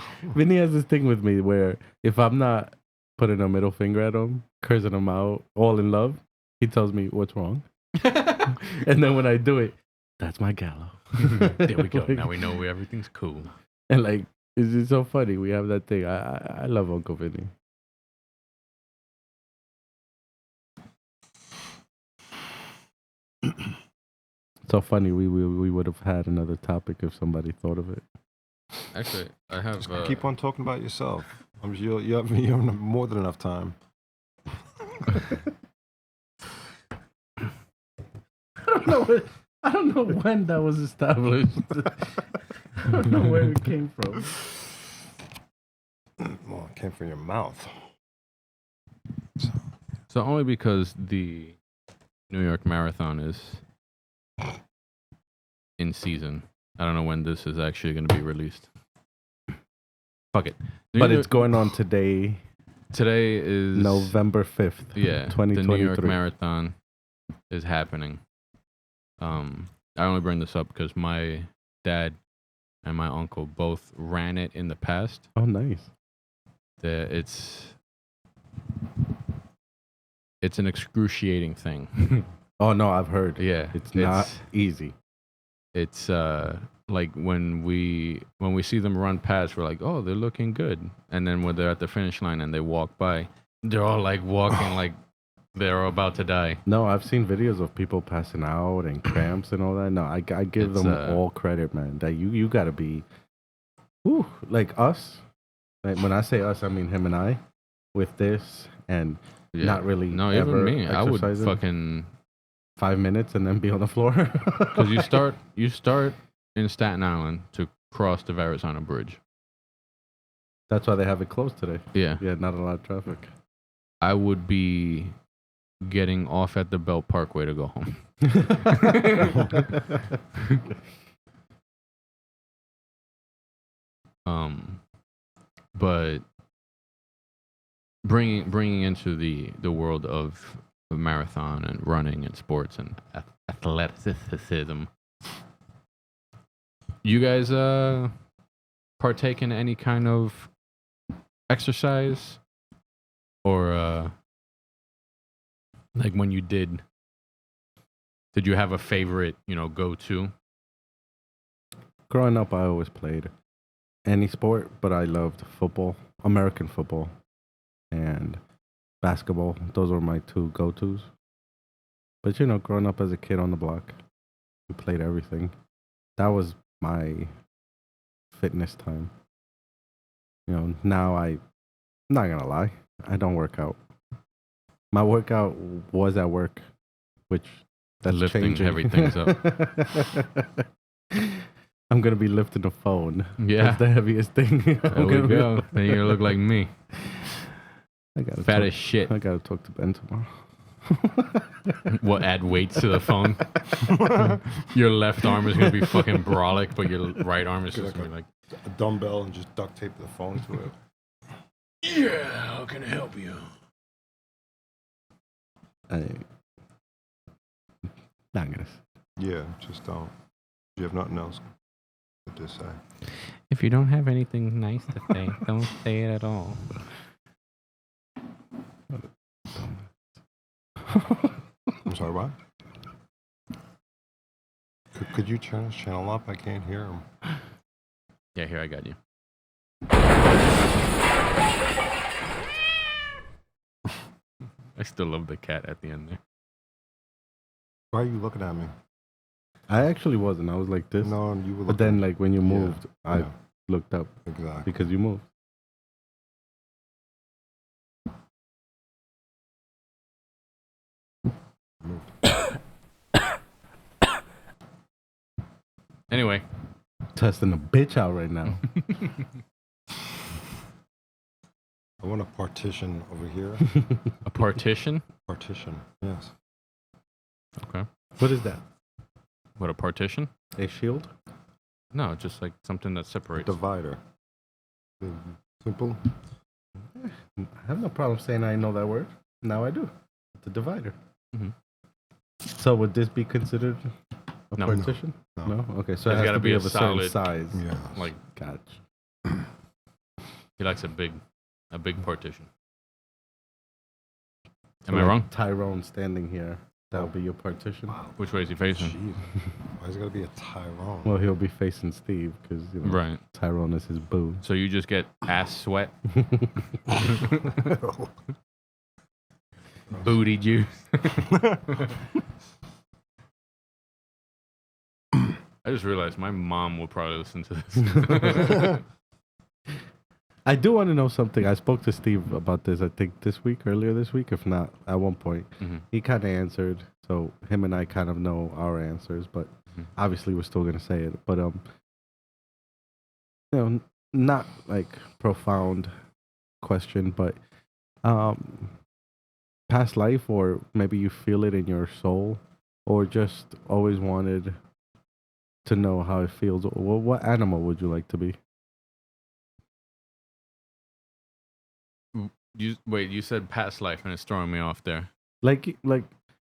has this thing with me where if I'm not putting a middle finger at him, cursing him out, all in love, he tells me what's wrong. And then when I do it, that's my gallo. There we go. Now we know everything's cool. And like, it's just so funny. We have that thing. I love Uncle Vinny. So funny. We would have had another topic if somebody thought of it. Actually, I have. Just keep on talking about yourself. You have more than enough time. I don't know when that was established. I don't know where it came from. Well, it came from your mouth. So only because the New York Marathon is in season. I don't know when this is actually going to be released. Fuck it. But it's going on today. Today is November 5th. Yeah, 2023. the New York Marathon. is happening. I only bring this up because my dad and my uncle both ran it in the past. Oh, nice. It's an excruciating thing. Oh no, I've heard. Yeah, it's not easy. It's like when we see them run past, we're like, oh, they're looking good, and then when they're at the finish line and they walk by, they're all like walking like they're about to die. No, I've seen videos of people passing out and cramps and all that. No, I give them all credit, man. That you got to be, like us. Like when I say us, I mean him and I, with this and not really. No, ever even me. I would fucking 5 minutes and then be on the floor. Because you start in Staten Island to cross the Verrazano Bridge. That's why they have it closed today. Yeah. Yeah, not a lot of traffic. I would be getting off at the Belt Parkway to go home. But bringing into the world of marathon and running and sports and athleticism, you guys partake in any kind of exercise, or like when you did you have a favorite, go-to? Growing up, I always played any sport, but I loved football, American football, and basketball. Those were my two go-tos. But growing up as a kid on the block, we played everything. That was my fitness time. Now I'm not gonna lie, I don't work out. My workout was at work, which that's lifting changing. heavy things up. I'm gonna be lifting a phone. Yeah, that's the heaviest thing. There we go. Then you're gonna look like me. Fat as shit. I gotta talk to Ben tomorrow. What? Add weights to the phone? Your left arm is gonna be fucking brolic, but your right arm is just gonna be like a dumbbell and just duct tape the phone to it. Yeah, how can I help you? Not gonna. Yeah, just don't. You have nothing else to say. If you don't have anything nice to say, don't say it at all. I'm sorry, what? Could you turn this channel up? I can't hear him. Yeah, here, I got you. I still love the cat at the end there. Why are you looking at me? I actually wasn't. I was like this. No, you were. But then, like when you moved, I looked up. Exactly. Because you moved. Anyway, testing the bitch out right now. I want a partition over here. A partition? Partition, yes. Okay. What is that? What, a partition? A shield? No, just like something that separates. A divider. Simple. I have no problem saying I know that word. Now I do. It's a divider. Mm-hmm. So would this be considered a No. partition? No. Okay, so It's it has gotta to be be of a a certain solid, size. Yeah. Like, Gotcha. he likes a big partition. Am I wrong? Tyrone standing here. That'll be your partition. Wow. Which way is he facing? Jeez. Why is it gotta be a Tyrone? Well, he'll be facing Steve because Right. Tyrone is his boo. So you just get ass sweat, booty juice. I just realized my mom will probably listen to this. I do want to know something. I spoke to Steve about this, I think earlier this week, if not at one point. Mm-hmm. He kind of answered, so him and I kind of know our answers, but obviously we're still going to say it. But, not like profound question, but past life, or maybe you feel it in your soul, or just always wanted to know how it feels. What animal would you like to be? You said past life, and it's throwing me off there. Like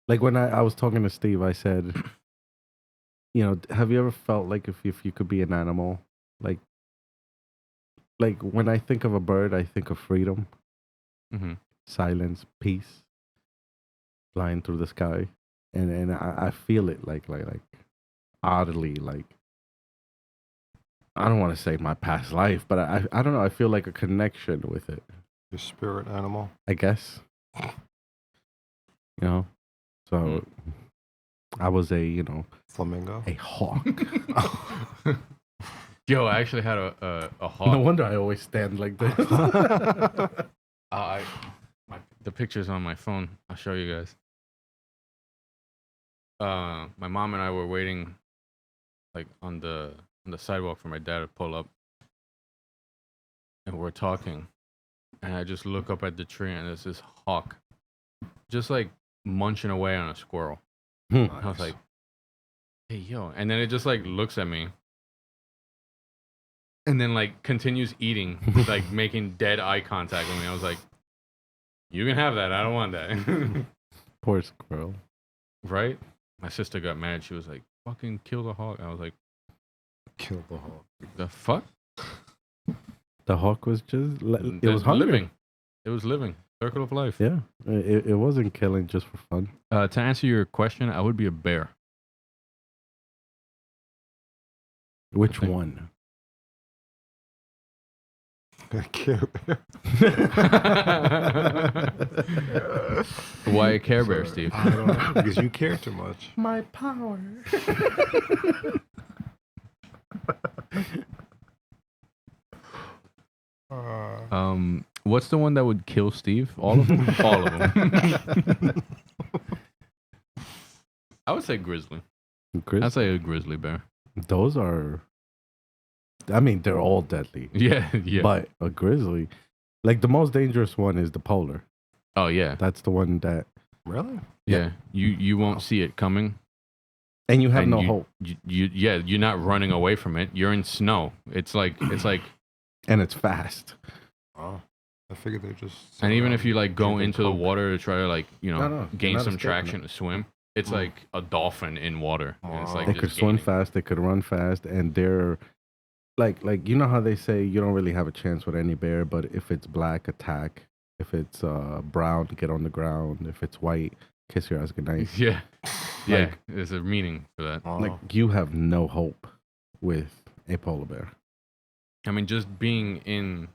Like when I was talking to Steve, I said, have you ever felt like if you could be an animal, like when I think of a bird, I think of freedom, Mm-hmm. silence, peace, flying through the sky, and I feel it like oddly, like I don't want to say my past life, but I don't know. I feel like a connection with it. Your spirit animal. I guess. So I was Flamingo. a hawk. Yo, I actually had a hawk. No wonder I always stand like this. The picture's on my phone. I'll show you guys. My mom and I were waiting, like on the sidewalk for my dad to pull up, and we're talking, and I just look up at the tree, and there's this hawk, just like munching away on a squirrel. Nice. I was like, "Hey, yo!" And then it just like looks at me, and then like continues eating, like making dead eye contact with me. I was like, "You can have that. I don't want that." Poor squirrel. Right? My sister got mad. She was like, "Fucking kill the hawk." I was like, Kill the hawk. "The fuck?" The hawk was just it was hungry. living. It was living. Circle of life. Yeah, it wasn't killing just for fun. To answer your question, I would be a bear. Which think- one? Care Bear. Why a Care Bear, Steve? I don't know, because you care too much. My power. What's the one that would kill Steve? All of them. All of them. I would say grizzly. I'd say a grizzly bear. Those are. I mean, they're all deadly. Yeah, yeah. But a grizzly, like the most dangerous one is the polar. Oh yeah, That's the one that, Really? yeah. You won't see it coming. and you have And no you- hope, You're not running away from it. You're in snow. It's like, and it's fast. Oh, I figured they just. and even if you like go Drink into the Coke. water to try to like No, gain you're not some escaping traction to swim, it's like a dolphin in water. And it's like They just could swim gaining. fast. They could run fast, and they're like how they say you don't really have a chance with any bear, but if it's black, attack. If it's brown, get on the ground. If it's white, kiss your ass goodnight. Yeah, yeah. Like- There's a meaning for that. Oh, Like you have no hope with a polar bear. I mean, just being in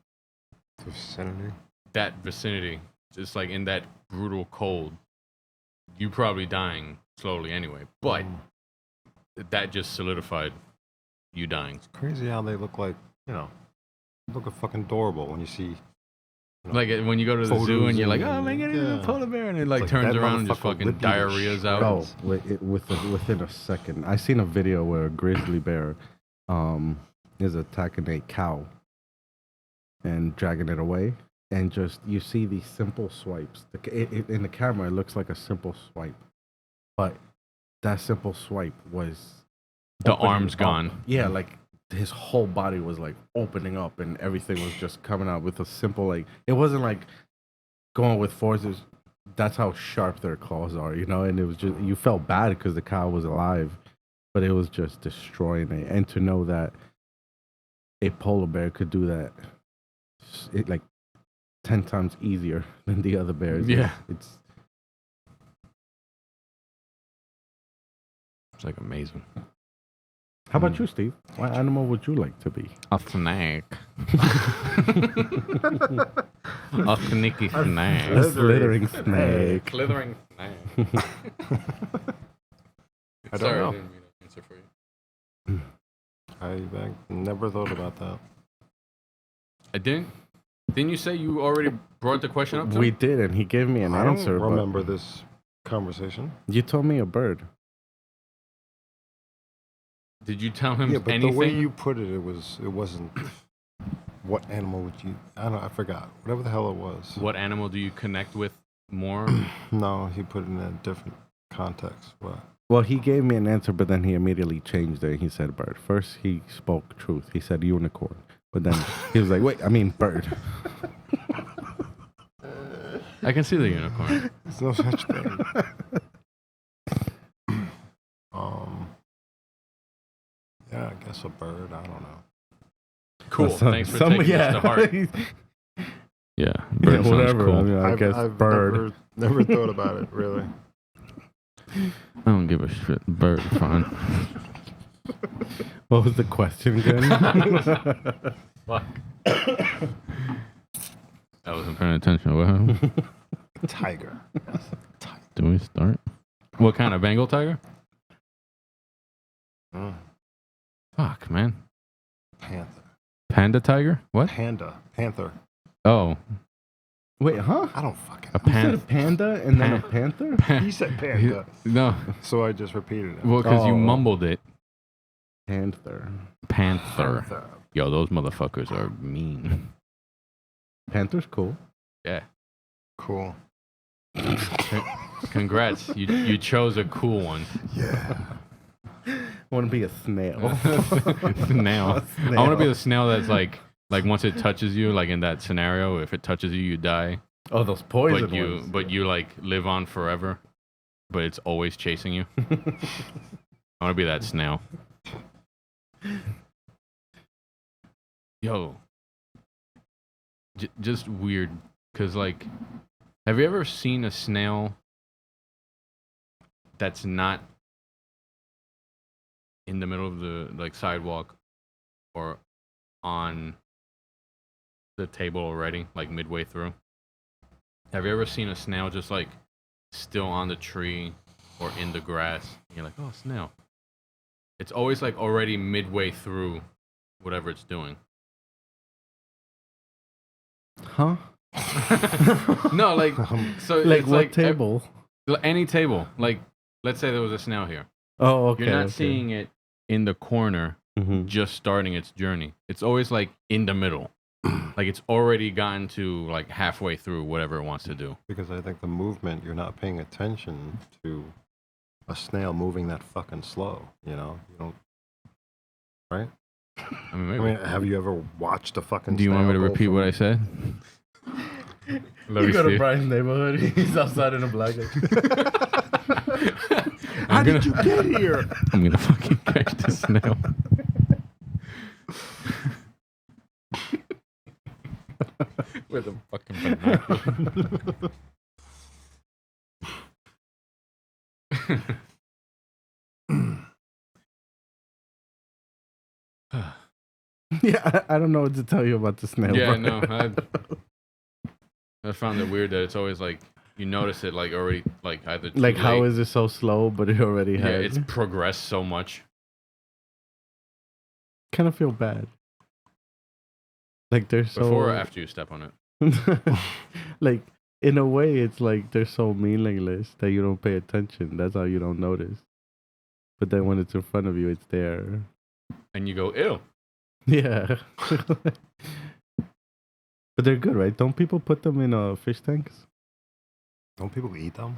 vicinity. that vicinity, just like in that brutal cold, you probably dying slowly anyway. But that just solidified you dying. Crazy how they look like, look fucking adorable when you see. Like when you go to the zoo Photos and you're like, and- "Oh my god, it's a yeah. polar bear," and it like Like, turns that around and just motherfucker fucking whip you to diarrhea's out. Oh, within a second. I seen a video where a grizzly bear is attacking a cow and dragging it away. And just, you see these simple swipes. In the camera, it looks like a simple swipe. But that simple swipe was... The opening arm's up. gone. Yeah, like his whole body was like opening up and everything was just coming out with a simple, like... It wasn't like going with forces. That's how sharp their claws are, And it was just... You felt bad because the cow was alive. But it was just destroying it. And to know that a polar bear could do that, it like 10 times easier than the other bears. Yeah. It's It's like amazing. How about you, Steve? What animal would you like to be? A snake. A sneaky A snake. slithering snake. Slithering snake. I don't Sorry, know. I didn't mean to answer for you. I never thought about that. I didn't. Didn't you say you already brought the question up? To We him? did, and he gave me an I answer. don't but remember this conversation. You told me a bird. Did you tell him Yeah, but anything? the way you put it, it wasn't. What animal would you? I forgot. Whatever the hell it was. What animal do you connect with more? No, he put it in a different context. What? Well, he gave me an answer, but then he immediately changed it. He said bird. First, he spoke truth. He said unicorn. But then he was like, wait, I mean bird. I can see the unicorn. There's no such thing. guess a bird. I don't know. Cool. Thanks for taking this to heart. Yeah, bird sounds whatever. cool. I mean, I guess I've bird. never thought about it really. I don't give a shit. Bird, fine. What was the question again? Fuck. I wasn't paying attention. What happened? Tiger. Yes. Tiger. Do we start? What kind of Bengal tiger? Fuck, man. Panther. Panda tiger? What? Panther. Oh, Wait, huh? I don't fucking a know. You said a panther. panda and then a panther? He said panther, No, so I just repeated it. well, because you Oh. mumbled it. Panther. Panther. Yo, those motherfuckers are mean. Panther's cool. Yeah. Cool. Congrats. You chose a cool one. Yeah. I want to be a snail. Snail. I want to be the snail that's like once it touches you, like in that scenario, if it touches you, you die. Oh, those poison ones. But you like live on forever, but it's always chasing you. I want to be that snail. Yo, just weird, cause like, have you ever seen a snail that's not in the middle of the like sidewalk or on the table already, like midway through? Have you ever seen a snail just like still on the tree or in the grass? And you're like, oh, snail. It's always like already midway through whatever it's doing. Huh? No, like, so Like it's what like table? any table. Like, let's say there was a snail here. Oh, okay. You're not okay. seeing it in the corner Mhm. just starting its journey. It's always like in the middle. Like it's already gotten to like halfway through whatever it wants to do. Because I think the movement, you're not paying attention to a snail moving that fucking slow. You know, you don't. Right? I mean, maybe. I mean, have you ever watched a fucking? Do you want me to snail go repeat from- what I said? Let You me go see. to Brian's neighborhood. He's outside in a blanket. How did you get here? I'm gonna fucking catch the snail. With a fucking binocular. Yeah, I don't know what to tell you about the snail. Yeah, Brian. no, I found it weird that it's always like you notice it like already like either too Like, how late. is it so slow, but it already Yeah, had? it's progressed so much. Kind of feel bad. Like they're so. Before or after you step on it. Like in a way, it's like they're so meaningless that you don't pay attention. That's how you don't notice. But then when it's in front of you, it's there. And you go, ew. Yeah. But they're good, right? Don't people put them in fish tanks? Don't people eat them?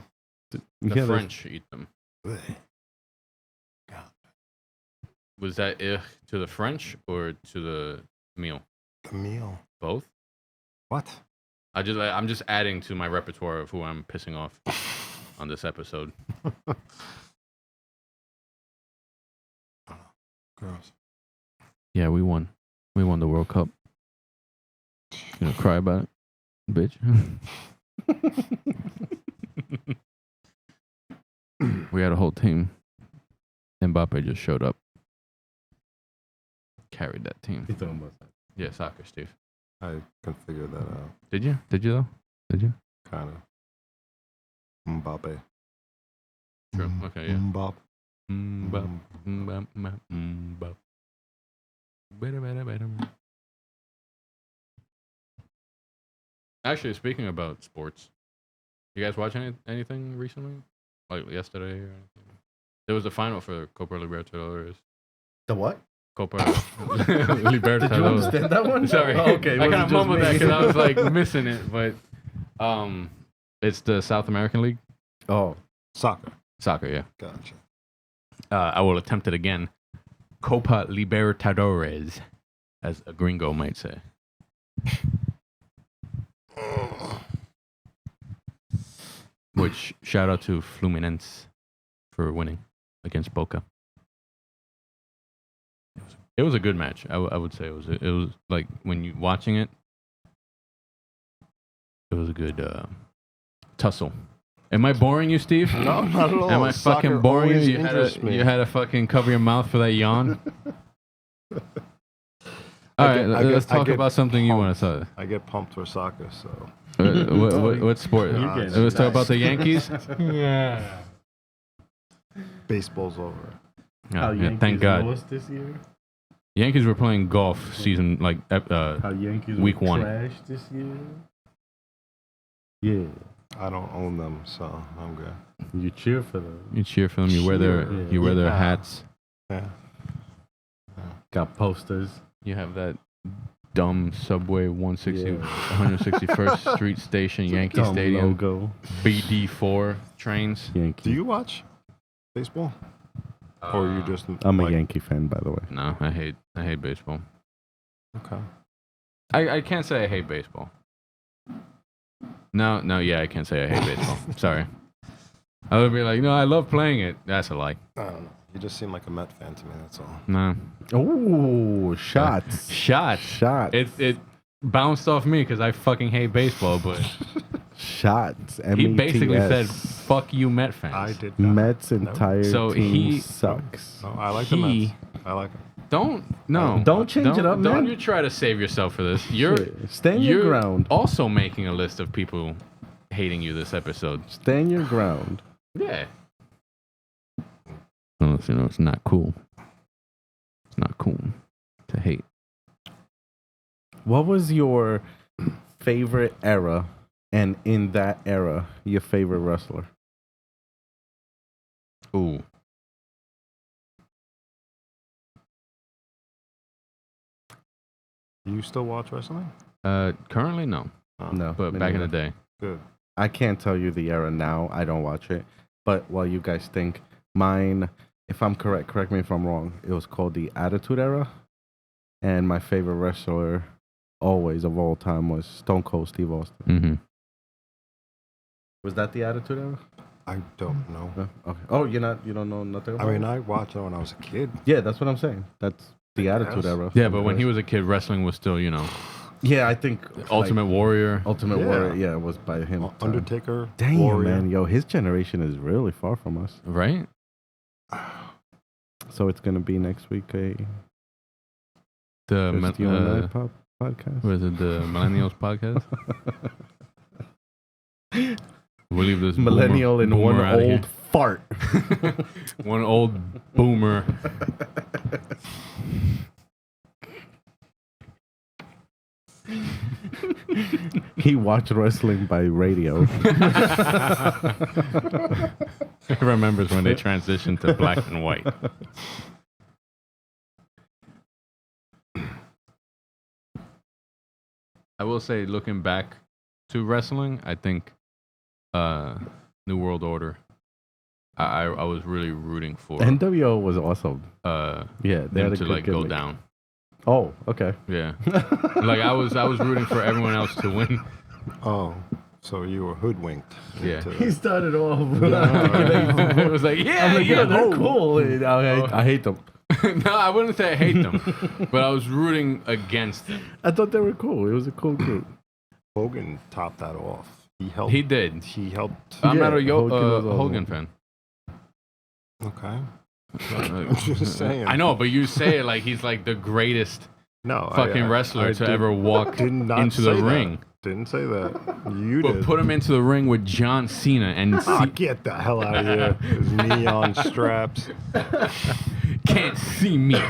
The that's- French eat them. Ugh. Was that to the French or to the meal? The meal. Both? What? I'm just adding to my repertoire of who I'm pissing off on this episode. Gross. Yeah, we won. We won the World Cup. You gonna cry about it, bitch? We had a whole team. Mbappe just showed up. Carried that team. He's talking about that. Yeah, soccer, Steve. I can figure that out. Did you? Did you though? Did you? Kind of. Mbappe. True. Okay, yeah. Mbappe. Mbap, mbap, mbap, mbap. Better, better, better. Actually, speaking about sports, you guys watch anything recently? Like yesterday or anything? There was the final for Copa Libertadores. The what? Copa Did you Libertadores. understand that one? Sorry. Oh, okay. I Was kind it of just mumbled that me? because I was like missing it, but it's the South American League. Oh. Soccer. Soccer, yeah. Gotcha. I will attempt it again. Copa Libertadores, as a gringo might say. Which, shout out to Fluminense for winning against Boca. It was a It was a good match. I would say it was like when you watching it, it was a good tussle. Am I boring you, Steve? No, not at all. Am I Soccer fucking boring you? always You interests me. had to fucking cover your mouth for that yawn. All right, let's talk about something you want to say. I get pumped for soccer, so. What sport? Let's talk about the Yankees. Yeah. Baseball's over. Oh, yeah, thank God. Lost this year? Yankees were playing golf season like How Yankees week were 1. trash this year? Yeah. I don't own them, so I'm good. You cheer for them. You cheer for them. You wear their hats. Yeah. Got posters. You have that dumb Subway 160 Yeah. 161st Street Station Yankee Dumb Stadium logo. BD4 trains. Yankee. Do you watch baseball? Or you just I'm like, a Yankee fan, by the way. No, I hate baseball. Okay. I can't say I hate baseball. No, yeah, I can't say I hate baseball. Sorry. I would be like, no, I love playing it. That's a lie. I don't know. You just seem like a Met fan to me, that's all. No. Oh, shots. Shots. Shots. It bounced off me because I fucking hate baseball, but Shots. he basically M-E-T-S. said, fuck you, Met fans. I did not. Mets entire So team he- sucks. No, I like the Mets. I like them. Don't change it up, Don't man. you try to save yourself for this. You're Shit. Stand your ground. also making a list of people hating you this episode. Stand your ground. Yeah. Well, you know, it's not cool. It's not cool to hate. What was your favorite era, and in that era, your favorite wrestler? Ooh. Do you still watch wrestling? Currently, no. Oh, No, But me back in the neither. day. Good. I can't tell you the era now. I don't watch it. But while you guys think, mine, if I'm correct me if I'm wrong, it was called the Attitude Era. And my favorite wrestler, always of all time, was Stone Cold Steve Austin. Mm-hmm. Was that the Attitude Era? I don't know. No? Okay. Oh, you don't know nothing about I mean, it? I watched it when I was a kid. Yeah, that's what I'm saying. That's the Attitude Yes. Era. Yeah, but when he was a kid, wrestling was still, you know, Yeah, I think Ultimate Warrior. Ultimate Yeah. Warrior, yeah, it was by him. Undertaker. Damn, Warrior. man, yo, his generation is really far from us. Right? So it's gonna be next week a The Christy on Night podcast. what is it? The Millennials podcast. We'll leave this Millennial and boomer one outta here. old fart. One old boomer. He watched wrestling by radio. He remembers when they transitioned to black and white. I will say, looking back to wrestling, I think New World Order. I was really rooting for NWO was awesome. Yeah, they them had a to good like go gimmick. down. Oh, okay. Yeah, like I was rooting for everyone else to win. Oh, so you were hoodwinked. Yeah. into- He started off. It was like, yeah, I'm like, yeah, they're oh. cool. I hate them. No, I wouldn't say I hate them, but I was rooting against them. I thought they were cool. It was a cool group. Hogan topped that off. He helped. He did. He helped. I'm Yeah, not a Hogan was awesome. Hogan fan. Okay. I'm just saying. I know, but you say it like he's like the greatest No. fucking wrestler to ever walk did not into the say that. ring. Didn't say that. You But did. put him into the ring with John Cena and Get the hell out of here. His neon straps. can't see me.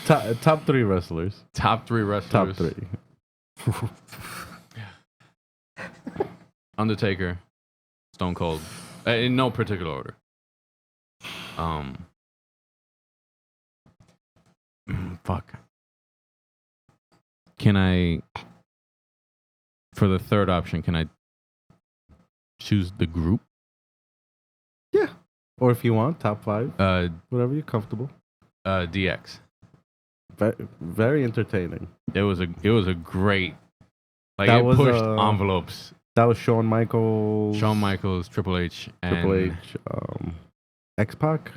Top three wrestlers. Top 3 wrestlers. Top three. Undertaker, Stone Cold, in no particular order. Fuck. Can I, for the third option, can I choose the group? Yeah. Or if you want, top five. Uh, Whatever you're comfortable. DX. Very entertaining. It was a great, like That it was, pushed envelopes. That was Shawn Michaels. Shawn Michaels, Triple H, and Triple H. X-Pac.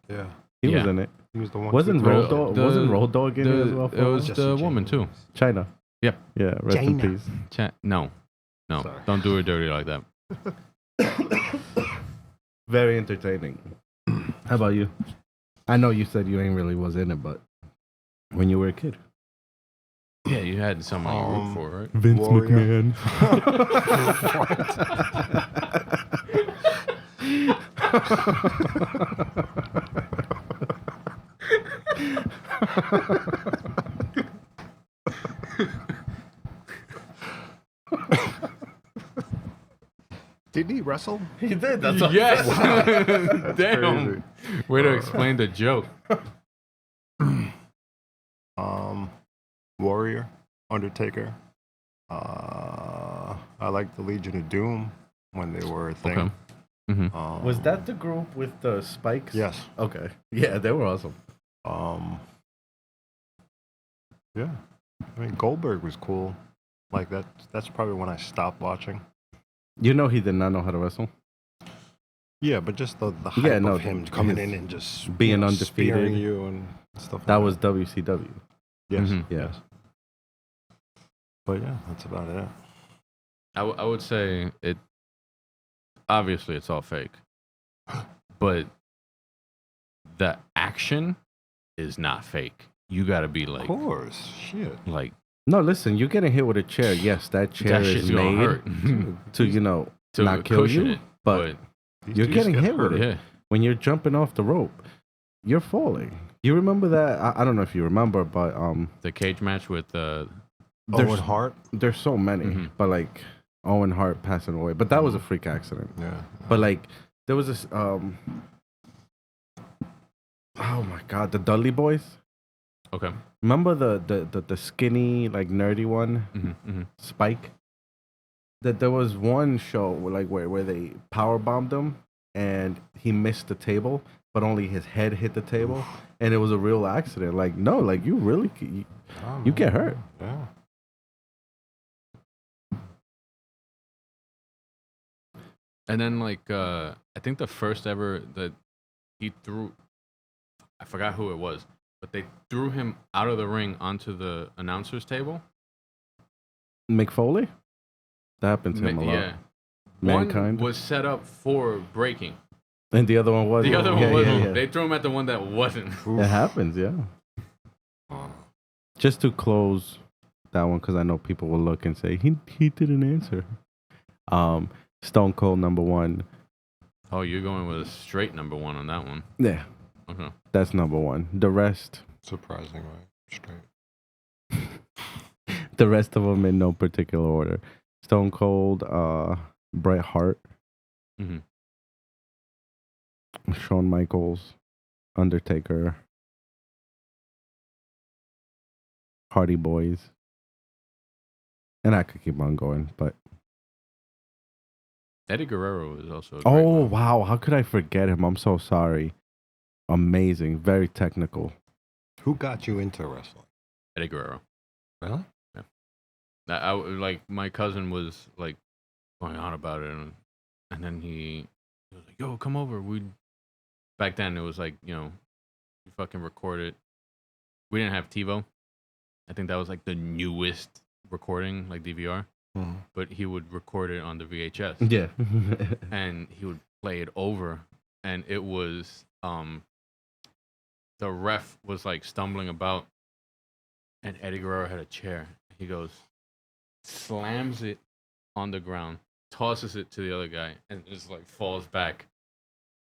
Yeah. He was Yeah. in it. He was the one. Wasn't Well, Road Dog? Wasn't Road Dog in it as well? It was Jesse the woman James. too. China. Yep. Yeah. Rest in China. peace. No, Sorry. don't do her dirty like that. Very entertaining. How about you? I know you said you ain't really was in it, but when you were a kid, Yeah, you had someone you root for, right? Vince Warrior. Didn't he wrestle? He did. That's all. Yes. That's Damn. crazy. Way to explain the joke. Warrior, Undertaker. I like the Legion of Doom when they were a thing. Okay. Mm-hmm. Was that the group with the spikes? Yes. Okay. Yeah, they were awesome. Yeah. I mean, Goldberg was cool. Like that's probably when I stopped watching. You know he did not know how to wrestle. Yeah, but just the hype Yeah, no, of him coming his in and just being spearing undefeated. you and stuff. That like was WCW. yes, Mhm. Yeah. yes. But yeah, that's about it. I would say it. Obviously, it's all fake, but the action is not fake. You got to be Of like, course, shit. No, listen, you're getting hit with a chair. Yes, that chair that is shit's gonna made hurt to, to not kill cushion you. it. But These you're dudes getting get hit with hurt. it. Yeah, When you're jumping off the rope, you're falling. You remember that? I don't know if you remember, but the cage match with Owen there's Hart. there's so many, Mhm. but like Owen Hart passing away, but that was a freak accident. Yeah. But like there was this oh my god, the Dudley Boys. okay. Remember the skinny like nerdy one, Mm-hmm. Spike? That there was one show where they power bombed him and he missed the table, but only his head hit the table, and it was a real accident. Like no, like you really you get hurt. Yeah. And then I think the first ever that he threw, I forgot who it was, but they threw him out of the ring onto the announcer's table. Mick Foley? That happened to him a lot. Yeah. Mankind. One was set up for breaking. And the other one was The other one yeah, wasn't. yeah, yeah. They threw him at the one that wasn't. It happens, yeah. Just to close that one, because I know people will look and say he didn't answer. Stone Cold #1. Oh, you're going with a straight #1 on that one. Yeah, Okay. that's #1. The rest, Surprisingly straight. the rest of them in no particular order. Stone Cold, Bret Hart, Mm-hmm. Shawn Michaels, Undertaker, Hardy Boys, and I could keep on going, but Eddie Guerrero is also. A great oh one. wow, how could I forget him? I'm so sorry. Amazing, very technical. Who got you into wrestling? Eddie Guerrero. Really? I like my cousin was like going on about it, and then he was like, "Yo, come over." Back then it was like you fucking record it. We didn't have TiVo. I think that was like the newest recording, like DVR. Mm-hmm. But he would record it on the VHS, Yeah. and he would play it over, and it was the ref was like stumbling about, and Eddie Guerrero had a chair. He goes, slams it on the ground, tosses it to the other guy, and just like falls back.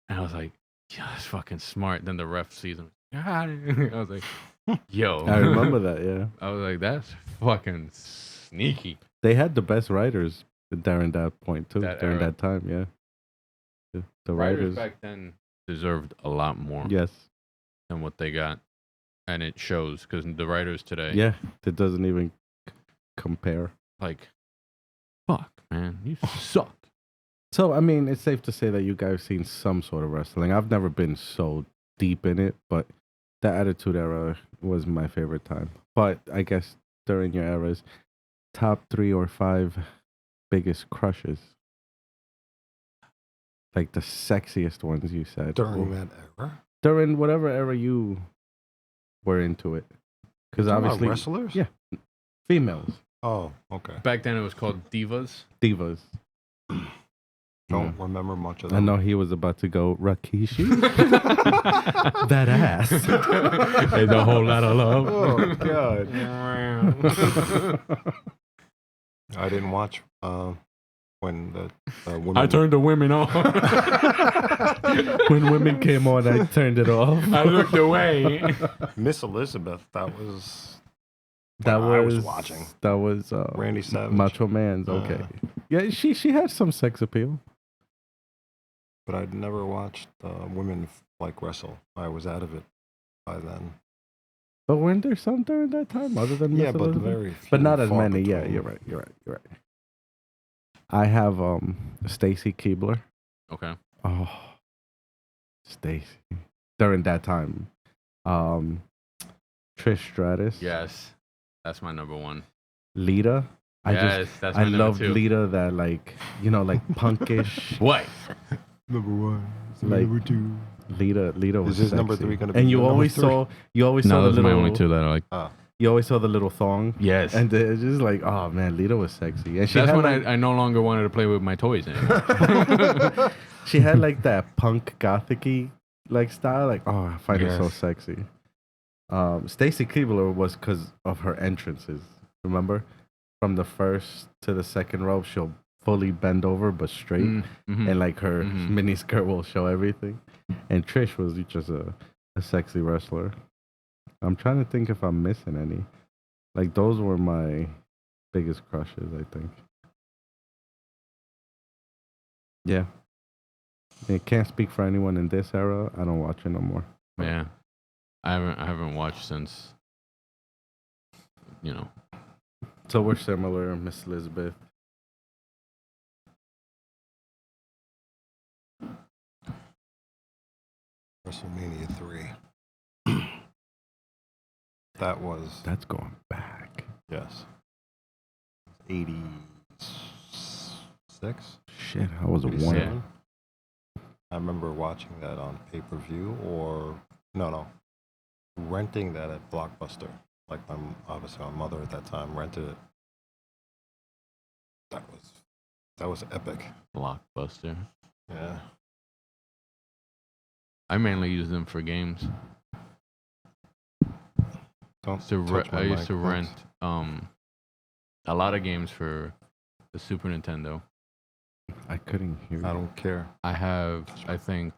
And I was like, yeah, that's fucking smart. Then the ref sees him. I was like, yo. I remember that, yeah. I was like, that's fucking sneaky. They had the best writers during that point too. That during era. that time, yeah. The Writers writers. back then deserved a lot more Yes. than what they got. And it shows because the writers today, Yeah. It doesn't even compare. like, fuck, man, you suck. So I mean, it's safe to say that you guys seen some sort of wrestling. I've never been so deep in it, but the Attitude Era was my favorite time. But I guess during your eras, top 3 or 5 biggest crushes, like the sexiest ones you said. During that era? during whatever era you were into it. Because Talking about obviously, wrestlers. yeah, females, Oh, okay. Back then it was called divas. divas. Don't remember much of I them. know he was about to go Rakishi. That ass. There's a whole lot of love. Oh God. I didn't watch when the women. I turned the women on. When women came on, I turned it off. I looked away. Miss Elizabeth. That was That when I was was watching. That was Randy Savage. Macho Man's. Okay, yeah, she had some sex appeal. But I'd never watched women like wrestle. I was out of it by then. But weren't there some during that time other than Yeah, Miss but Elizabeth? very few. But not as far many. Yeah, between. you're right. I have Stacy Keebler. Okay. Oh, Stacy. During that time. Trish Stratus. Yes. That's my number one. Lita. Yes, that's my I number loved two. Lita, that like punkish. What? Number one. Like- Number two. Lita was Is his sexy. number 3 gonna be And you your number always 3? saw the No, those are little my only two that I like. you always saw the little thong. Yes. And it's just like, oh man, Lita was sexy. And she That's had when like, I no longer wanted to play with my toys anymore. she had like that punk gothic-y like style. Like, oh, I find her so Yes. sexy. Stacy Keebler was because of her entrances. Remember? From the first to the second row, she'll fully bend over but straight. Mm-hmm. And like her Mhm. mini skirt will show everything. And Trish was just a sexy wrestler. I'm trying to think if I'm missing any. Like those were my biggest crushes, I think. Yeah. I can't speak for anyone in this era. I don't watch it no more. Yeah. I haven't watched since, you know. So we're similar, Miss Elizabeth. WrestleMania 3. That was That's going back. yes. 86. Shit, I was a 87? one. I remember watching that on pay-per-view or no, renting that at Blockbuster. Like obviously my mother at that time rented it. That was epic. Blockbuster. Yeah. I mainly use them for games. Don't I used to mic, rent thanks. a lot of games for the Super Nintendo. I couldn't hear I you. don't care. I have, I think,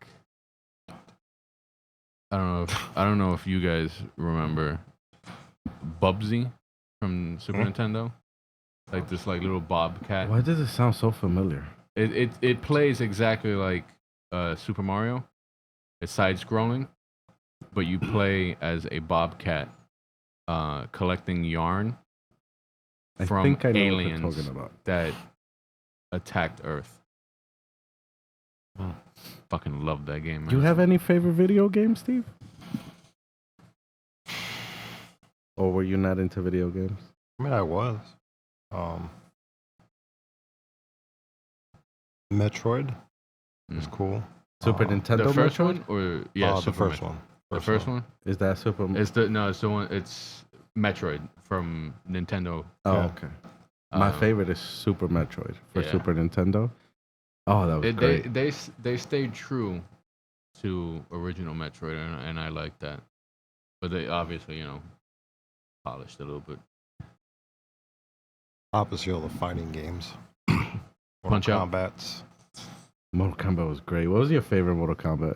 I don't know if you guys remember Bubsy from Super Nintendo, like this like little bobcat. Why does it sound so familiar? It plays exactly like Super Mario. It's side scrolling, but you play as a bobcat collecting yarn I from think I know aliens what you're talking about. that attacked Earth. Hmm. Fucking love that game, man. Do you have any favorite video games, Steve? Or were you not into video games? I mean, I was. Metroid was cool. Super Nintendo the first Metroid? one, or yeah, the Super first Metroid. one. The first one. Is that Super? It's the one. It's Metroid from Nintendo. Oh, Yeah. okay. My Um, favorite is Super Metroid for yeah. Super Nintendo. Oh, that was great. They stayed true to original Metroid, and I like that. But they obviously, polished a little bit. Opposite of the fighting games. Punch Mortal Out. Kombat's. Mortal Kombat was great. What was your favorite Mortal Kombat?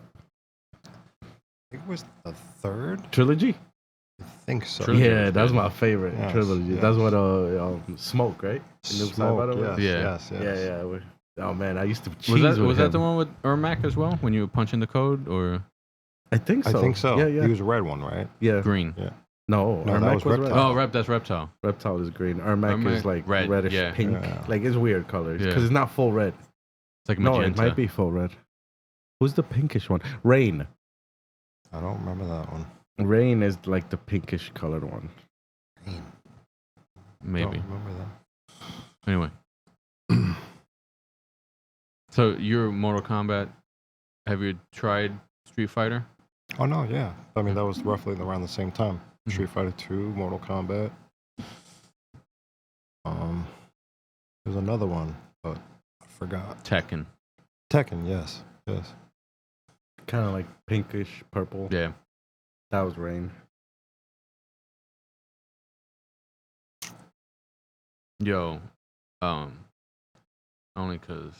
I think it was the third. Trilogy? I think so. Trilogy Yeah, was that's good. my favorite Yes, trilogy. yes. That's what Smoke, right? The new Smoke, Cyber yes, Yeah. yes, yes. Yeah. Oh man, I used to cheese Was that with that the him. one with Ermac as well? When you were punching the code, or I think I so. think so. Yeah. He was a red one, right? Yeah. green? No, No, that Ermac was was Reptile. red. Oh, that's Reptile. Reptile is green. Ermac is Ermac, like red, reddish yeah. pink. Yeah. Like it's weird colors Yeah. because it's not full red. It's like No, magenta. it might be full red. Who's the pinkish one? Rain. I don't remember that one. Rain is like the pinkish colored one. Maybe. Don't remember that. Anyway. So your Mortal Kombat. Have you tried Street Fighter? Oh no, yeah. I mean, that was roughly around the same time. Mhm. Street Fighter 2, Mortal Kombat. There's another one, but I forgot. Tekken. Tekken, yes, yes. Kind of like pinkish purple. Yeah. That was Rain. Yo, only cause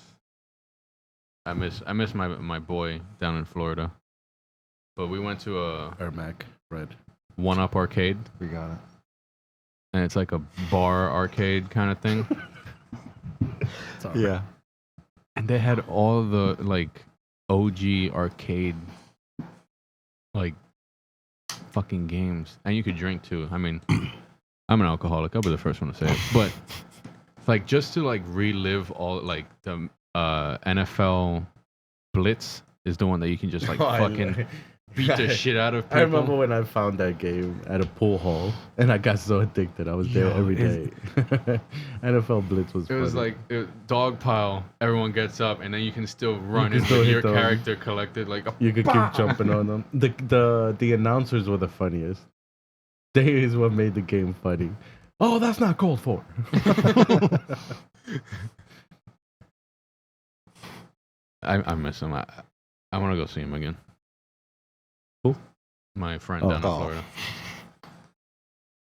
I miss my boy down in Florida. But we went to a Ermac Red. One Up arcade, We got it. and it's like a bar arcade kind of thing. Sorry. Yeah. And they had all the like OG arcade like fucking games, and you could drink too. I mean, I'm an alcoholic. I'll be the first one to say it, but like just to like relive all like the NFL Blitz is the one that you can just like fucking beat the shit out of people. I remember when I found that game at a pool hall, and I got so addicted. I was there every day. NFL Blitz was. It was funny. like dog pile. Everyone gets up, and then you can still run can and still get hit your them. character collected. Like You could keep jumping on them. The announcers were the funniest. They is what made the game funny. Oh, that's not called for. I miss him. I want to go see him again. Who? My friend Oh. down in Oh. Florida.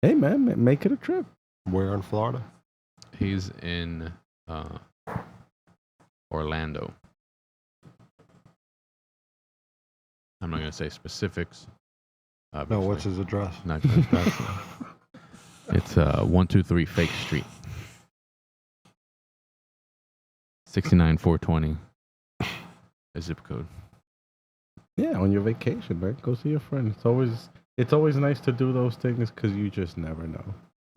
Hey man, make it a trip. Where in Florida? He's in Orlando. I'm not gonna say specifics. No, obviously. what's his address? Not good. It's 123 Fake Street. 69420. A zip code. Yeah, on your vacation, man. Go see your friend. It's always nice to do those things because you just never know.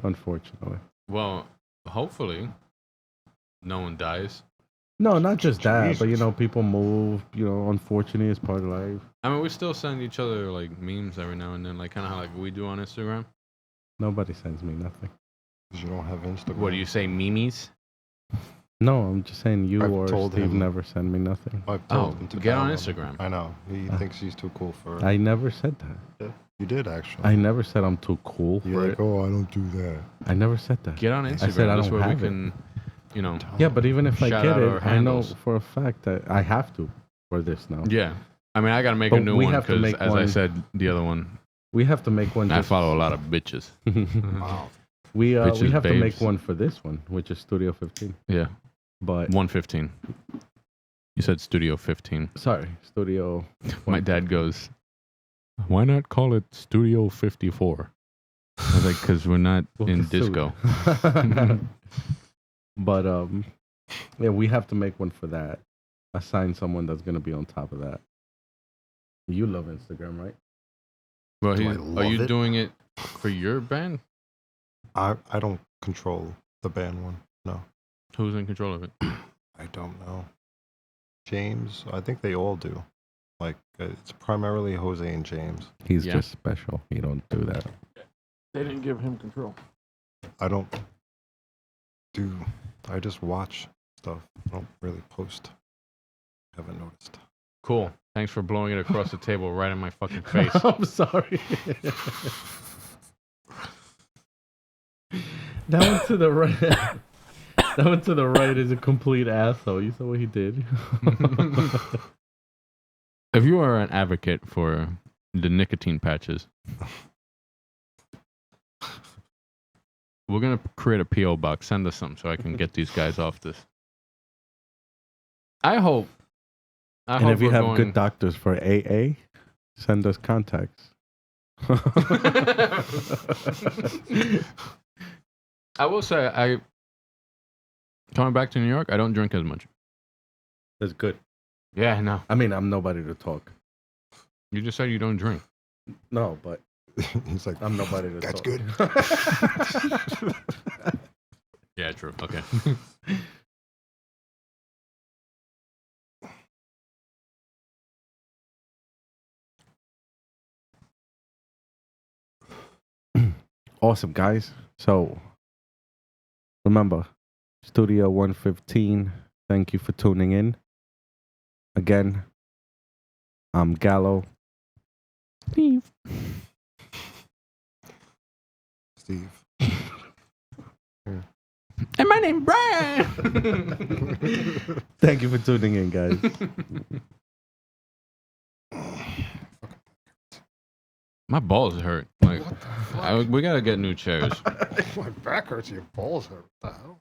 Unfortunately. Well, hopefully, no one dies. No, not just that, but Jesus. people move. Unfortunately, it's part of life. I mean, we still send each other like memes every now and then, like kind of how like we do on Instagram. Nobody sends me nothing. 'Cause you don't have Instagram. What do you say, memes? No, I'm just saying you I've or told Steve him. never send me nothing. I've told Oh, him to get on download it. Instagram. I know. He thinks he's too cool for it. I never said that. You did, actually. I never said I'm too cool You're for like, it. oh, I don't do that. I never said that. Get on Instagram. said I That's don't where we have it. can, you know. Yeah, but even if I Shout get out our it, I know handles. for a fact that I have to for this now. Yeah. I mean, I gotta make But a new we one have to because, make as I one- said, the other one, We have to make one. I Just, follow a lot of bitches. Wow. we bitches, have to make babes. one for this one, which is Studio 15. Yeah. But 115. You said Studio 15. sorry, Studio. My dad goes, why not call it Studio 54? I was like, because we're not in disco. But yeah, we have to make one for that. Assign someone that's gonna be on top of that. You love Instagram, right? Well, Do I are love you it? doing it for your band? I don't control the band one. No, Who's in control of it? I don't know. James, I think they all do. Like, it's primarily Jose and James. He's Yeah. just special. You don't do that. They didn't give him control. I don't do. I just watch stuff. I don't really post. Haven't noticed. Cool. Thanks for blowing it across the table right in my fucking face. I'm sorry. That one to the right. That one to the right is a complete asshole. You saw what he did. If you are an advocate for the nicotine patches, we're going to create a P.O. box. Send us some so I can get these guys off this. I hope. And if you we're have going- good doctors for AA, send us contacts. I will say, coming back to New York, I don't drink as much. That's good. Yeah, no. I mean, I'm nobody to talk. You just said you don't drink. No, but He's like, I'm nobody to That's talk. good. Yeah, true. Okay. Awesome, guys. So remember, Studio 115. Thank you for tuning in. Again, I'm Gallo. Steve. And my name Brian. Thank you for tuning in, guys. My balls hurt. Like, we gotta get new chairs. My back hurts. Your balls hurt. What the hell?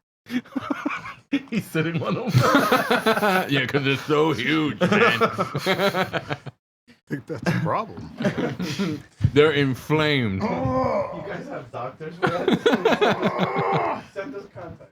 He's sitting on them. Yeah, because they're so huge, man. I think that's a problem. They're inflamed. You guys have doctors for that? Send us contact.